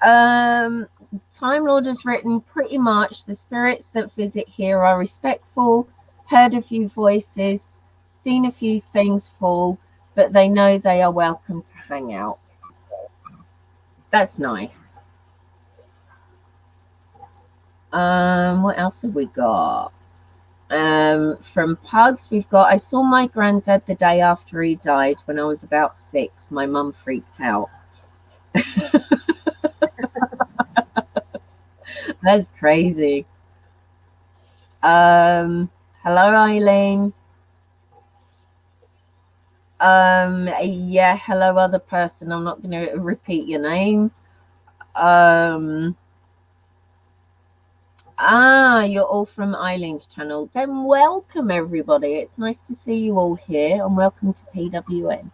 Um, Time Lord has written pretty much the spirits that visit here are respectful, heard a few voices, seen a few things fall, but they know they are welcome to hang out. That's nice. What else have we got? From Pugs, we've got I saw my granddad the day after he died when I was about 6. My mum freaked out. That's crazy. Hello, Eileen. Yeah, hello, other person. I'm not going to repeat your name. You're all from Eileen's channel. Then welcome, everybody. It's nice to see you all here, and welcome to PWN.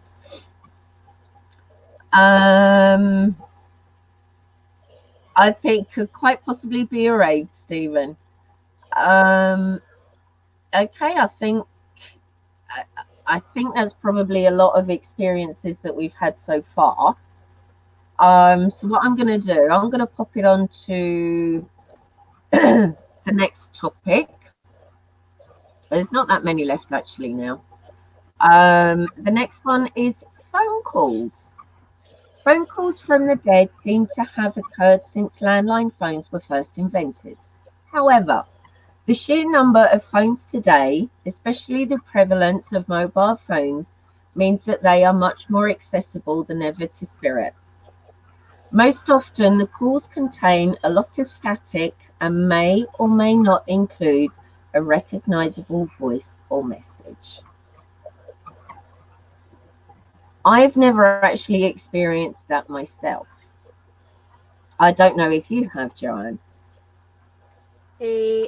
I think could quite possibly be a raid, Stephen. Okay, I think that's probably a lot of experiences that we've had so far. So what I'm going to do, I'm going to pop it on to the next topic. There's not that many left actually now. The next one is phone calls. Phone calls from the dead seem to have occurred since landline phones were first invented. However, the sheer number of phones today, especially the prevalence of mobile phones, means that they are much more accessible than ever to spirit. Most often, the calls contain a lot of static and may or may not include a recognizable voice or message. I've never actually experienced that myself. I don't know if you have, Joanne.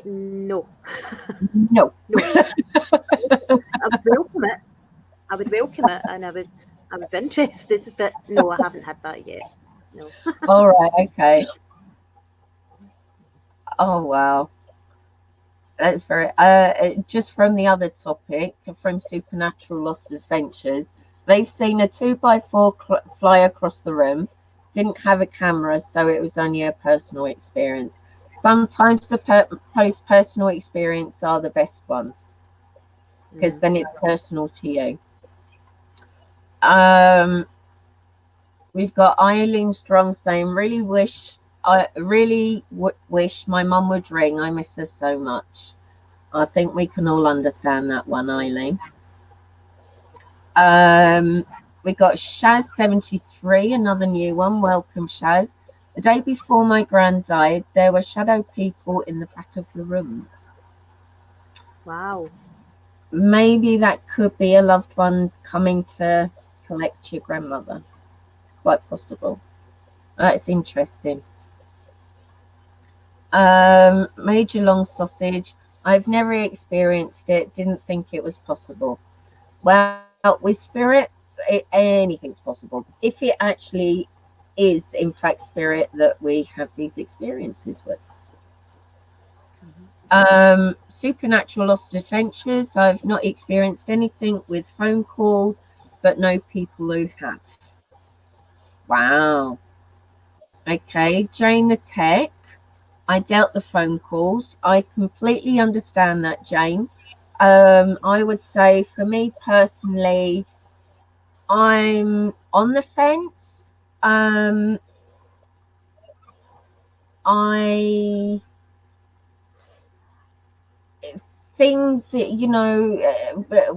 No. No. No. I would welcome it. I would welcome it, and I would be interested, but no, I haven't had that yet. No. All right. Okay. Oh wow. That's very. Just from the other topic, from Supernatural Lost Adventures, they've seen a 2x4 fly across the room. Didn't have a camera, so it was only a personal experience. Sometimes the post-personal experience are the best ones because then it's personal to you. We've got Eileen Strong saying, I really wish my mum would ring. I miss her so much. I think we can all understand that one, Eileen. We got Shaz73, another new one. Welcome, Shaz. The day before my grand died, there were shadow people in the back of the room. Wow. Maybe that could be a loved one coming to collect your grandmother. Quite possible. That's interesting. Major Long Sausage. I've never experienced it. Didn't think it was possible. Well, with spirit, anything's possible. If it actually is, in fact, spirit that we have these experiences with. Supernatural Lost Adventures. I've not experienced anything with phone calls, but know people who have. Wow. Okay, Jane the Tech. I doubt the phone calls. I completely understand that, Jane. I would say for me personally, I'm on the fence. I things,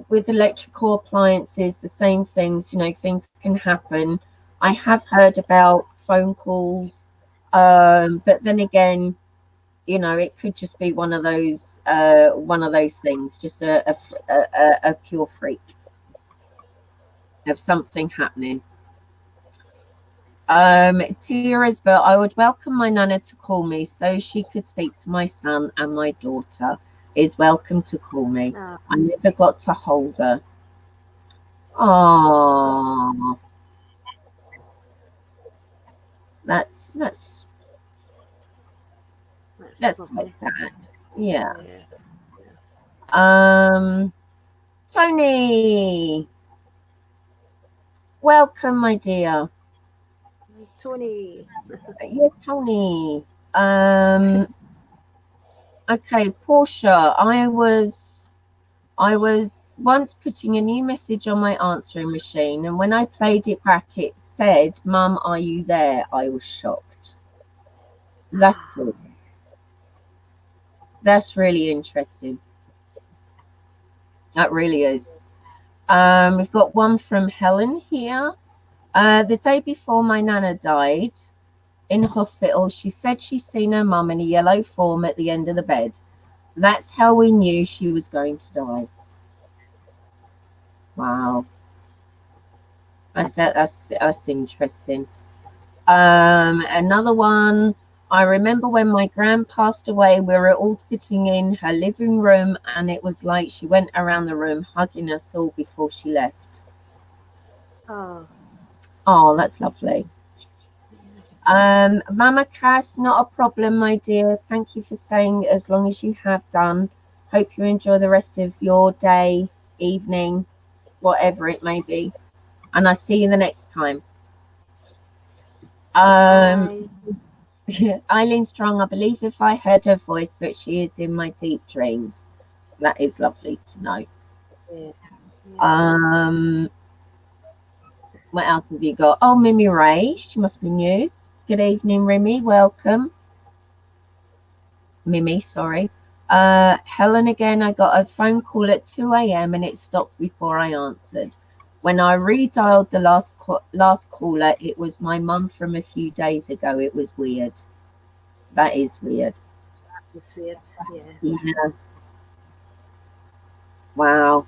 with electrical appliances, the same things, things can happen. I have heard about phone calls, but then again, it could just be one of those things, just a pure freak of something happening. Tears, but I would welcome my nana to call me so she could speak to my son, and my daughter is welcome to call me. I never got to hold her. Oh, that's quite lovely. sad. Yeah. Yeah. Tony, welcome, my dear. Tony. Yeah, Tony. Okay, Portia. I was once putting a new message on my answering machine, and when I played it back, it said, "Mum, are you there?" I was shocked. That's cool. That's really interesting. That really is. We've got one from Helen here. The day before my nana died in hospital, she said she's seen her mum in a yellow form at the end of the bed. That's how we knew she was going to die. Wow. That's interesting. Another one. I remember when my gran passed away, we were all sitting in her living room, and it was like she went around the room hugging us all before she left. Oh, that's lovely. Mama Cass, not a problem, my dear. Thank you for staying as long as you have done. Hope you enjoy the rest of your day, evening, whatever it may be. And I'll see you the next time. Eileen Strong, I believe if I heard her voice, but she is in my deep dreams. That is lovely to know. What else have you got? Oh, Mimi Ray, she must be new. Good evening, Remy. Welcome. Mimi, sorry. Helen again, I got a phone call at 2 a.m. and it stopped before I answered. When I redialed the last caller, it was my mum from a few days ago. It was weird. That is weird. It's weird. Yeah. Wow.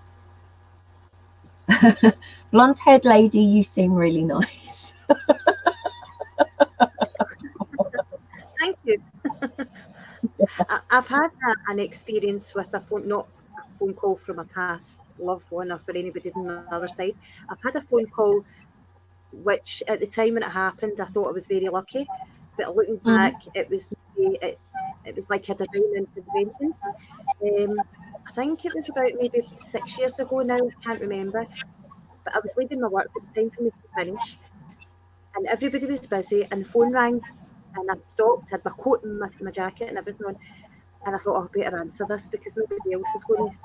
Blonde haired lady, you seem really nice. Thank you. I've had an experience with not a phone call from a past loved one or for anybody on the other side. I've had a phone call which at the time when it happened, I thought I was very lucky. But looking back, it was like a divine intervention. I think it was about maybe 6 years ago now. I can't remember. But I was leaving my work. It was time for me to finish, and everybody was busy. And the phone rang, and I stopped. Had my coat and my jacket and everything on. And I thought, oh, I better answer this because nobody else is going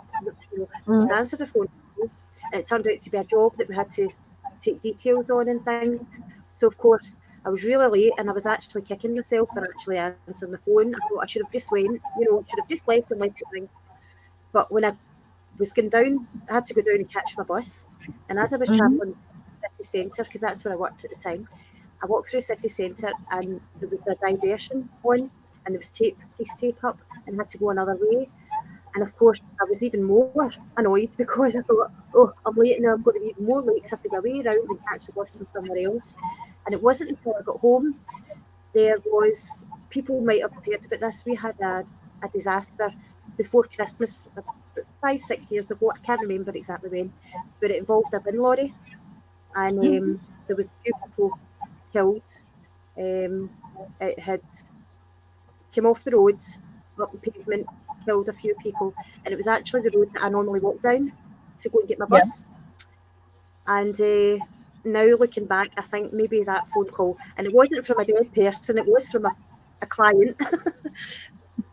to answer the phone. And it turned out to be a job that we had to take details on and things. So, of course, I was really late and I was actually kicking myself for actually answering the phone. I thought I should have just went, should have just left and let it ring. But when I was going down, I had to go down and catch my bus. And as I was travelling city centre, because that's where I worked at the time, I walked through city centre and there was a diversion on and there was police tape up and I had to go another way. And of course, I was even more annoyed because I thought, oh, I'm late now, I'm going to be even more late because I have to go way around and catch the bus from somewhere else. And it wasn't until I got home, people might have heard about this, we had a disaster before Christmas, about 5-6 years ago, I can't remember exactly when, but it involved a bin lorry. And there was a few people killed. It had come off the road, up the pavement, killed a few people, and it was actually the road that I normally walk down to go and get my bus. And now looking back, I think maybe that phone call, and it wasn't from a dead person, it was from a client.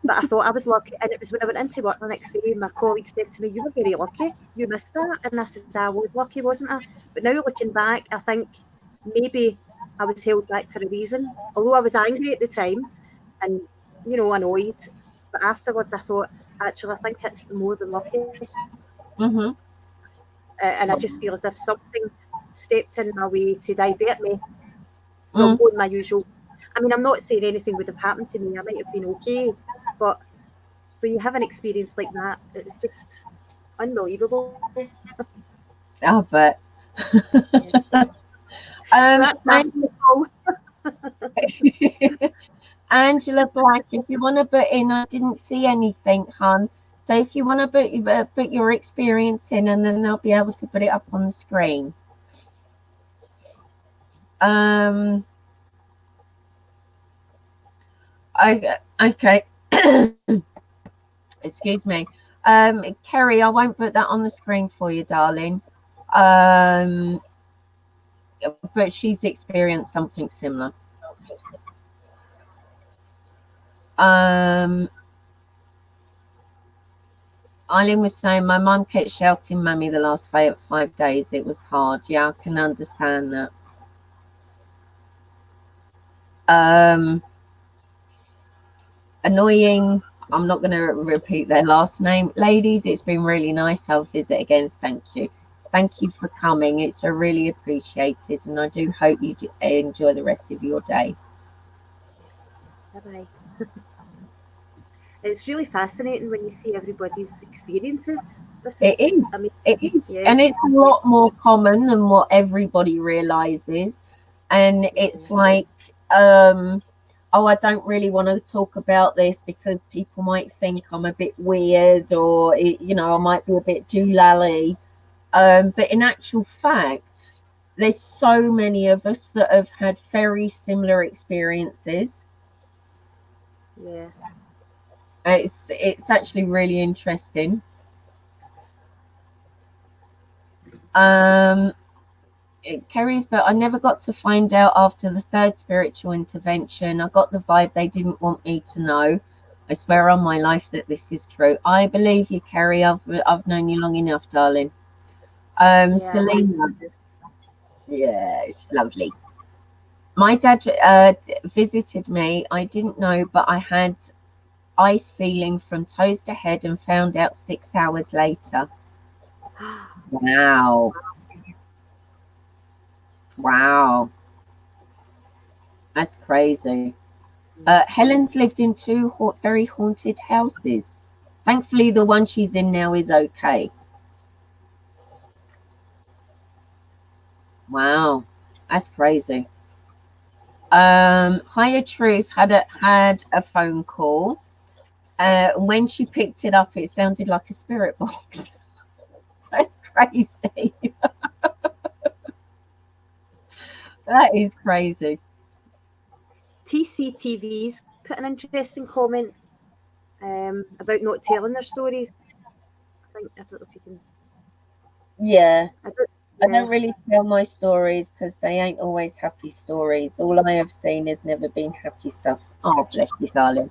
But I thought I was lucky. And it was when I went into work the next day, my colleague said to me, "You were very lucky. You missed that." And I said, "I was lucky, wasn't I?" But now looking back, I think maybe I was held back for a reason. Although I was angry at the time and, annoyed. But afterwards, I thought, actually, I think it's more than lucky. Mm-hmm. And I just feel as if something stepped in my way to divert me from going my usual. I mean, I'm not saying anything would have happened to me. I might have been okay. But when you have an experience like that, it's just unbelievable. I bet. So that's my call. Angela Black, if you want to put in, I didn't see anything, hon. So if you want to put your experience in, and then I'll be able to put it up on the screen. Okay. Excuse me. Kerry, I won't put that on the screen for you, darling. But she's experienced something similar. Eileen was saying, my mum kept shouting "mummy" the last 5 days. It was hard. Yeah, I can understand that. Annoying. I'm not going to repeat their last name. Ladies, it's been really nice. I'll visit again. Thank you. Thank you for coming. It's really appreciated. And I do hope you enjoy the rest of your day. Bye-bye. It's really fascinating when you see everybody's experiences. It is. It is. Yeah. And it's a lot more common than what everybody realizes. And it's like, oh, I don't really want to talk about this because people might think I'm a bit weird, or, I might be a bit doolally. But in actual fact, there's so many of us that have had very similar experiences. Yeah. It's actually really interesting. It carries, but I never got to find out after the third spiritual intervention. I got the vibe they didn't want me to know. I swear on my life that this is true. I believe you, Kerry. I've known you long enough, darling. Selena. Yeah, it's lovely. My dad visited me. I didn't know, but I had ice feeling from toes to head and found out 6 hours later. Wow. Wow. That's crazy. Helen's lived in 2 very haunted houses. Thankfully, the one she's in now is okay. Wow. That's crazy. Higher Truth had a phone call. When she picked it up, it sounded like a spirit box. That's crazy. That is crazy. TCTV's put an interesting comment about not telling their stories. I don't know if you can. Yeah. I don't really tell my stories because they ain't always happy stories. All I have seen has never been happy stuff. Oh, bless you, darling.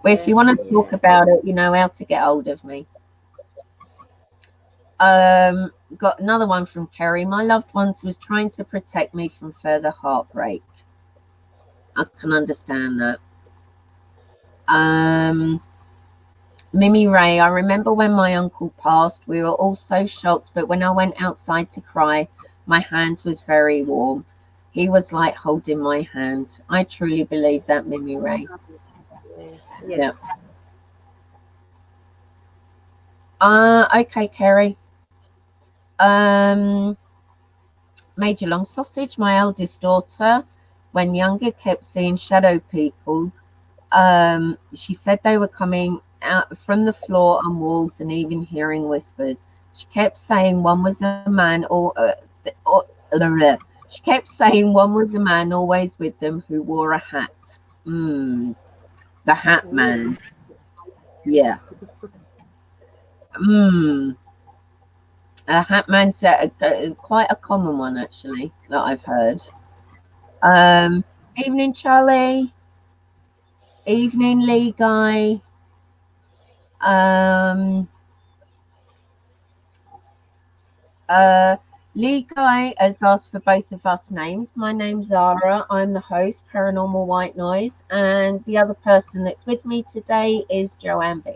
Well, if you want to talk about it, you know how to get hold of me. Got another one from Kerry. My loved ones was trying to protect me from further heartbreak. I can understand that. Mimi Ray, I remember when my uncle passed, we were all so shocked, but when I went outside to cry, my hand was very warm. He was like holding my hand. I truly believe that, Mimi Ray. Yeah. Okay, Kerry. Major Long Sausage, my eldest daughter, when younger, kept seeing shadow people. She said they were coming out from the floor and walls and even hearing whispers. She kept saying one was a man she kept saying one was a man always with them who wore a hat. The Hat Man. Yeah. Hatman's quite a common one, actually, that I've heard. Evening, Charlie. Evening, Lee Guy. Um, Lee Guy has asked for both of us names. My name's Zara. I'm the host, Paranormal White Noise, and the other person that's with me today is Joanne B.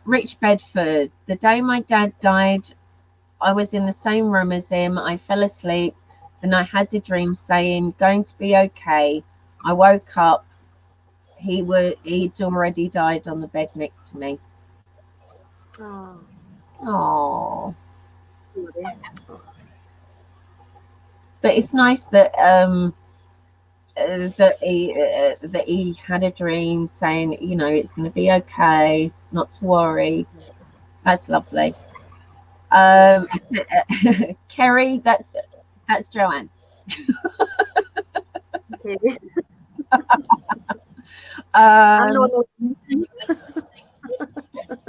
Rich Bedford. The day my dad died, I was in the same room as him. I fell asleep. Then I had a dream saying, "Going to be okay." I woke up. He'd already died on the bed next to me. Oh, Oh, sorry. Oh, but it's nice that that he had a dream saying, it's going to be okay, not to worry. That's lovely. yeah. Um, Kerry, that's Joanne. Okay. I'm Um,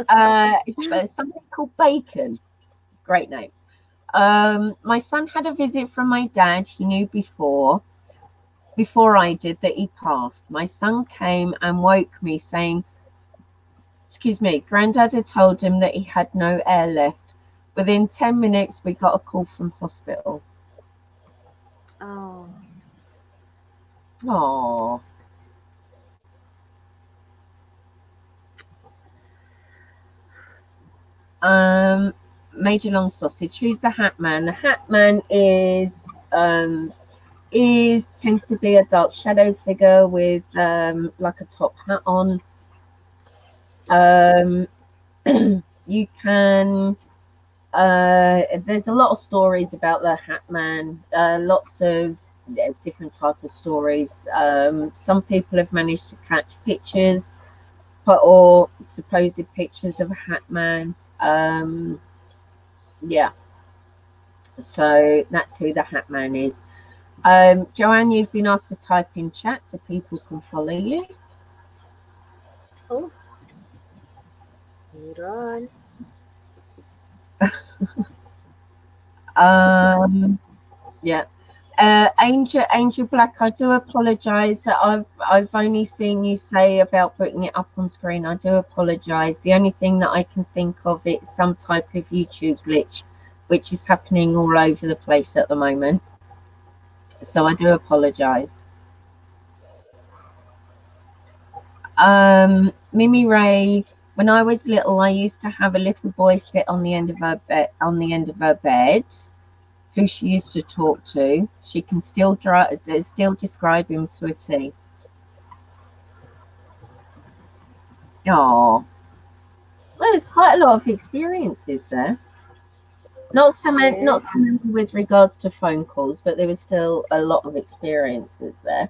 not. Something called Bacon. Great name. My son had a visit from my dad. He knew before I did that he passed. My son came and woke me saying, "Excuse me, Granddad had told him that he had no air left." Within 10 minutes, we got a call from hospital. Oh, Oh, Major Long Sausage. Who's the Hat Man? The Hat Man tends to be a dark shadow figure with like a top hat on. Um, you can there's a lot of stories about the Hat Man, lots of different type of stories. Some people have managed to catch pictures, or supposed pictures of a Hat Man. Yeah, so that's who the Hat Man is. Joanne, you've been asked to type in chat so people can follow you. oh, hold on. Yeah. Angel Black, I do apologise. I've only seen you say about putting it up on screen. I do apologise. The only thing that I can think of is some type of YouTube glitch, which is happening all over the place at the moment. So I do apologise. Mimi Ray, when I was little, I used to have a little boy sit on the end of her bed, who she used to talk to. She can still describe him to a T. Oh, well, there's quite a lot of experiences there. Yeah. Not so many with regards to phone calls, but there was still a lot of experiences there.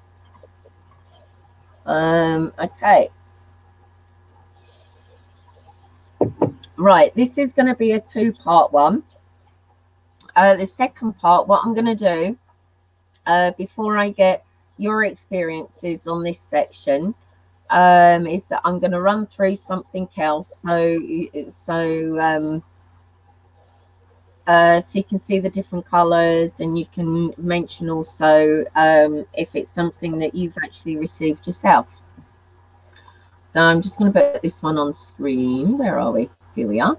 Okay, right. This is going to be a two-part one. The second part, what I'm going to do before I get your experiences on this section, is that I'm going to run through something else, so you can see the different colors, and you can mention also if it's something that you've actually received yourself. So I'm just going to put this one on screen. Where are we? Here we are.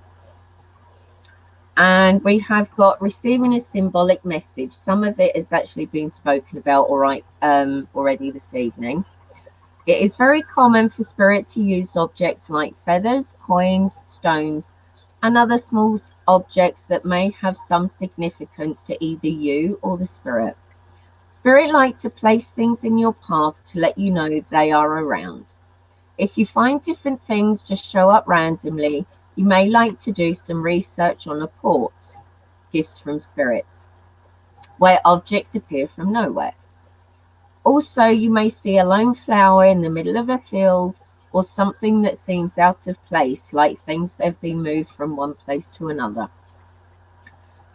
And we have got receiving a symbolic message. Some of it has actually been spoken about already this evening. It is very common for spirit to use objects like feathers, coins, stones, and other small objects that may have some significance to either you or the spirit. Spirit like to place things in your path to let you know they are around. If you find different things just show up randomly, you may like to do some research on apports, gifts from spirits, where objects appear from nowhere. Also, you may see a lone flower in the middle of a field, or something that seems out of place, like things that have been moved from one place to another.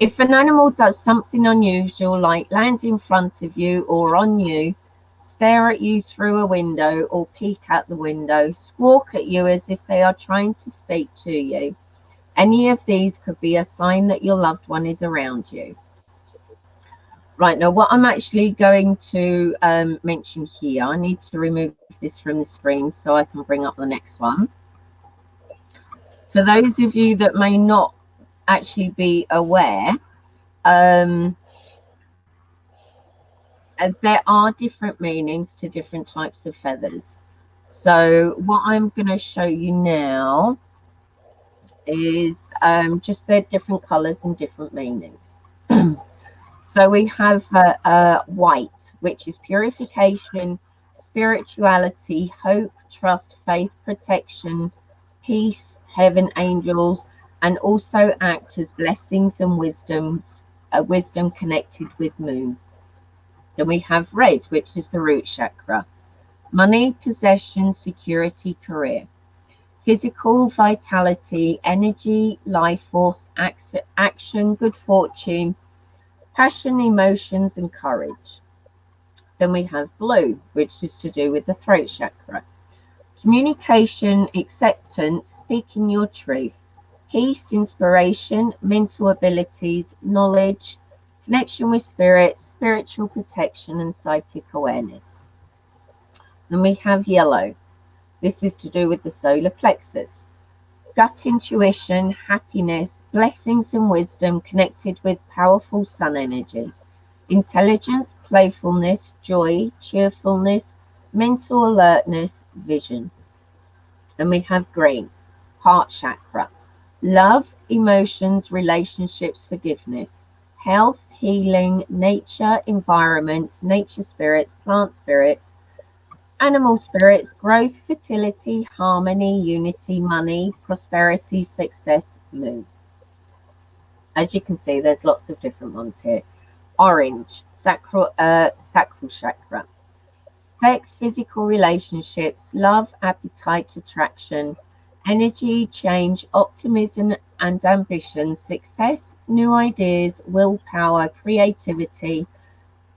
If an animal does something unusual, like land in front of you or on you, stare at you through a window or peek out the window, squawk at you as if they are trying to speak to you, Any of these could be a sign that your loved one is around you. Right, now what I'm actually going to mention here, I need to remove this from the screen so I can bring up the next one. For those of you that may not actually be aware, there are different meanings to different types of feathers. So what I'm going to show you now is just their different colors and different meanings. So we have white, which is purification, spirituality, hope, trust, faith, protection, peace, heaven, angels, and also act as blessings and wisdom connected with moon. Then we have red, which is the root chakra. Money, possession, security, career. Physical, vitality, energy, life force, action, good fortune, passion, emotions, and courage. Then we have blue, which is to do with the throat chakra. Communication, acceptance, speaking your truth. Peace, inspiration, mental abilities, knowledge, connection with spirits, spiritual protection, and psychic awareness. Then we have yellow. This is to do with the solar plexus. Gut intuition, happiness, blessings and wisdom connected with powerful sun energy. Intelligence, playfulness, joy, cheerfulness, mental alertness, vision. And we have green, heart chakra. Love, emotions, relationships, forgiveness. Health, healing, nature, environment, nature spirits, plant spirits, animal spirits, growth, fertility, harmony, unity, money, prosperity, success, moon. As you can see, there's lots of different ones here. Orange, sacral chakra. Sex, physical relationships, love, appetite, attraction, energy, change, optimism and ambition, success, new ideas, willpower, creativity,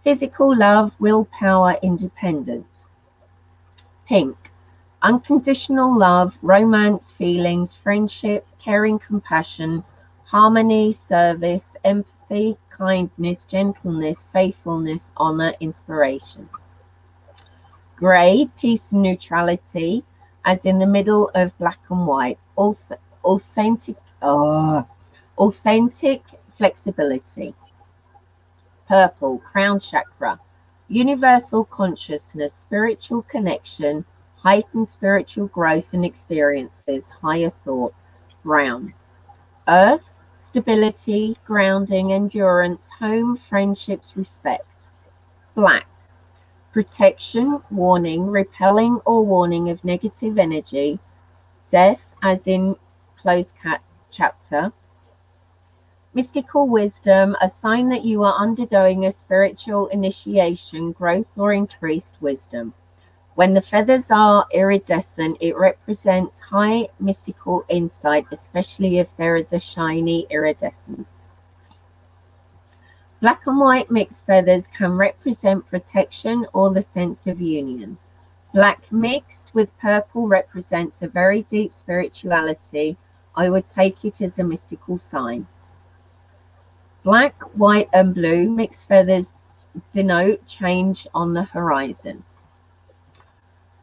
physical love, willpower, independence. Pink, unconditional love, romance, feelings, friendship, caring, compassion, harmony, service, empathy, kindness, gentleness, faithfulness, honor, inspiration. Grey, peace and neutrality, as in the middle of black and white. Authentic flexibility. Purple, crown chakra, universal consciousness, spiritual connection, heightened spiritual growth and experiences, higher thought. Brown, earth, stability, grounding, endurance, home, friendships, respect. Black, protection, warning, repelling or warning of negative energy, death, as in closed chapter. Mystical wisdom, a sign that you are undergoing a spiritual initiation, growth, or increased wisdom. When the feathers are iridescent, it represents high mystical insight, especially if there is a shiny iridescence. Black and white mixed feathers can represent protection or the sense of union. Black mixed with purple represents a very deep spirituality. I would take it as a mystical sign. Black, white, and blue mixed feathers denote change on the horizon.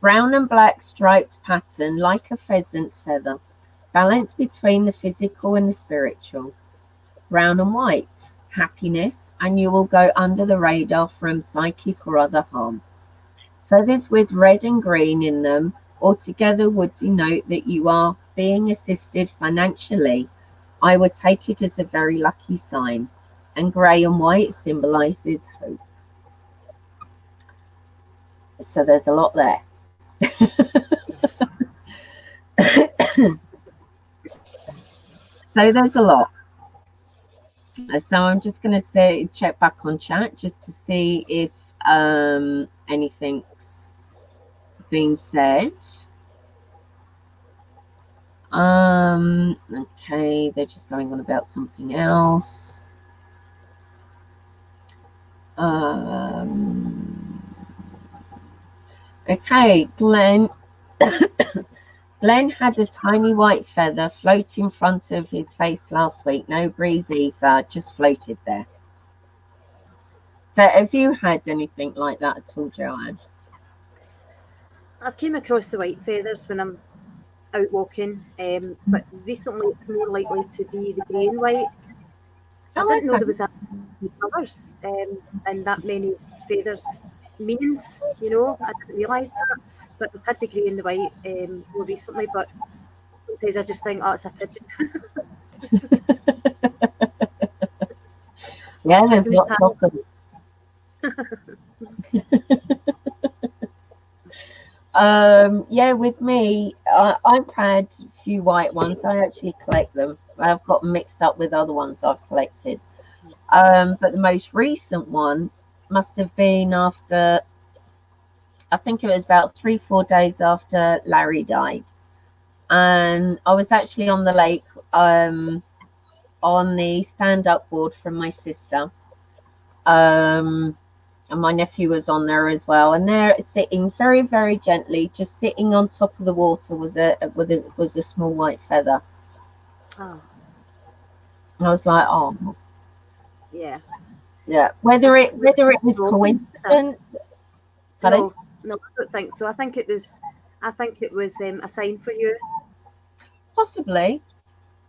Brown and black striped pattern like a pheasant's feather, balance between the physical and the spiritual. Brown and white, happiness, and you will go under the radar from psychic or other harm. Feathers with red and green in them altogether would denote that you are being assisted financially. I would take it as a very lucky sign. And grey and white symbolizes hope. So there's a lot there. So there's a lot. So I'm just going to check back on chat just to see if anything's been said. Okay, they're just going on about something else. Okay, Glenn. Glenn had a tiny white feather float in front of his face last week. No breeze either, just floated there. So have you had anything like that at all, Joanne? I've came across the white feathers when I'm out walking, but recently it's more likely to be the grey and white. I Oh, didn't know okay. there was that many colours and that many feathers meanings, you know. I didn't realise that. But I've had the grey and the white more recently, but sometimes I just think, oh, it's a pigeon. Yeah, there's Pigeon lots of them. Yeah, with me, I've had a few white ones. I actually collect them. I've got them mixed up with other ones I've collected. But the most recent one must have been after, I think it was about 3, 4 days after Larry died. And I was actually on the lake on the stand-up board from my sister. And my nephew was on there as well. And there, sitting very, very gently, just sitting on top of the water, was a small white feather. Oh, I was like, oh, yeah. yeah. Whether it was coincidence, No, no, I don't think so. I think it was a sign for you. possibly, Yeah,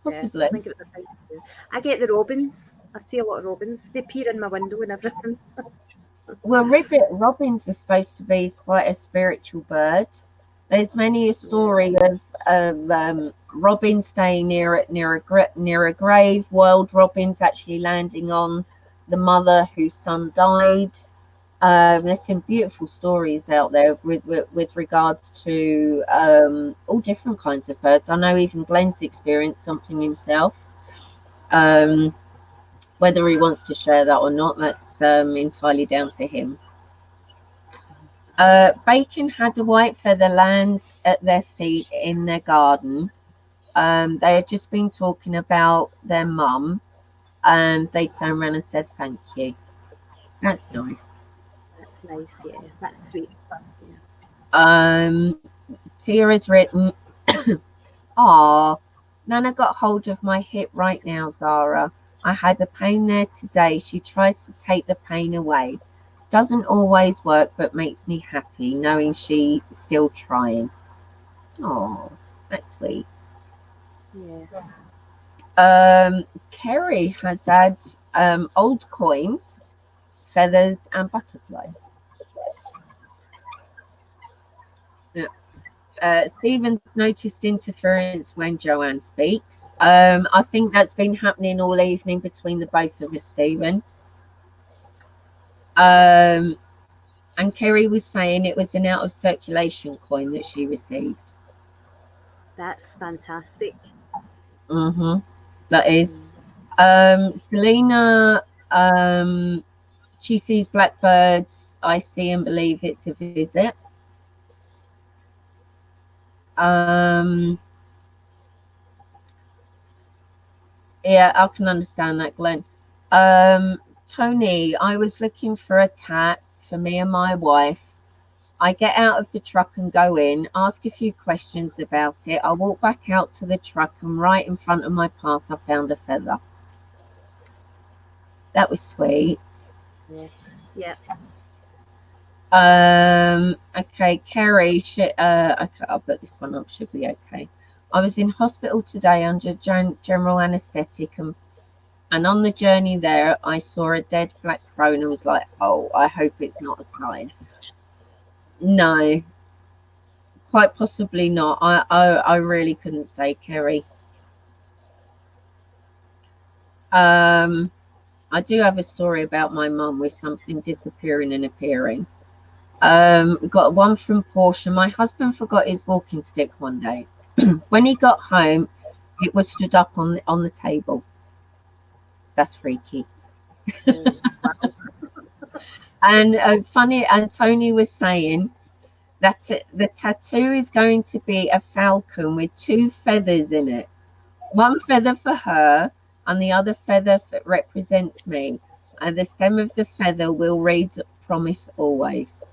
possibly. I think it was a sign for you. I get the robins. I see a lot of robins. They peer in my window and everything. Well, robins are supposed to be quite a spiritual bird. There's many a story of robins staying near a grave, wild robins actually landing on the mother whose son died. There's some beautiful stories out there with regards to all different kinds of birds. I know even Glenn's experienced something himself. Um, Whether he wants to share that or not, that's entirely down to him. Bacon had a white feather land at their feet in their garden. They had just been talking about their mum, and they turned around and said thank you. That's nice. That's nice. Yeah, that's sweet. Yeah. Tia has written, "Ah, Nana got hold of my hip right now, Zara. I had a pain there today. She tries to take the pain away. Doesn't always work, but makes me happy knowing she's still trying." Oh, that's sweet. Yeah. Kerry has had old coins, feathers, and butterflies. Yeah. Stephen noticed interference when Joanne speaks. I think that's been happening all evening between the both of us, Stephen. And Kerry was saying it was an out of circulation coin that she received. That's fantastic. Mm-hmm. That is. Selena, she sees blackbirds. I see and believe it's a visit. Um, yeah, I can understand that, Glenn. Tony, I was looking for a tat for me and my wife. I get out of the truck and go in, ask a few questions about it. I walk back out to the truck, and right in front of my path, I found a feather. That was sweet. Yeah. Yeah. Okay, Kerry, okay, I'll put this one up, should be okay. I was in hospital today under general anaesthetic, and on the journey there, I saw a dead black crone and was like, oh, I hope it's not a sign. No, quite possibly not. I really couldn't say, Kerry. I do have a story about my mum with something disappearing and appearing. We got one from Portia. My husband forgot his walking stick one day. When he got home, it was stood up on the table. That's freaky. And funny, and Tony was saying that the tattoo is going to be a falcon with 2 feathers in it. One feather for her, and the other feather represents me. And the stem of the feather will read "Promise always."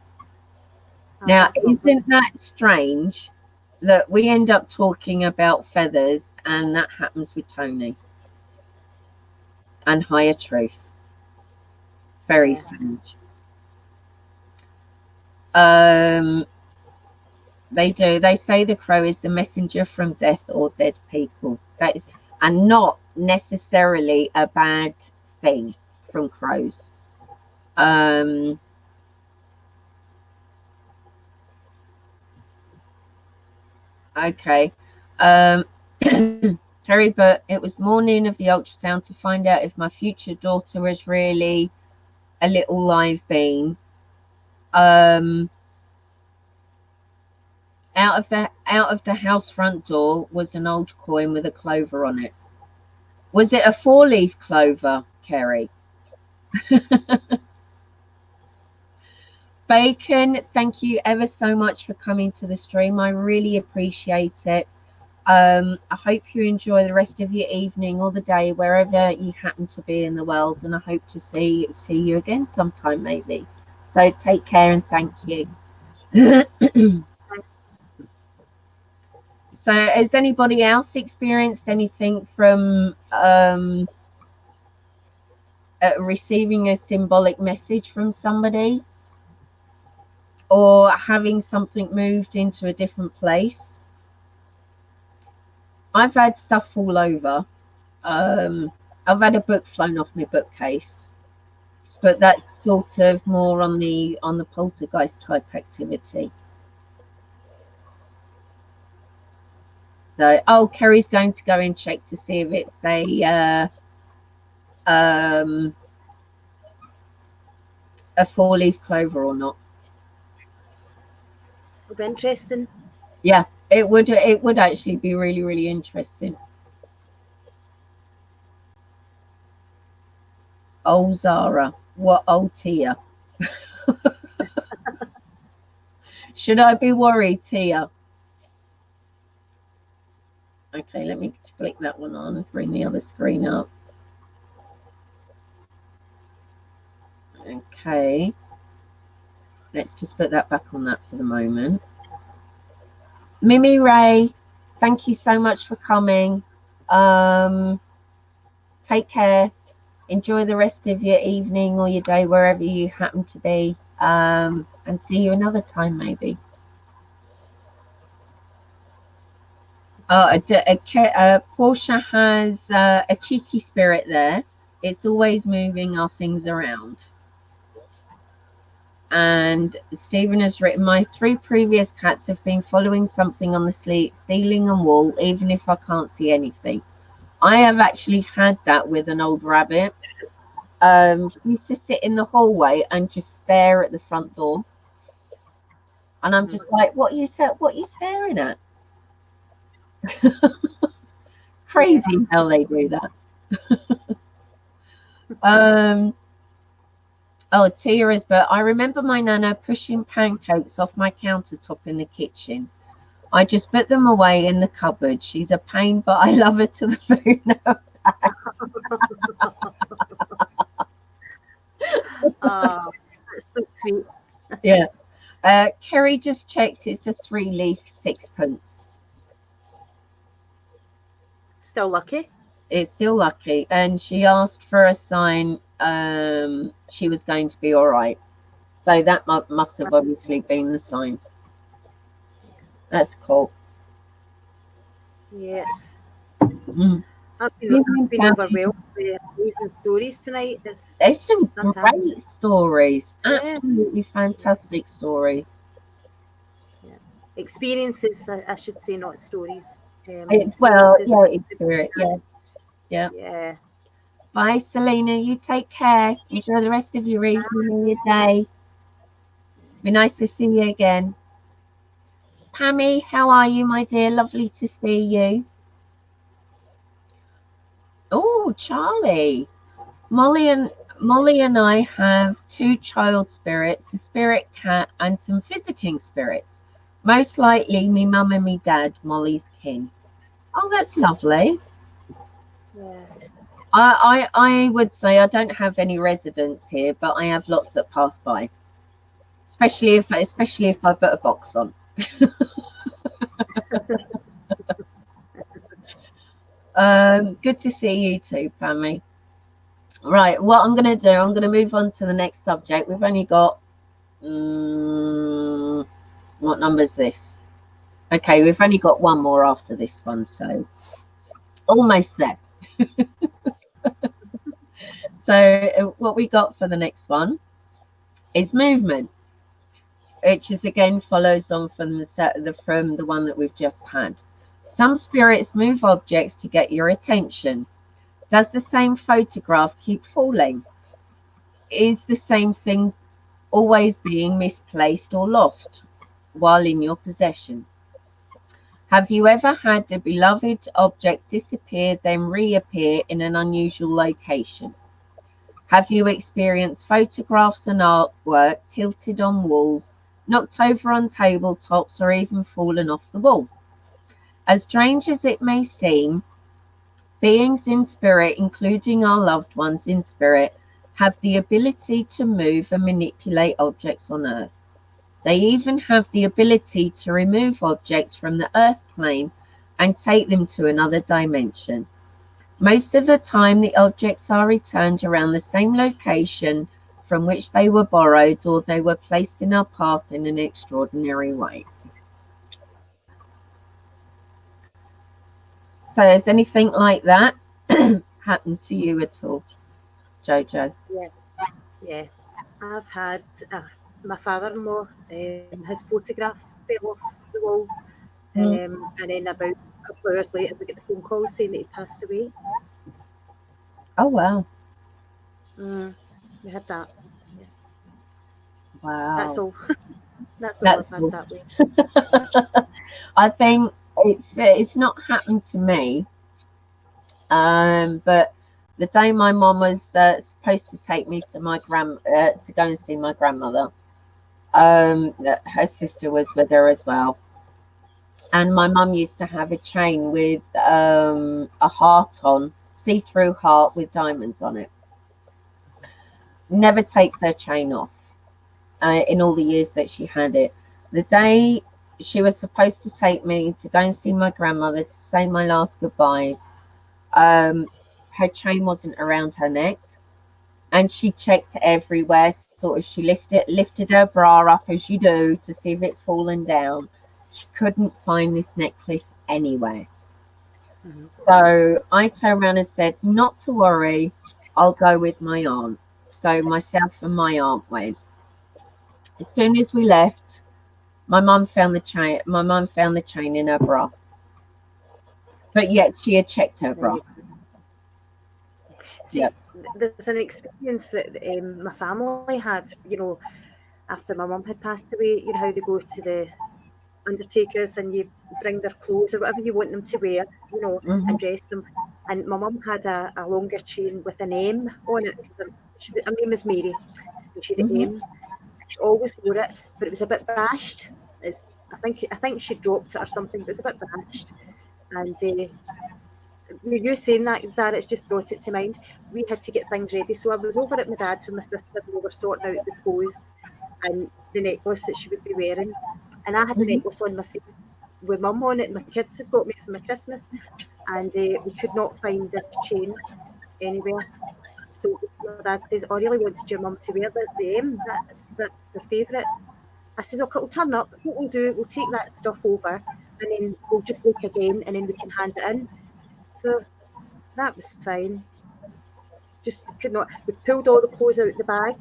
Oh, Now, that's lovely. isn't that strange Look, we end up talking about feathers, and that happens with Tony and higher truth. Very strange. They do. They say the crow is the messenger from death or dead people. That is, and not necessarily a bad thing from crows. Okay. Terry, but it was the morning of the ultrasound to find out if my future daughter was really a little live being. Out of the house front door was an old coin with a clover on it. Was it a 4-leaf clover, Kerry? Bacon, thank you ever so much for coming to the stream. I really appreciate it. I hope you enjoy the rest of your evening or the day, wherever you happen to be in the world, and I hope to see you again sometime, maybe. So take care and thank you. So has anybody else experienced anything from receiving a symbolic message from somebody, or having something moved into a different place? I've had stuff fall over. I've had a book flown off my bookcase, but that's sort of more on the poltergeist type activity. So, oh, Kerry's going to go and check to see if it's a 4-leaf clover or not. Would be interesting. Yeah, it would actually be really, really interesting. Oh, Zara, what old Tia? Should I be worried, Tia? Okay, let me click that one on and bring the other screen up. Okay, let's just put that back on that for the moment. Mimi Ray, thank you so much for coming. Take care. Enjoy the rest of your evening or your day, wherever you happen to be. And see you another time, maybe. Portia has a cheeky spirit there. It's always moving our things around. And Stephen has written, my 3 previous cats have been following something on the ceiling and wall, even if I can't see anything. I have actually had that with an old rabbit. She used to sit in the hallway and just stare at the front door. And I'm just like, what are you staring at? Crazy how they do that. Oh, Tia is, but I remember my nana pushing pancakes off my countertop in the kitchen. I just put them away in the cupboard. She's a pain, but I love her to the moon. Oh, that's so sweet. Yeah. Kerry just checked. It's a 3-leaf 6-pence. Still lucky. It's still lucky. And she asked for a sign she was going to be all right. So that must have obviously been the sign. That's cool. Yes. Mm. I've been overwhelmed with amazing stories tonight. There's some great stories. Absolutely fantastic stories. Yeah. Experiences, I should say, not stories. Spirit. Yeah. Yeah. Bye, Selena. You take care. Enjoy the rest of your evening and your day. Be nice to see you again. Pammy, how are you, my dear? Lovely to see you. Oh, Charlie. Molly and I have 2 child spirits, a spirit cat, and some visiting spirits. Most likely me mum and me dad, Molly's kin. Oh, that's lovely. Yeah. I would say I don't have any residents here, but I have lots that pass by. Especially if I put a box on. Good to see you too, Pammy. Right, what I'm going to do, I'm going to move on to the next subject. We've only got, what number is this? Okay, we've only got one more after this one, so almost there. So what we got for the next one is movement, which is again follows on from the one that we've just had. Some spirits move objects to get your attention. Does the same photograph keep falling? Is the same thing always being misplaced or lost while in your possession? Have you ever had a beloved object disappear, then reappear in an unusual location? Have you experienced photographs and artwork tilted on walls, knocked over on tabletops, or even fallen off the wall? As strange as it may seem, beings in spirit, including our loved ones in spirit, have the ability to move and manipulate objects on Earth. They even have the ability to remove objects from the Earth plane and take them to another dimension. Most of the time, the objects are returned around the same location from which they were borrowed, or they were placed in our path in an extraordinary way. So has anything like that happened to you at all, Jojo? Yeah. I've had my father-in-law, his photograph fell off the wall, and then about a couple of hours later, we get the phone call saying that he passed away. Oh, wow. We had that. Yeah. Wow. That's all. That's all I've had that way. I think it's not happened to me, but the day my mom was supposed to take me to to go and see my grandmother, her sister was with her as well, and my mum used to have a chain with a heart on, see-through heart with diamonds on it. Never takes her chain off in all the years that she had it. The day she was supposed to take me to go and see my grandmother to say my last goodbyes, her chain wasn't around her neck, and she checked everywhere. Sort of, she lifted her bra up as you do to see if it's fallen down. She couldn't find this necklace anywhere. So I turned around and said, "Not to worry, I'll go with my aunt." So myself and my aunt went. As soon as we left, my mum found the chain. My mum found the chain in her bra, but yet she had checked her bra. See, there's an experience that my family had, after my mum had passed away, how they go to the undertakers and you bring their clothes or whatever you want them to wear, and dress them. And my mum had a longer chain with an M on it. Her name is Mary, and she had an M. She always wore it, but it was a bit bashed. I think she dropped it or something, but it was a bit bashed. And you saying that, Zara, it's just brought it to mind. We had to get things ready. So I was over at my dad's with my sister, and we were sorting out the clothes and the necklace that she would be wearing. And I had the necklace on myself with mum on it. My kids had got me for my Christmas, and we could not find this chain anywhere. So my dad says, "I really wanted your mum to wear the M. That's her favourite." I says, "Okay, it'll turn up. What we'll do, we'll take that stuff over, and then we'll just look again, and then we can hand it in." So that was fine. Just could not. We pulled all the clothes out of the bag,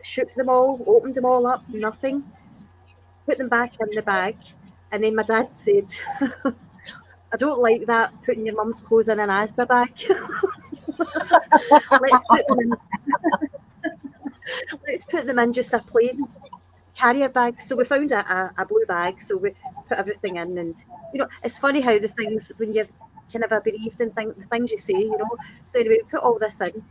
shook them all, opened them all up, nothing. Put them back in the bag, and then my dad said, "I don't like that, putting your mum's clothes in an Asda bag. Let's put them in just a plain carrier bag." So we found a blue bag, so we put everything in, and it's funny how the things, when you're kind of a bereaved and the things you say, So anyway, we put all this in,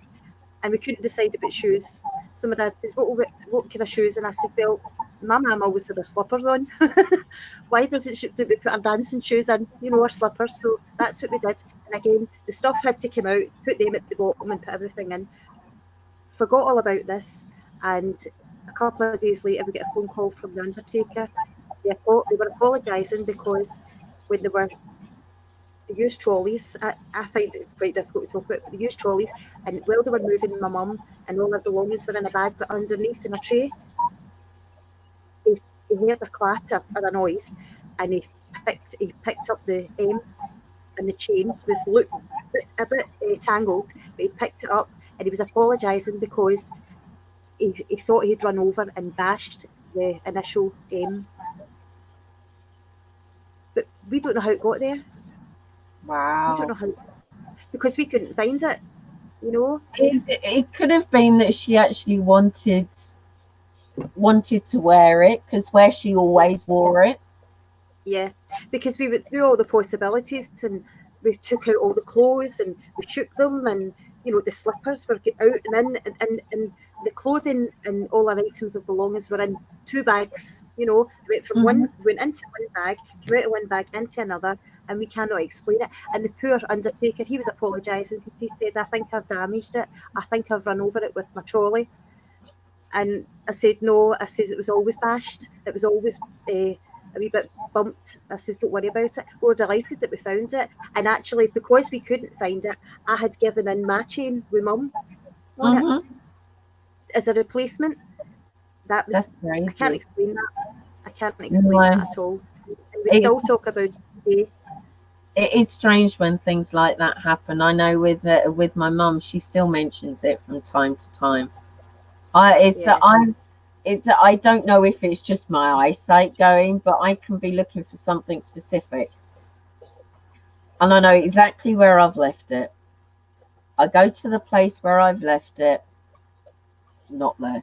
and we couldn't decide about shoes. So my dad says, "What kind of shoes?" And I said, "Well, my mum always had her slippers on. Why do we put our dancing shoes in, our slippers?" So that's what we did. And again, the stuff had to come out, put them at the bottom and put everything in. Forgot all about this, and a couple of days later we get a phone call from the undertaker. They were apologising because when they were they use trolleys. I find it quite difficult to talk about, but they use trolleys. And while they were moving my mum and all her belongings were in a bag, but underneath in a tray, he heard a clatter or a noise, and he picked up the M, and the chain was a bit tangled, but he picked it up and he was apologising because he thought he'd run over and bashed the initial M. But we don't know how it got there. Wow. We don't know how, because we couldn't find it, you know. It could have been that she actually wanted to wear it, because where she always wore it. Yeah, because we went through all the possibilities, and we took out all the clothes and we shook them, and you know, the slippers were out and in, and the clothing and all our items of belongings were in 2 bags. You know, we went into one bag, came out of one bag into another, and we cannot explain it. And the poor undertaker, he was apologising. He said, "I think I've damaged it. I think I've run over it with my trolley." And I said, "No," I says, "it was always bashed. It was always a wee bit bumped." I says, "Don't worry about it. We're delighted that we found it." And actually, because we couldn't find it, I had given in my chain with mum on it as a replacement. That's crazy. I can't explain that. I can't explain that at all. And we still talk about it today. It is strange when things like that happen. I know with my mum, she still mentions it from time to time. I don't know if it's just my eyesight going, but I can be looking for something specific, and I know exactly where I've left it. I go to the place where I've left it, not there.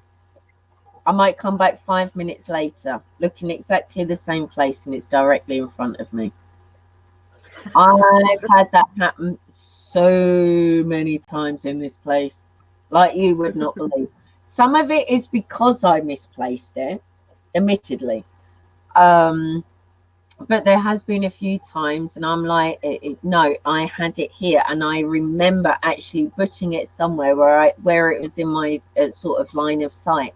I might come back 5 minutes later, looking exactly the same place, and it's directly in front of me. I've had that happen so many times in this place, like you would not believe. Some of it is because I misplaced it, admittedly. But there has been a few times, and I'm like, no, I had it here, and I remember actually putting it somewhere where it was in my sort of line of sight.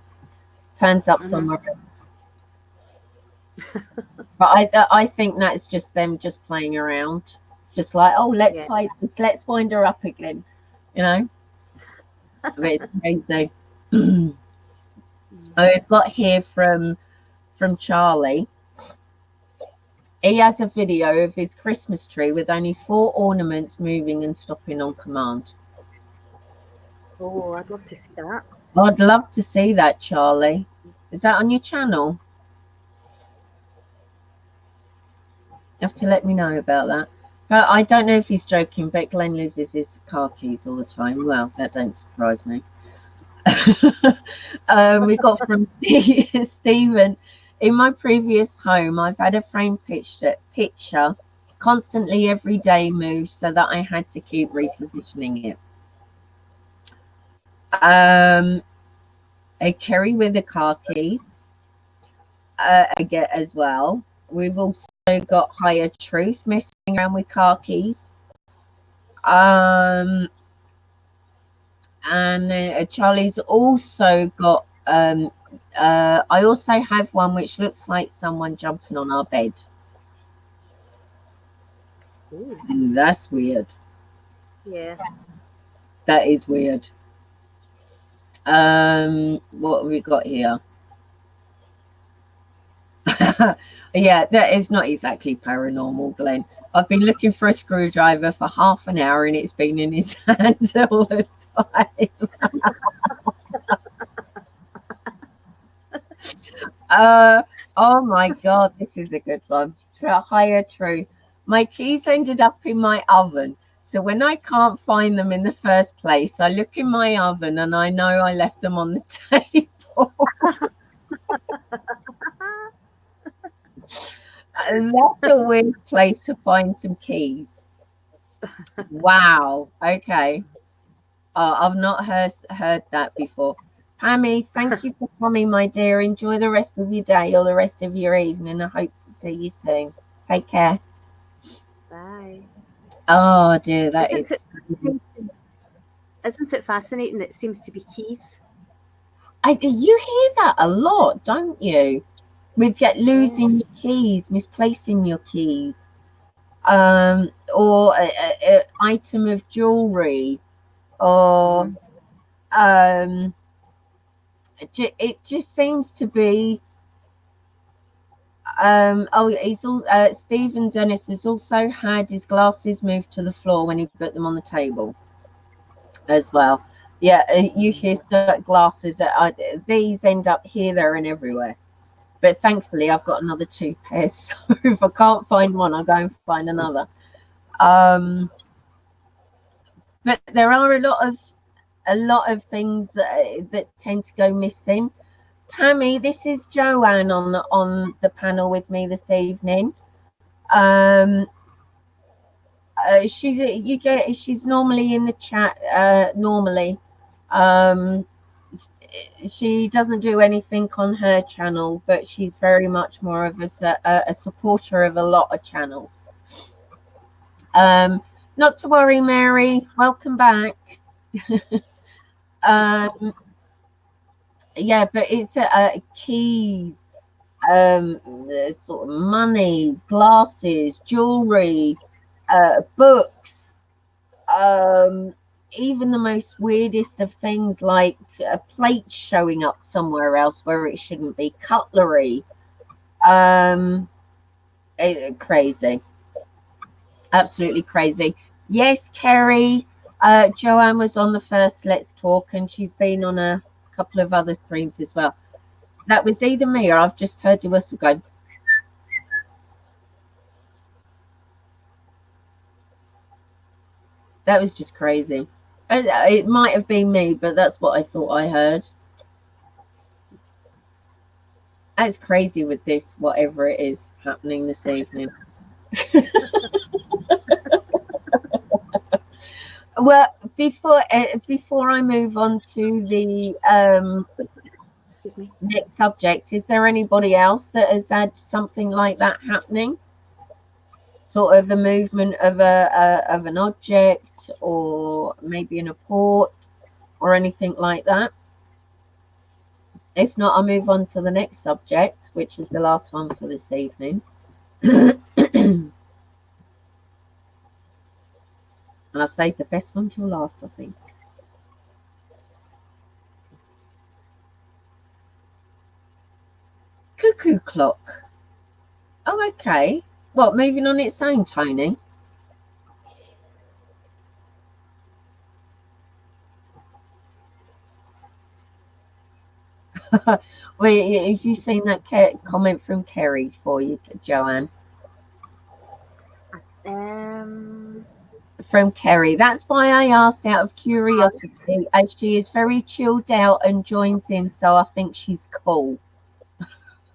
Turns up somewhere else. But I think that's just them just playing around. It's just like, oh, let's hide this, let's wind her up again, you know. But it's crazy. I've got here from Charlie. He has a video of his Christmas tree with only 4 ornaments moving and stopping on command. Oh, I'd love to see that. I'd love to see that, Charlie. Is that on your channel? You have to let me know about that. But I don't know if he's joking, but Glenn loses his car keys all the time. Well, that don't surprise me. We got from Stephen. In my previous home, I've had a frame picture constantly every day moved, so that I had to keep repositioning it. A Kerry with the car keys I get as well. We've also got Higher Truth messing around with car keys. And Charlie's also got I also have one which looks like someone jumping on our bed. That's weird. Yeah, that is weird. What have we got here? Yeah, that is not exactly paranormal, Glenn. I've been looking for a screwdriver for half an hour and it's been in his hand all the time. Oh my God, this is a good one. Higher Truth. My keys ended up in my oven. So when I can't find them in the first place, I look in my oven and I know I left them on the table. And that's a weird place to find some keys. Wow. Okay. I've not heard that before. Pammy, thank you for coming, my dear. Enjoy the rest of your day or the rest of your evening. I hope to see you soon. Take care. Bye. Oh dear, isn't it fascinating? It seems to be keys. You hear that a lot, don't you? With losing your keys, misplacing your keys. or a item of jewelry, or it just seems to be. He's all Stephen Dennis has also had his glasses moved to the floor when he put them on the table as well. Yeah, you hear glasses. These end up here, there, and everywhere. But thankfully, I've got another 2 pairs. So if I can't find one, I'll go and find another. But there are a lot of things that tend to go missing. Tammy, this is Joanne on the panel with me this evening. She's normally in the chat. Normally, she doesn't do anything on her channel, but she's very much more of a supporter of a lot of channels. Not to worry, Mary. Welcome back. Yeah, but it's keys, sort of money, glasses, jewelry, books, even the most weirdest of things like a plate showing up somewhere else where it shouldn't be, cutlery. Crazy, absolutely crazy. Yes, Kerry, Joanne was on the first Let's Talk, and she's been on a couple of other streams as well. That was either me or I've just heard the whistle go. That was just crazy. It might have been me, but that's what I thought I heard. That's crazy with this, whatever it is happening this evening. Well, before I move on to the excuse me, next subject, is there anybody else that has had something like that happening? Sort of a movement of an object, or maybe in a port, or anything like that. If not, I'll move on to the next subject, which is the last one for this evening. And I'll save the best one till last, I think. Cuckoo clock. Oh, okay. What, moving on its own, Tony? Well, have you seen that comment from Kerry for you, Joanne? From Kerry. That's why I asked out of curiosity, as she is very chilled out and joins in, so I think she's cool.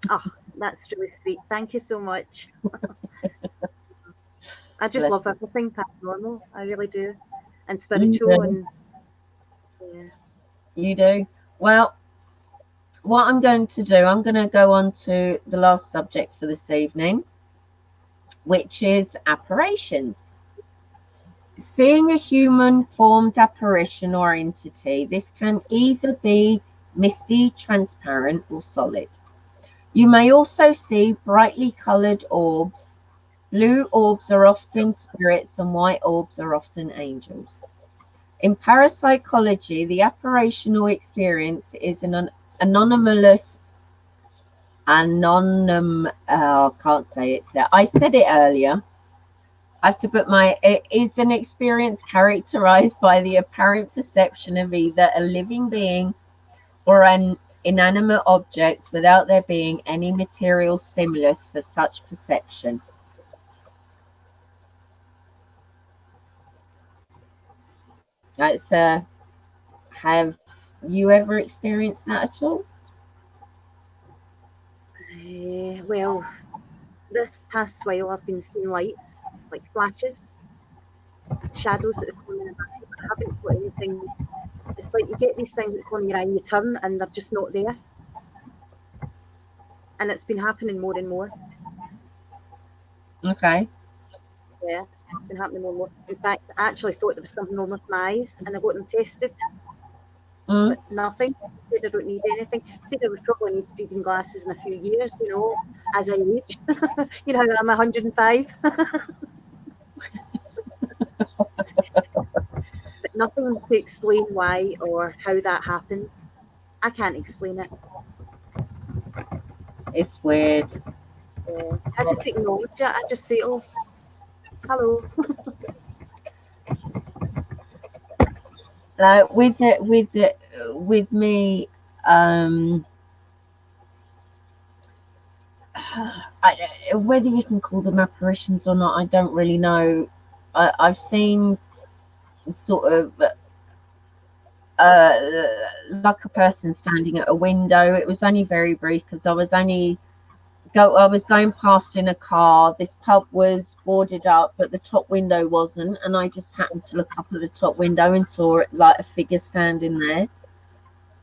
Oh, that's really sweet. Thank you so much. I just love everything paranormal. I really do. And spiritual. And yeah. You do? Well, what I'm going to do, I'm going to go on to the last subject for this evening, which is apparitions. Seeing a human formed apparition or entity, this can either be misty, transparent, or solid. You may also see brightly colored orbs. Blue orbs are often spirits and white orbs are often angels. In parapsychology, the apparitional experience is an anonymous, can't say it. I said it earlier. I have to put it is an experience characterized by the apparent perception of either a living being or an inanimate object without there being any material stimulus for such perception. That's have you ever experienced that at all? Well, this past while I've been seeing lights, like flashes, shadows at the corner of my eye. I haven't got anything. It's like you get these things that corner of your eye and you turn and they're just not there. And it's been happening more and more. Okay. Yeah, it's been happening more and more. In fact, I actually thought there was something wrong with my eyes and I got them tested. But nothing. I said I don't need anything. I said I would probably need reading glasses in a few years, as I age. I'm 105. but nothing to explain why or how that happens. I can't explain it. It's weird. I just acknowledge it. I just say, "Oh, hello." Like with me, whether you can call them apparitions or not, I don't really know. I've seen sort of uh, like a person standing at a window. It was only very brief because I was going past in a car. This pub was boarded up, but the top window wasn't, and I just happened to look up at the top window and saw it like a figure standing there.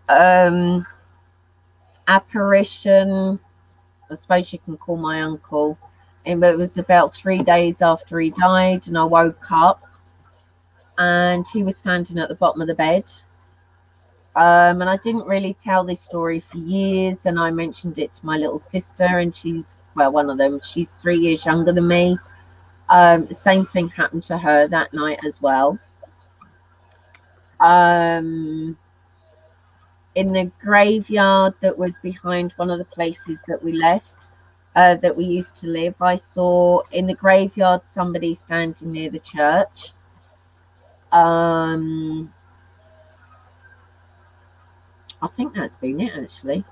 Um, Apparition, I suppose you can call my uncle. And it was about 3 days after he died, and I woke up and he was standing at the bottom of the bed. And I didn't really tell this story for years, and I mentioned it to my little sister, and she's, well, one of them, she's 3 years younger than me. Same thing happened to her that night as well. In the graveyard that was behind one of the places that we left, that we used to live, I saw in the graveyard somebody standing near the church. I think that's been it, actually.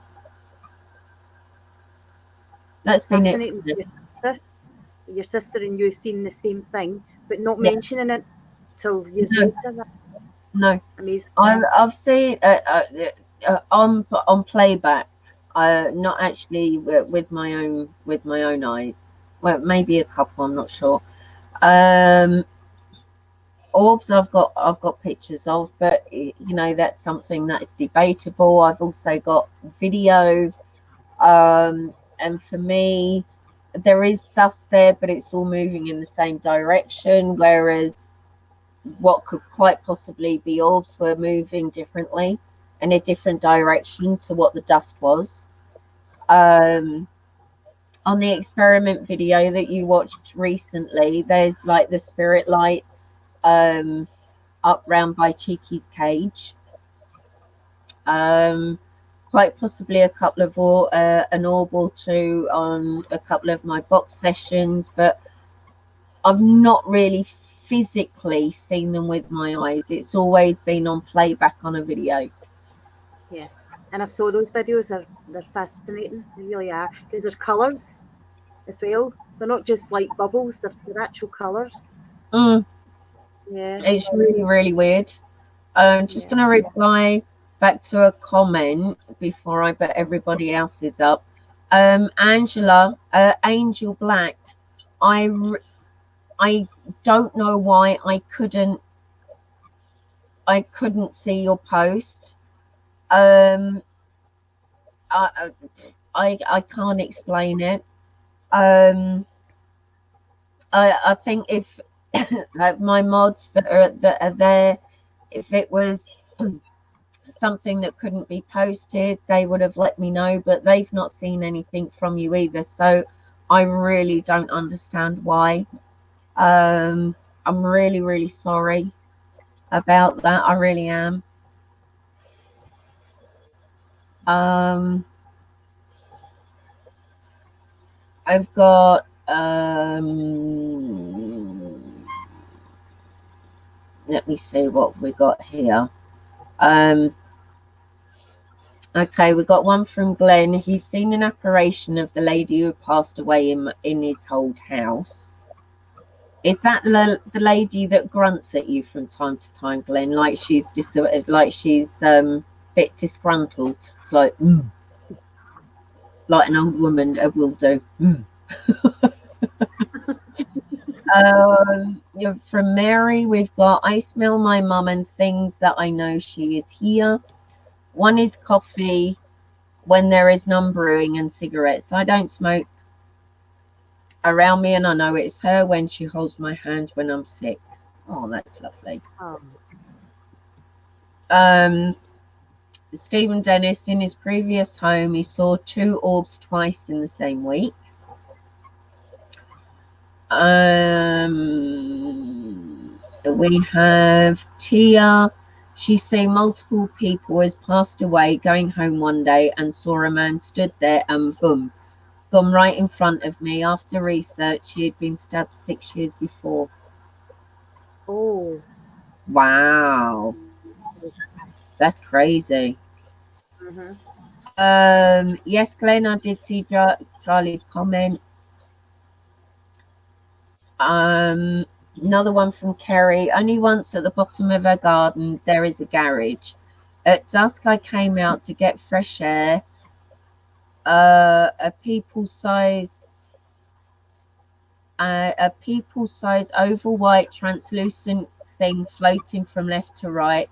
That's been it. Fascinating. Your sister and you seen the same thing, but not mentioning it till years later. No, amazing. I've seen on playback, not actually with my own eyes. Well, maybe a couple. I'm not sure. Orbs I've got pictures of, but that's something that is debatable. I've also got video, and for me, there is dust there, but it's all moving in the same direction, whereas what could quite possibly be orbs were moving differently in a different direction to what the dust was. On the experiment video that you watched recently, there's like the spirit lights up round by Cheeky's cage. Quite possibly a couple of an orb or two on a couple of my box sessions, but I've not really physically seen them with my eyes. It's always been on playback on a video. Yeah, and I've saw those videos. They're fascinating. They really are, because there's colours as well. They're not just like bubbles. They're actual colours. Yeah, it's really, really weird. I'm just going to reply back to a comment before I put everybody else's up. Angela, Angel Black, I don't know why I couldn't see your post. I can't explain it. I think if my mods that are there, if it was something that couldn't be posted, they would have let me know, but they've not seen anything from you either, so I really don't understand why. I'm really, really sorry about that. I really am. I've got let me see what we got here. Okay, we got one from Glenn. He's seen an apparition of the lady who passed away in his old house. Is that the lady that grunts at you from time to time, Glenn? Like she's a bit disgruntled. It's like like an old woman will do. From Mary, we've got, I smell my mum and things that I know she is here. One is coffee when there is none brewing, and cigarettes. I don't smoke around me, and I know it's her when she holds my hand when I'm sick. Oh, that's lovely. Stephen Dennis, in his previous home, he saw 2 orbs twice in the same week. We have Tia. She seen multiple people as passed away going home one day and saw a man stood there and boom, gone right in front of me. After research, he had been stabbed 6 years before. Oh. Wow. That's crazy. Yes, Glenn, I did see Charlie's comment. Another one from Kerry. Only once at the bottom of her garden there is a garage. At dusk I came out to get fresh air. A people size oval white translucent thing floating from left to right.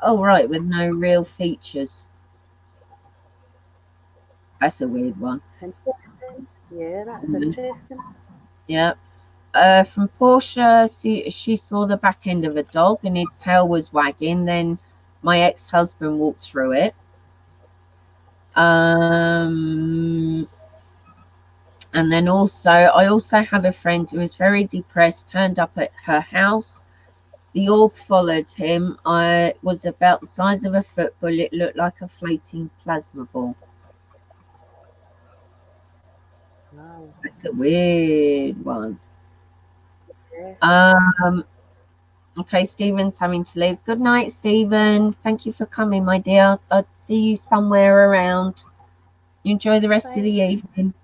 Right, with no real features. That's a weird one. That's interesting. Yeah, that's interesting. Yeah. From Portia, she saw the back end of a dog and its tail was wagging. Then my ex-husband walked through it. And then I also have a friend who was very depressed, turned up at her house. The orb followed him. I was about the size of a football. It looked like a floating plasma ball. Wow. That's a weird one. Yeah. Okay, Stephen's having to leave. Good night, Stephen. Thank you for coming, my dear. I'll see you somewhere around. You enjoy the rest of the evening.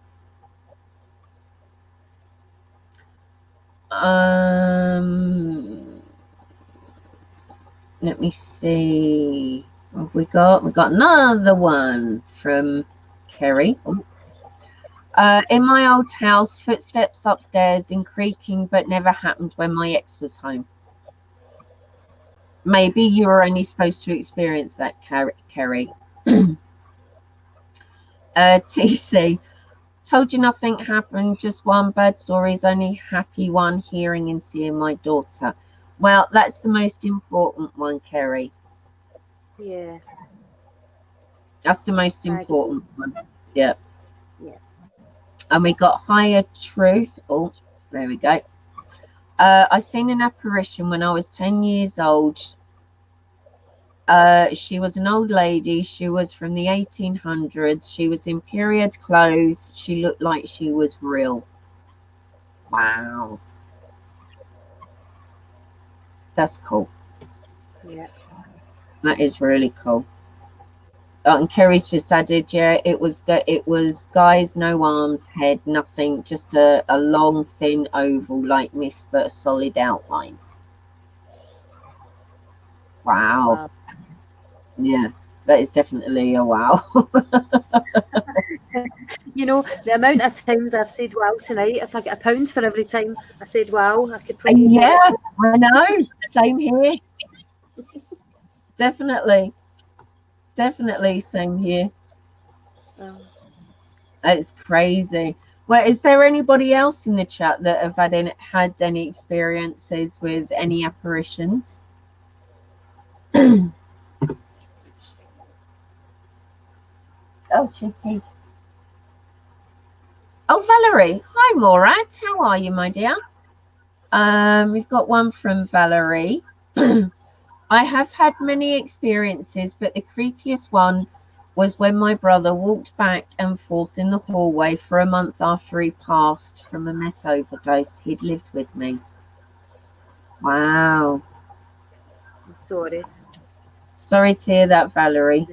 Let me see. What have we got? We got another one from Kerry. In my old house, footsteps upstairs and creaking, but never happened when my ex was home. Maybe you were only supposed to experience that, Kerry. TC. Told you nothing happened, just one bad story is only happy one, hearing and seeing my daughter. Well, that's the most important one, Kerry. Yeah. That's the most important one. Yeah. And we got Higher Truth. Oh, there we go. I seen an apparition when I was 10 years old. She was an old lady. She was from the 1800s. She was in period clothes. She looked like she was real. Wow. That's cool. Yeah. That is really cool. And Kerry's just added, yeah, it was guys, no arms, head, nothing, just a long, thin oval like mist, but a solid outline. Wow. Yeah, that is definitely a wow. You know, the amount of times I've said wow tonight, if I get £1 for every time I said wow, I could probably I know. Same here. Definitely. Definitely same here. It's crazy. Well, is there anybody else in the chat that have had any experiences with any apparitions? Oh, cheeky. Oh, Valerie. Hi, Morad. How are you, my dear? We've got one from Valerie. I have had many experiences, but the creepiest one was when my brother walked back and forth in the hallway for a month after he passed from a meth overdose. He'd lived with me. Wow. I'm sorry. Sorry to hear that, Valerie.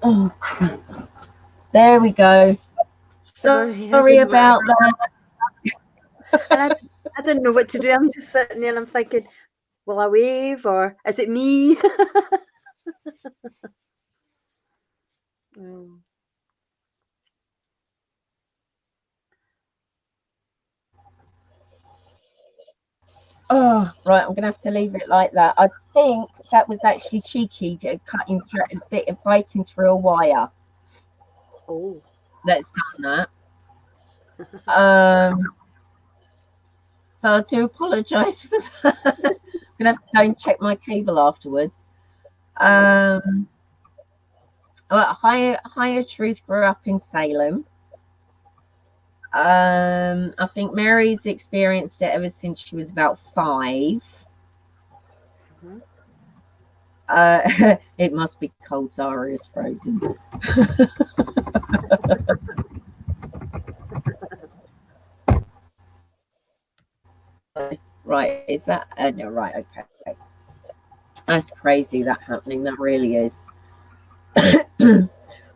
Oh, crap. There we go. Sorry about that. I didn't know what to do. I'm just sitting there and I'm thinking, Will I wave or is it me? Mm. Oh, right. I'm gonna have to leave it like that. I think that was actually cheeky, cutting through a bit of biting through a wire. Oh. That's done that. So I do apologise for that. I'm gonna have to go and check my cable afterwards. Sorry. Well, Higher Truth grew up in Salem. I think Mary's experienced it ever since she was about 5. Mhm. It must be cold. Zara is frozen. Right, is that? No, right, okay. That's crazy that happening. That really is.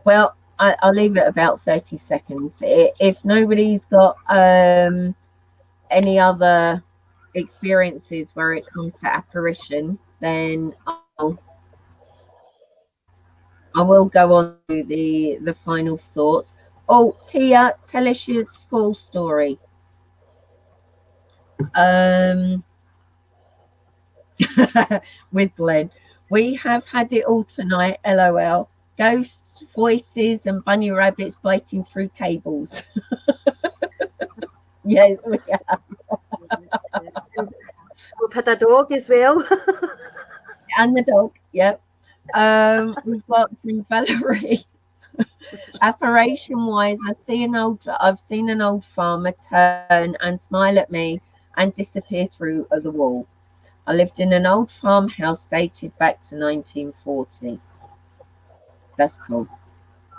Well, I'll leave it about 30 seconds. If nobody's got any other experiences where it comes to apparition, then I will go on to the final thoughts. Oh, Tia, tell us your school story. Um, with Glenn. We have had it all tonight, lol. Ghosts, voices, and bunny rabbits biting through cables. Yes, we have. And we've had a dog as well. And the dog, yep. We've got from Valerie. Apparition wise, I've seen an old farmer turn and smile at me and disappear through the wall. I lived in an old farmhouse dated back to 1940. That's cool.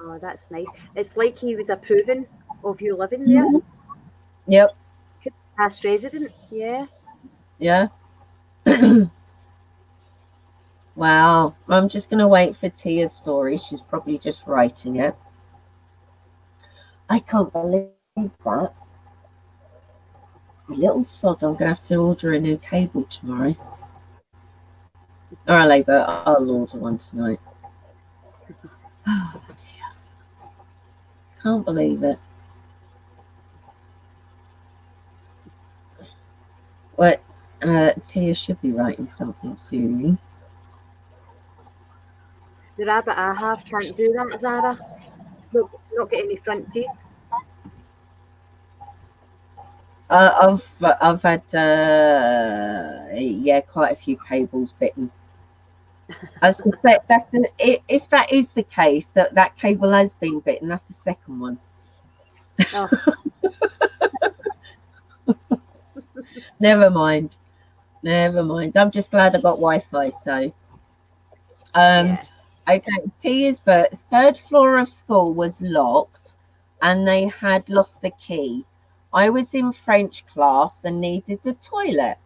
Oh, that's nice. It's like he was approving of you living there. Mhm. Yep. Past resident. Yeah. Yeah. Wow. I'm just going to wait for Tia's story. She's probably just writing it. I can't believe that. You little sod. I'm going to have to order a new cable tomorrow. All right, Labour. I'll order one tonight. Oh, dear. Can't believe it. What? Tia should be writing something soon. The rabbit I have can't do that, Zara. It's not get any front teeth. I've had yeah, quite a few cables bitten. I suspect if that is the case, that cable has been bitten. That's the second one. Oh. Never mind. Never mind. I'm just glad I got Wi-Fi. So, Yeah. okay. Tia's but third floor of school was locked, and they had lost the key. I was in French class and needed the toilet.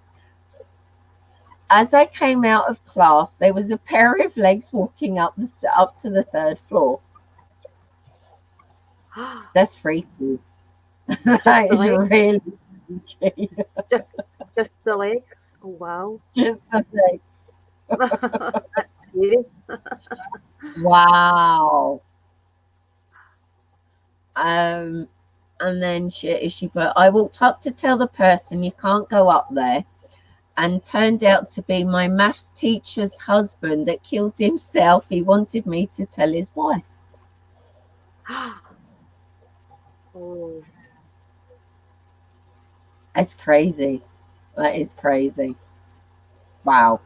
As I came out of class, there was a pair of legs walking up to the third floor. That's freaky. Just That the is legs. really freaky. Just the legs. Oh wow. Just the legs. That's scary. Wow. And then she put, I walked up to tell the person you can't go up there, and turned out to be my maths teacher's husband that killed himself. He wanted me to tell his wife. Oh. That's crazy. That is crazy. Wow.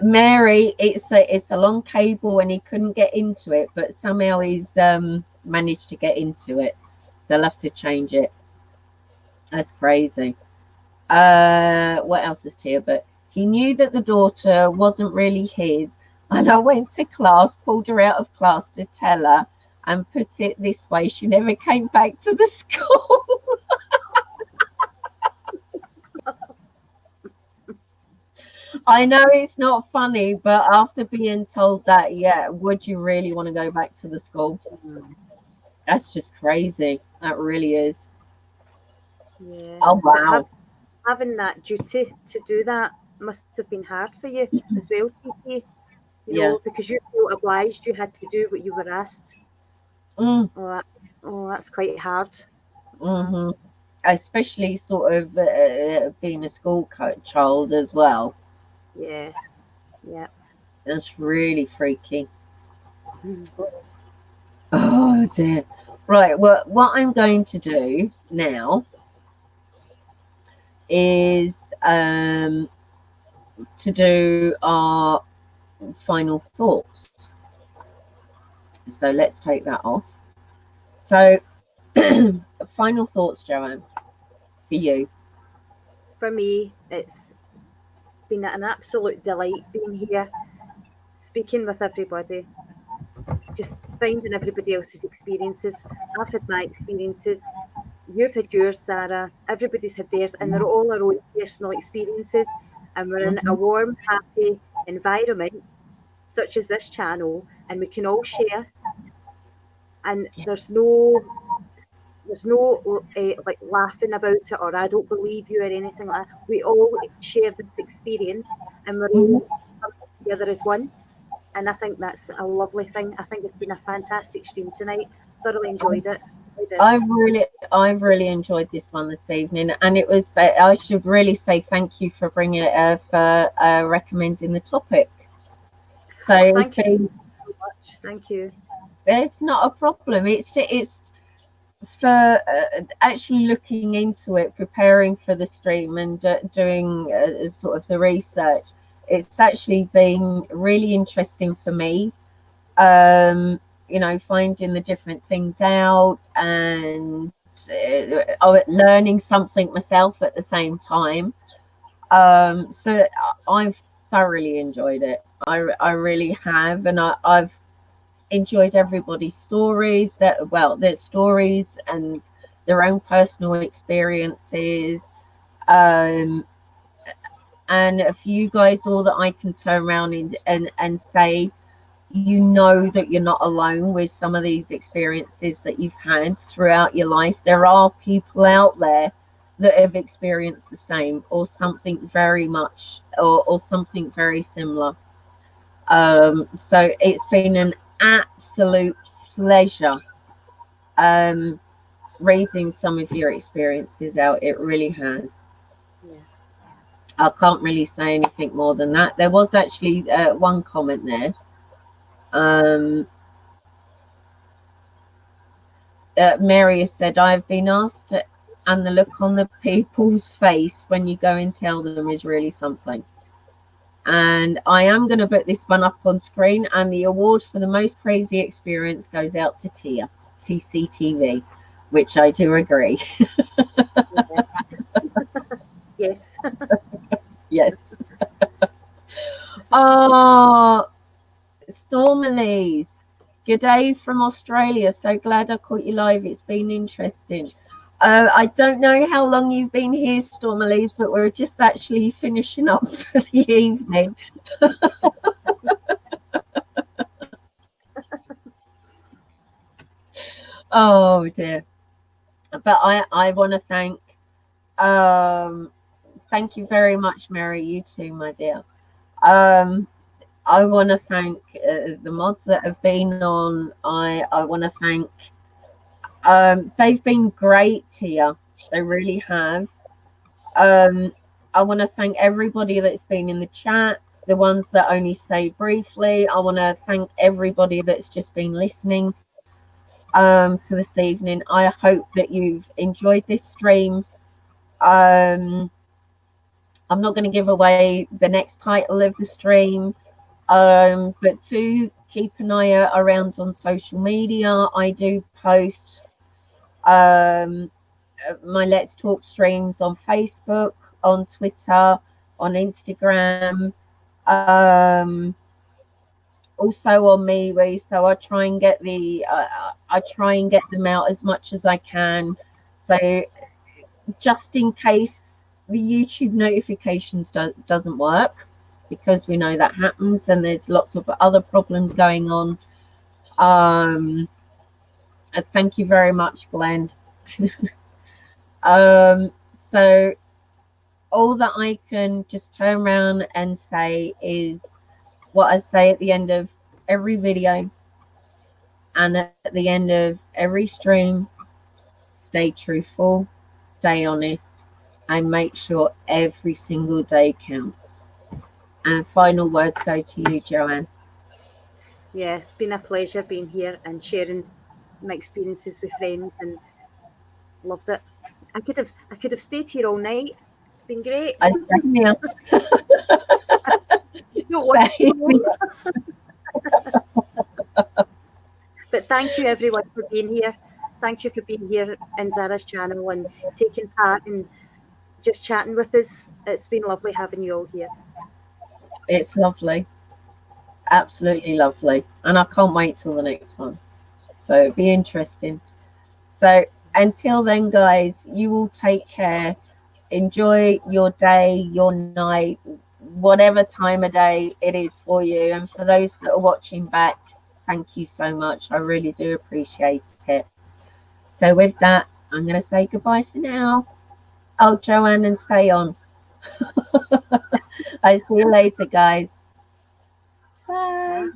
Mary, it's a long cable and he couldn't get into it, but somehow he's managed to get into it. So I'll have to change it. That's crazy. What else is here? But he knew that the daughter wasn't really his, and I went to class, pulled her out of class to tell her, and put it this way: she never came back to the school. I know it's not funny, but after being told that, yeah, would you really want to go back to the school? That's just crazy. That really is. Yeah. Oh wow. having that duty to do that must have been hard for you as well, TT. You Yeah. know, because you felt obliged, you had to do what you were asked. Mm. That's quite hard. Hmm. Especially sort of being a school child as well. Yeah, yeah. That's really freaky. Mm. Oh dear. Right. Well, what I'm going to do now is to do our final thoughts. So let's take that off. So, final thoughts, Joanne, for you. For me, it's been an absolute delight being here, speaking with everybody, just finding everybody else's experiences. I've had my experiences, you've had yours, Sarah, everybody's had theirs, and they're all our own personal experiences. And we're in a Mhm. warm, happy environment, such as this channel, and we can all share. And there's no like laughing about it or I don't believe you or anything like that. We all share this experience and we're Mhm. all coming together as one. And I think that's a lovely thing. I think it's been a fantastic stream tonight. Thoroughly enjoyed it. I did. I've really enjoyed this one this evening, and it was. I should really say thank you for bringing it, for recommending the topic. So Oh, it's thank you been, so much. Thank you. it's not a problem. It's for actually looking into it, preparing for the stream, and doing sort of the research. It's actually been really interesting for me. Um, you know, finding the different things out and learning something myself at the same time. So I've thoroughly enjoyed it. I really have, and I've enjoyed everybody's stories, that well, their stories and their own personal experiences. Um, and for you guys all, that I can turn around and say, you know, that you're not alone with some of these experiences that you've had throughout your life. There are people out there that have experienced the same or something very much, or something very similar. So it's been an absolute pleasure um, reading some of your experiences out. It really has. Yeah. I can't really say anything more than that. There was actually one comment there. Um, Mary has said, I've been asked to, and the look on the people's face when you go and tell them is really something. And I am going to put this one up on screen, and the award for the most crazy experience goes out to Tia, TCTV, which I do agree. Yeah. Yes. Yes. Oh, Stormaleys. Good day from Australia. So glad I caught you live. It's been interesting. I don't know how long you've been here, Stormaleys, but we're just actually finishing up for the evening. Oh dear. But I want to thank you very much, Mary. You too, my dear. Um, I want to thank the mods that have been on. I want to thank. They've been great here. They really have. Um, I want to thank everybody that's been in the chat. The ones that only stayed briefly. I want to thank everybody that's just been listening to this evening. I hope that you've enjoyed this stream. Um, I'm not going to give away the next title of the stream. But do keep an eye around on social media. I do post um, my Let's Talk streams on Facebook, on Twitter, on Instagram, um, also on MeWe. So I try and get them out as much as I can. So just in case the YouTube notifications doesn't work, because we know that happens and there's lots of other problems going on. Thank you very much, Glenn. So all that I can just turn around and say is what I say at the end of every video and at the end of every stream: stay truthful, stay honest, and make sure every single day counts. And final words go to you, Joanne. Yeah, it's been a pleasure being here and sharing my experiences with friends, and loved it. I could have stayed here all night. It's been great. I same here. Don't want to Same go. here. But thank you everyone for being here. Thank you for being here in Zara's channel and taking part and just chatting with us. It's been lovely having you all here. It's lovely. Absolutely lovely. And I can't wait till the next one. So it'll be interesting. So until then, guys, you all take care. Enjoy your day, your night, whatever time of day it is for you. And for those that are watching back, thank you so much. I really do appreciate it. So with that, I'm going to say goodbye for now. Oh, Joanne, and stay on. I see you later, guys. Bye.